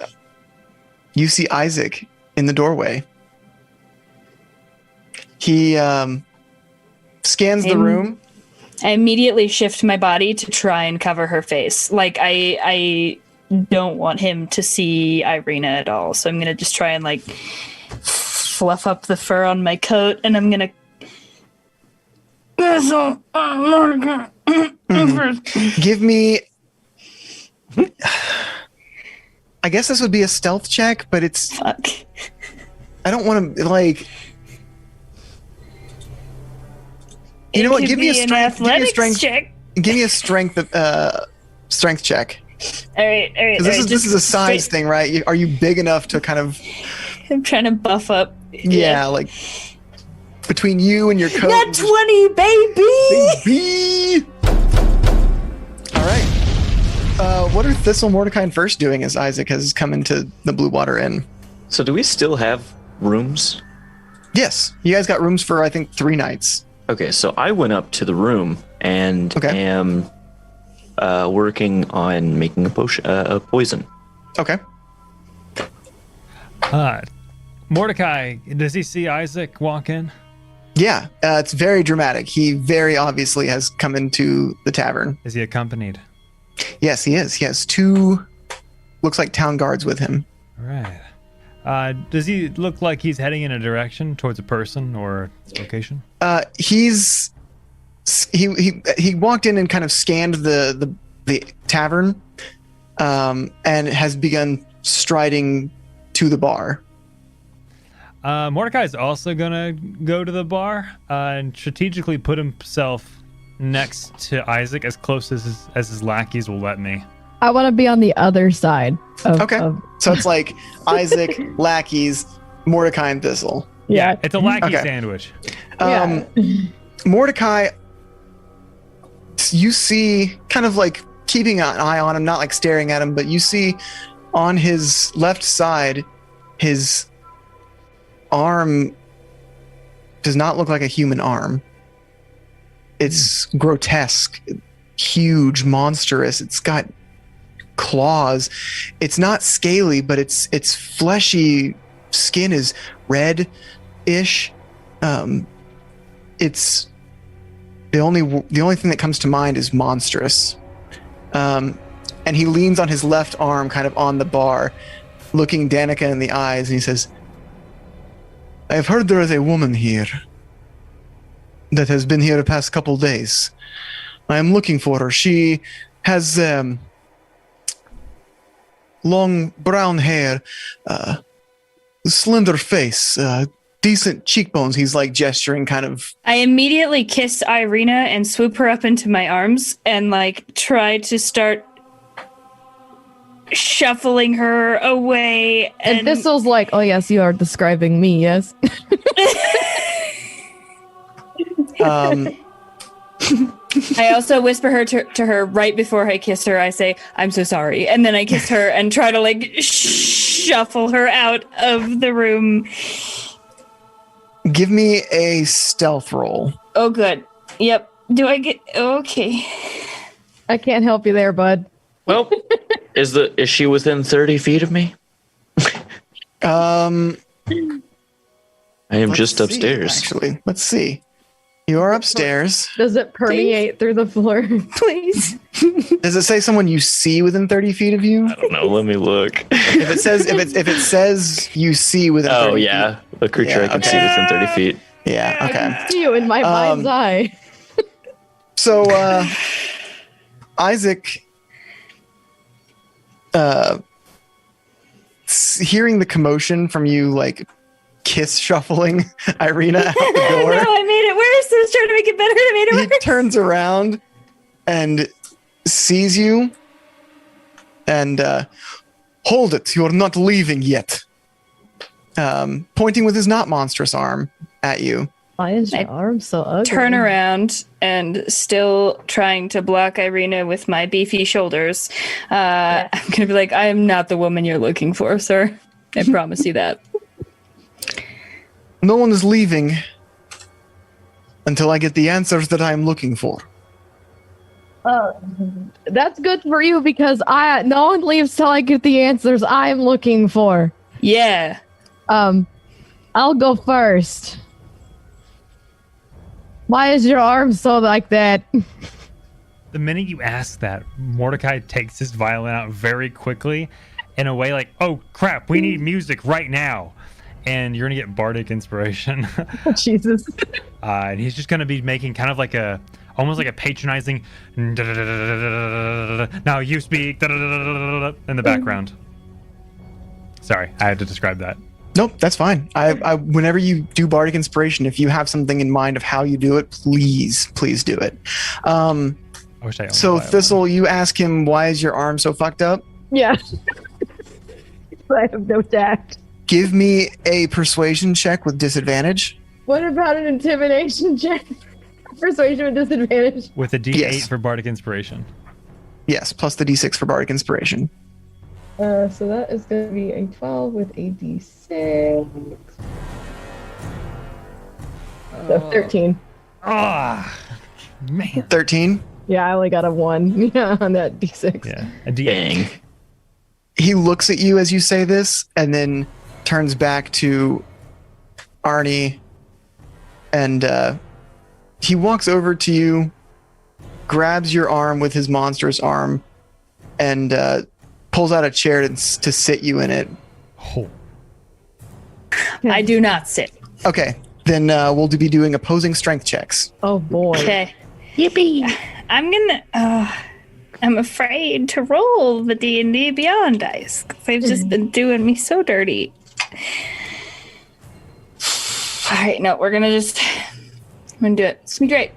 you see Isaac in the doorway. He scans the room. I immediately shift my body to try and cover her face. I don't want him to see Irina at all. So I'm going to just try and fluff up the fur on my coat, and I'm going to give me, I guess this would be a stealth check, but it's, fuck. I don't want to you know what? Give me a strength check. Give me a strength check. All right. This is a size thing, right? Are you big enough to kind of? I'm trying to buff up. Yeah, between you and your coat. Not 20, baby. All right. What are Thistle, Mordecai, and First doing as Isaac has come into the Blue Water Inn? So do we still have rooms? Yes, you guys got rooms for I think 3 nights. Okay, so I went up to the room and am working on making a poison. Okay. Mordecai, does he see Isaac walk in? Yeah, it's very dramatic. He very obviously has come into the tavern. Is he accompanied? Yes, he is. He has 2, looks like town guards with him. All right. Does he look like he's heading in a direction towards a person or location? He walked in and kind of scanned the tavern, and has begun striding to the bar. Mordecai is also gonna go to the bar and strategically put himself next to Isaac as close as his lackeys will let me. I want to be on the other side. So it's like Isaac, lackeys, Mordecai, and Thistle. Yeah. It's a lackey sandwich. Mordecai, you see, kind of like keeping an eye on him, not like staring at him, but you see on his left side, his arm does not look like a human arm. It's grotesque, huge, monstrous. It's got claws. It's not scaly, but its fleshy skin is red-ish. It's the only thing that comes to mind is monstrous. And he leans on his left arm, kind of on the bar, looking Danica in the eyes, and he says, "I have heard there is a woman here that has been here the past couple days. I am looking for her. She has long brown hair, slender face, decent cheekbones." He's like gesturing kind of. I immediately kiss Irina and swoop her up into my arms and like try to start shuffling her away. And Thistle's like, "Oh yes, you are describing me, yes." I also whisper her to her right before I kiss her. I say, "I'm so sorry," and then I kiss her and try to like shuffle her out of the room. Give me a stealth roll. Oh, good. Yep. Do I get okay? I can't help you there, bud. Well, is she within 30 feet of me? I am just upstairs. Actually, let's see. You are upstairs. Does it permeate through the floor? Please. Does it say someone you see within 30 feet of you? I don't know. Let me look. If it says you see within 30 feet. A creature I can see within 30 feet. Yeah, I okay. can see you in my mind's eye. So, Isaac, hearing the commotion from you, like, kiss shuffling Irina out the door. No, I made it worse. I was trying to make it better. I made it worse. He turns around and sees you and hold it. You're not leaving yet. Pointing with his not monstrous arm at you. Why is your arm so ugly? Turn around and still trying to block Irina with my beefy shoulders. I'm going to be like, "I am not the woman you're looking for, sir. I promise you that." No one is leaving until I get the answers that I am looking for. That's good for you because no one leaves till I get the answers I'm looking for. Yeah. I'll go first. Why is your arm so like that? The minute you ask that, Mordecai takes his violin out very quickly in a way like, "Oh crap, we need music right now." And you're gonna get bardic inspiration. Jesus. And he's just gonna be making kind of like almost like a patronizing "Now you speak" in the background. Sorry, I had to describe that. Nope, that's fine. I whenever you do bardic inspiration, if you have something in mind of how you do it, please do it. I wish I owned So a violin. Thistle, you ask him, "Why is your arm so fucked up?" Yeah. I have no tact. Give me a persuasion check with disadvantage. What about an intimidation check? Persuasion with disadvantage. With a D8 Yes. for bardic inspiration. Yes, plus the d6 for bardic inspiration. So that is going to be a 12 with a d6. So 13. Ah, man. 13. Yeah, I only got a 1 on that d6. Yeah, a D8. Dang. He looks at you as you say this, and then turns back to Arnie, and he walks over to you, grabs your arm with his monstrous arm, and pulls out a chair to sit you in it. Oh. I do not sit. Okay, then we'll be doing opposing strength checks. Oh boy. Okay. Yippee! I'm afraid to roll the D&D Beyond dice because they've just been doing me so dirty. All right, no, I'm gonna do it. It's gonna be great.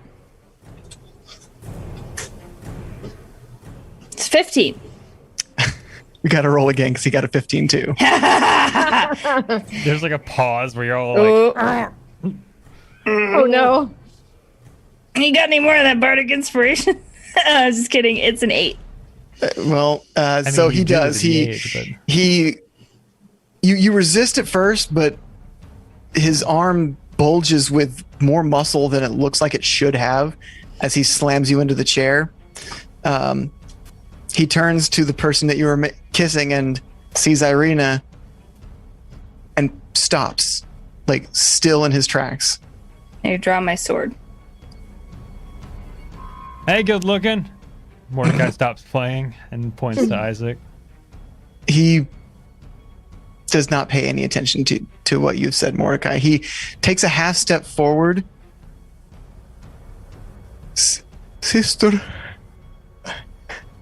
It's 15. We got to roll again because he got a 15 too. There's like a pause where you're all like, Oh no. You got any more of that bardic inspiration? I was just kidding. It's an 8. So he does. You resist at first, but his arm bulges with more muscle than it looks like it should have as he slams you into the chair. He turns to the person that you were kissing and sees Irina and stops, like still in his tracks. I draw my sword. hey, good looking. Mordecai stops playing and points to Isaac. He does not pay any attention to what you've said, Mordecai. He takes a half step forward. Sister,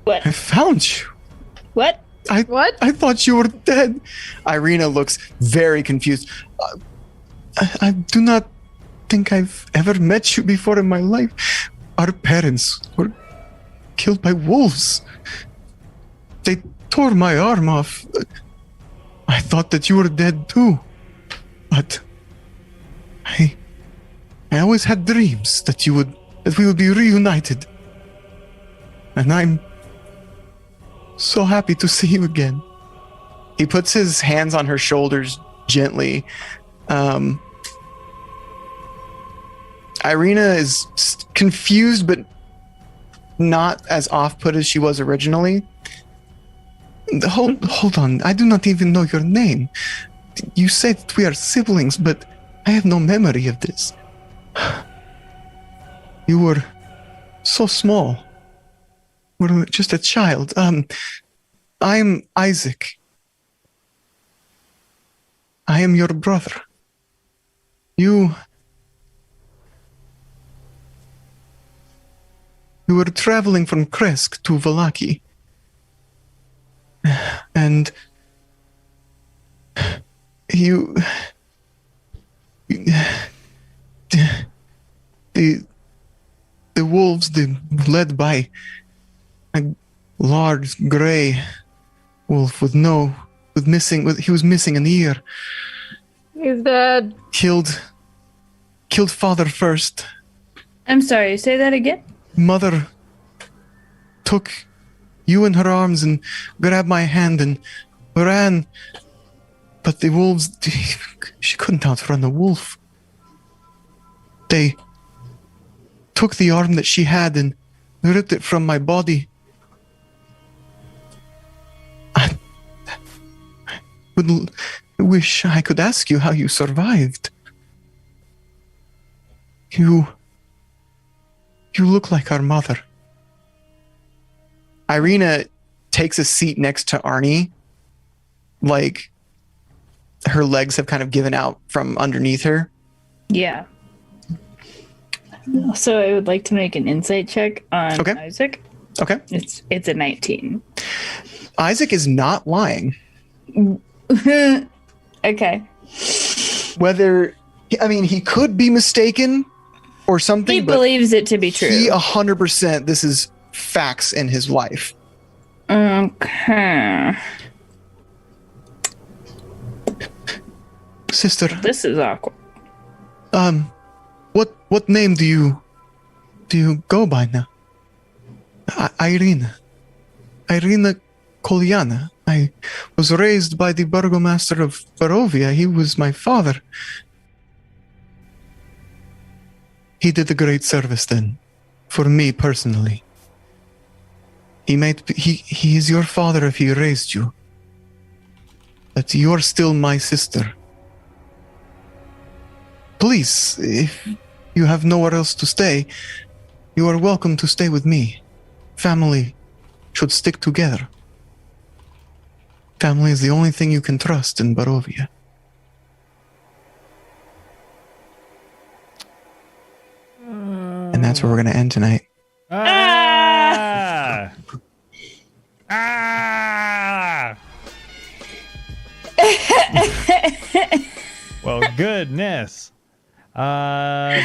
What? I found you. What? What? I thought you were dead. Irina looks very confused. I do not think I've ever met you before in my life. Our parents were killed by wolves. They tore my arm off. I thought that you were dead too. But I always had dreams that we would be reunited. And I'm so happy to see you again. He puts his hands on her shoulders gently. Irina is confused, but not as off-put as she was originally. Hold on. I do not even know your name. You say that we are siblings, but I have no memory of this. You were so small. You were just a child. I'm Isaac. I am your brother. You were traveling from Kresk to Valaki. And the wolves, led by a large gray wolf he was missing an ear. He's dead. Killed father first. I'm sorry, say that again? Mother took you in her arms and grabbed my hand and ran. But the wolves, she couldn't outrun a wolf. They took the arm that she had and ripped it from my body. I wish I could ask you how you survived. You look like our mother. Irina takes a seat next to Arnie. Like, her legs have kind of given out from underneath her. Yeah. So I would like to make an insight check on Isaac. Okay. It's a 19. Isaac is not lying. Okay. He could be mistaken or something. He believes it to be true. He 100%, this is facts in his life. Okay. Sister. This is awkward. What name do you go by now? Irina Kolyana. I was raised by the burgomaster of Barovia. He was my father. He did a great service then, for me personally. He is your father if he raised you. that you're still my sister. Please, if you have nowhere else to stay, you are welcome to stay with me. Family should stick together. Family is the only thing you can trust in Barovia. And that's where we're going to end tonight. Ah! Ah! Well, goodness. Man,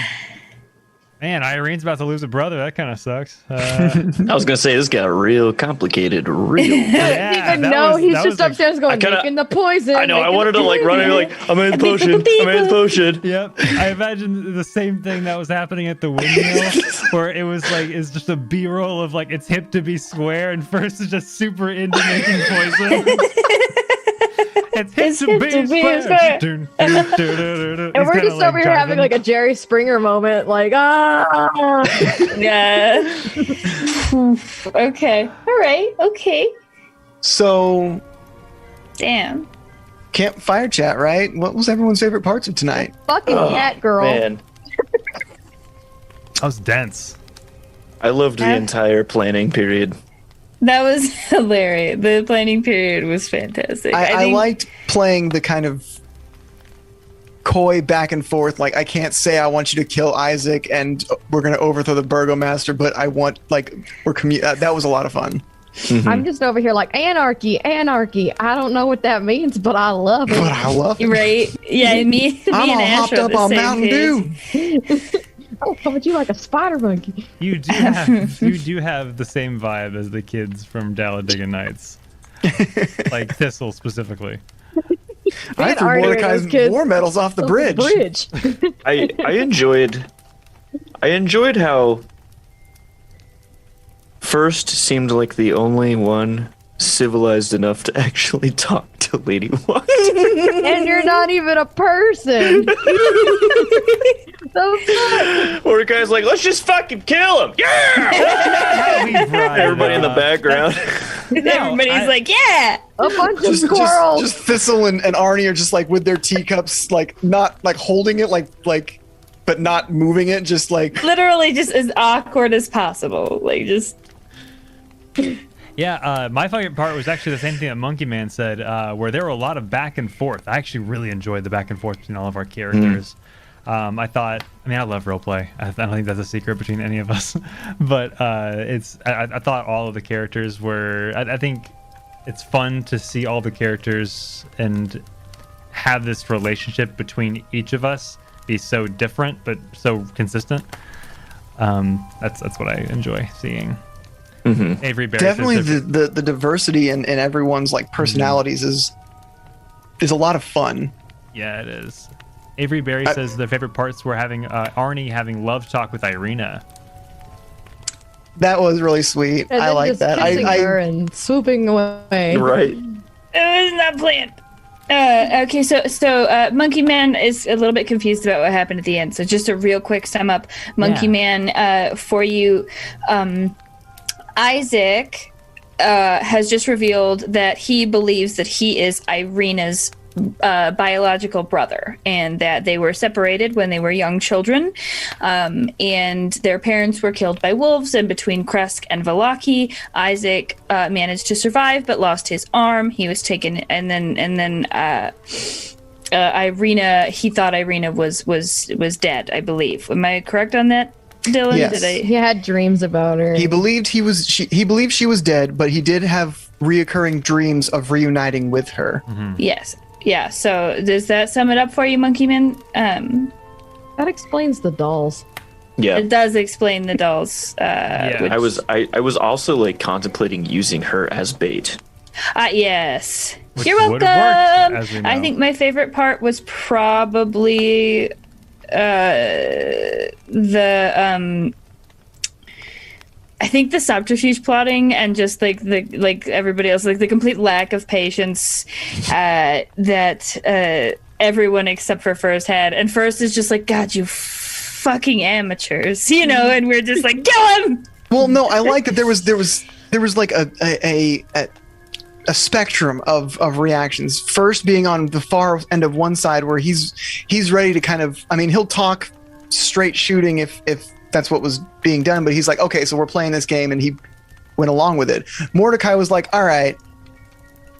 Irene's about to lose a brother. That kind of sucks. I was gonna say this got real complicated. Real. Yeah, Didn't even know. He's just upstairs going, making the poison. I know. I making wanted the to like run in like, I made the potion. I made the potion. Yep. I imagine the same thing that was happening at the windmill, where it was like, it's just a B-roll of like, it's hip to be square, and first is just super into making poison. It's hip to be square. And we're just over here having like a Jerry Springer moment, like, Yeah. Okay. All right. Okay. So, Damn. campfire chat, right? What was everyone's favorite parts of tonight? fucking cat girl. Man, That was dense. I loved the entire planning period. That was hilarious. The planning period was fantastic. I liked playing the kind of coy back and forth. Like, I can't say I want you to kill Isaac and we're going to overthrow the Burgomaster, but I want, like, that was a lot of fun. Mm-hmm. I'm just over here like, anarchy. I don't know what that means, but I love it. But I love it. Right? Yeah, me I'm and all Ash hopped are up the on same Mountain page. Dew. I'll come at you like a spider monkey. You do have the same vibe as the kids from Dalladega Nights. Like Thistle specifically. I threw Mordecai's war medals off the bridge. I enjoyed how First seemed like the only one civilized enough to actually talk to Lady White. And you're not even a person. The fuck? Mordecai's like, let's just fucking kill him. Yeah! Everybody in the background. Everybody's like, yeah. A bunch of squirrels. Just Thistle and Arnie are just like with their teacups, like not like holding it, like, but not moving it, just like Literally just as awkward as possible. Like, just. Yeah, my favorite part was actually the same thing that Monkey Man said, where there were a lot of back and forth. I actually really enjoyed the back and forth between all of our characters. I love roleplay. I don't think that's a secret between any of us. But I thought all of the characters were. I think it's fun to see all the characters and have this relationship between each of us be so different but so consistent. That's what I enjoy seeing. Mm-hmm. Avery Berry definitely says the diversity in everyone's like personalities is a lot of fun. Yeah, it is. Avery Berry says their favorite parts were having Arnie having love talk with Irina. That was really sweet. And I then like just that. kissing her and swooping away. Right. It was not planned. Okay, so Monkey Man is a little bit confused about what happened at the end. So just a real quick sum up. Monkey Man, for you, Isaac has just revealed that he believes that he is Irina's biological brother, and that they were separated when they were young children, and their parents were killed by wolves. And between Kresk and Valaki, Isaac managed to survive but lost his arm. He was taken, and then Irina. He thought Irina was dead, I believe. Am I correct on that, Dylan? Yes. He had dreams about her. He believed he believed she was dead, but he did have reoccurring dreams of reuniting with her. Mm-hmm. Yes. Yeah, so does that sum it up for you, Monkey Man? That explains the dolls. Yeah. It does explain the dolls. I was also like contemplating using her as bait. Yes. Which You're welcome. would have worked, as we know. I think my favorite part was probably I think the subterfuge plotting and just like everybody else, like the complete lack of patience that everyone except for First had, and First is just like, God, you fucking amateurs, and we're just like, kill him. Well, no, I like that there was like a a spectrum of reactions. First being on the far end of one side where he's ready to kind of, I mean, he'll talk straight shooting if that's what was being done, but he's like, okay, so we're playing this game, and he went along with it. Mordecai was like, all right,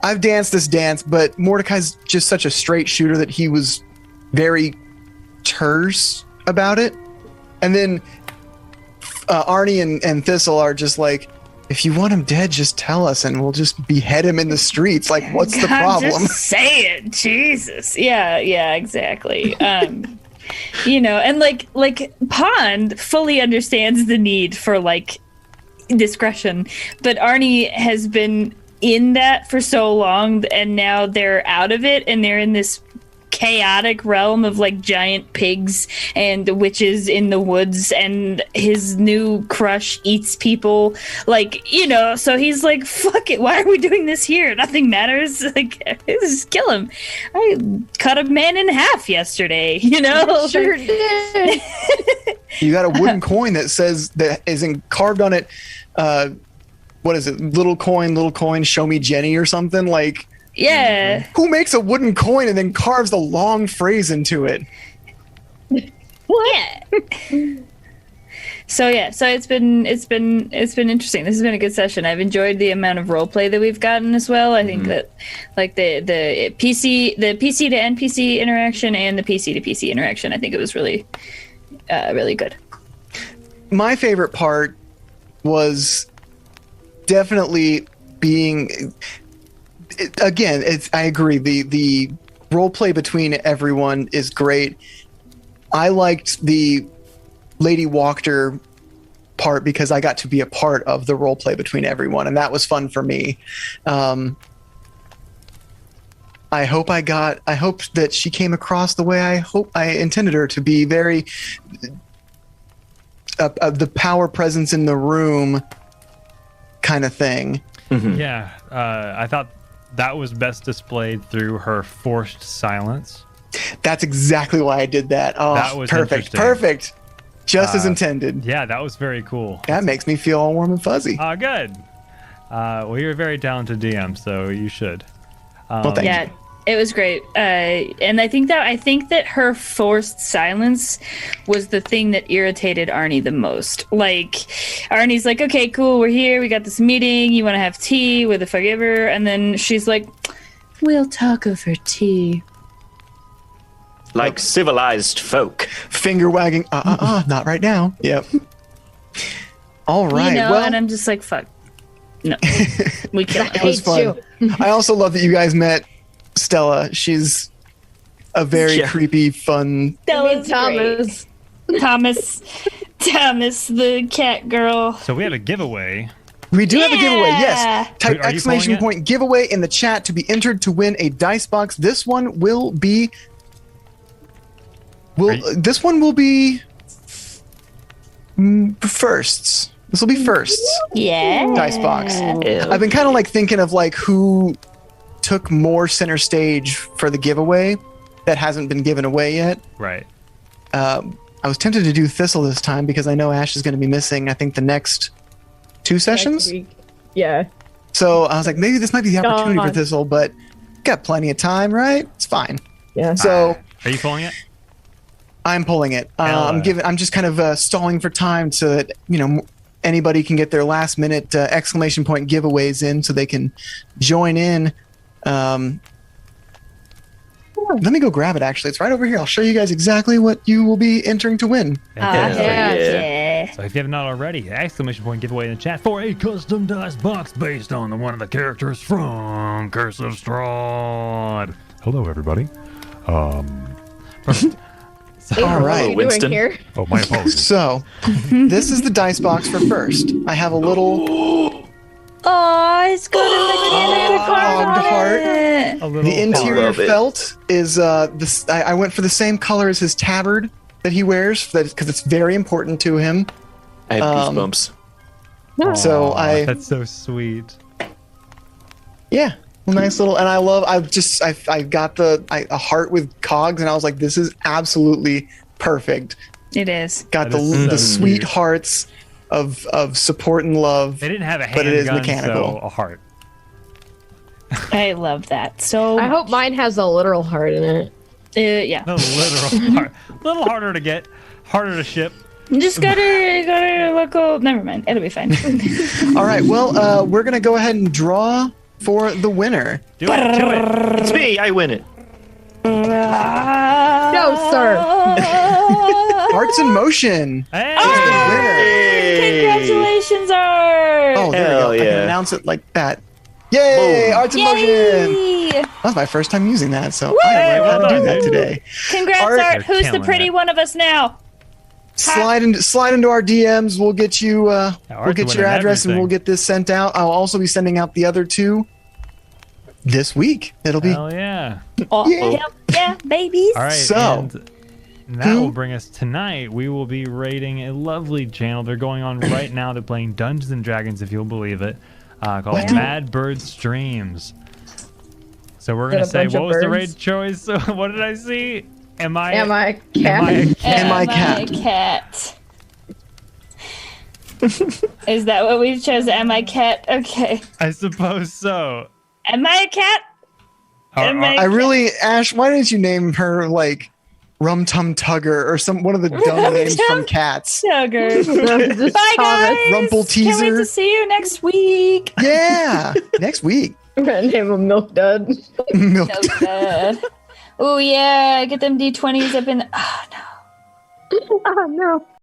I've danced this dance, but Mordecai's just such a straight shooter that he was very terse about it. And then Arnie and Thistle are just like, if you want him dead, just tell us and we'll just behead him in the streets. Like, what's the problem? Just say it, Jesus. Yeah, exactly. And like Pond fully understands the need for like discretion, but Arnie has been in that for so long, and now they're out of it, and they're in this chaotic realm of like giant pigs and witches in the woods, and his new crush eats people, like, so he's like, fuck it, why are we doing this here? Nothing matters. Like, just kill him. I cut a man in half yesterday, Sure did. You got a wooden coin that says, that is carved on it, what is it, little coin, show me Jenny or something, like. Yeah. Who makes a wooden coin and then carves the long phrase into it? What? So it's been interesting. This has been a good session. I've enjoyed the amount of role play that we've gotten as well. I think that like the PC to NPC interaction and the PC to PC interaction, I think it was really really good. My favorite part was definitely being, again, I agree. The role play between everyone is great. I liked the Lady Wachter part because I got to be a part of the role play between everyone, and that was fun for me. I hope that she came across the way I intended her to be, very the power presence in the room kind of thing. Mm-hmm. Yeah, I thought that was best displayed through her forced silence. That's exactly why I did that. Oh, that was perfect. Just as intended. Yeah, that was very cool. That makes me feel all warm and fuzzy. Good. Well, you're a very talented DM, so you should. Well, thank you. It was great, and I think that her forced silence was the thing that irritated Arnie the most. Like, Arnie's like, "Okay, cool, we're here. We got this meeting. You want to have tea with the Forgiver?" And then she's like, "We'll talk over tea." Like civilized folk. Finger wagging. Not right now. Yep. All right. Well, and I'm just like, "Fuck, no, we can't." It was fun. I also love that you guys met Stella. She's a very creepy, fun. Stella's Thomas. Thomas, the cat girl. So we have a giveaway. We do have a giveaway. Yes. Type exclamation point giveaway in the chat to be entered to win a dice box. This one will be. This one will be firsts. This will be firsts. Yeah. Dice box. I've been kind of like thinking of like who took more center stage for the giveaway that hasn't been given away yet. Right. I was tempted to do Thistle this time because I know Ash is going to be missing, I think, the next 2 sessions. Yeah. So I was like, maybe this might be the opportunity for Thistle, but got plenty of time, right? It's fine. Yeah. So are you pulling it? I'm pulling it. I'm just kind of stalling for time so that, anybody can get their last minute exclamation point giveaways in so they can join in. Let me go grab it, actually. It's right over here. I'll show you guys exactly what you will be entering to win. Yeah. So if you have not already, exclamation point giveaway in the chat for a custom dice box based on one of the characters from Curse of Strahd. Hello, everybody. Perfect. All right, Winston. Here? Oh, my apologies. So, this is the dice box for first. I have a little Oh, it's got a carved heart. The interior love it. felt is this. I went for the same color as his tabard that he wears because it's very important to him. I have goosebumps. So That's so sweet. Yeah, nice little, and I got a heart with cogs, and I was like, this is absolutely perfect. It is. Got That is the so sweet cute. hearts of support and love. They didn't have a But it is handgun, mechanical. so a heart. I love that. So I hope mine has a literal heart in it. yeah. The literal heart. A little harder to get, harder to ship. Just gotta local. Never mind. It'll be fine. All right. Well, we're gonna go ahead and draw for the winner. Do it. It's me. I win it. No, sir. Arts in Motion. Hey! is the winner. Congratulations, Art. Oh, there we go. Hell I can yeah. announce it like that. Yay! Boom. Arts in Motion. Yay! That's my first time using that, so I Hey, learned how well to do done, that dude. today. Congrats, Art- Art. Who's the killing pretty it. one of us now? Slide into our DMs. We'll get you. We'll Art's get your winning address and everything. we'll get this sent out. I'll also be sending out the other two this week. It'll be. Hell yeah. Oh, Yeah. hell yeah, babies. All right. So- and that will bring us tonight. We will be raiding a lovely channel. They're going on right now. They're playing Dungeons and Dragons, if you'll believe it, called Mad Bird Streams. So we're gonna Got a say, bunch what of was the birds. raid choice? What did I see? Am I Am I a cat? Am I a cat? Is that what we've chosen? Am I cat? Okay. I suppose so. Am I a cat? Am I- I really, Ash. Why didn't you name her like Rum Tum Tugger or one of the dumb names from Cats? Sugar. Just Bye, Thomas. guys. Rumple Can't wait teaser. to see you next week. Yeah, next week. I'm gonna name him Milk Dud. Milk. So good. Oh yeah, get them D20s up in. Oh no. Oh no.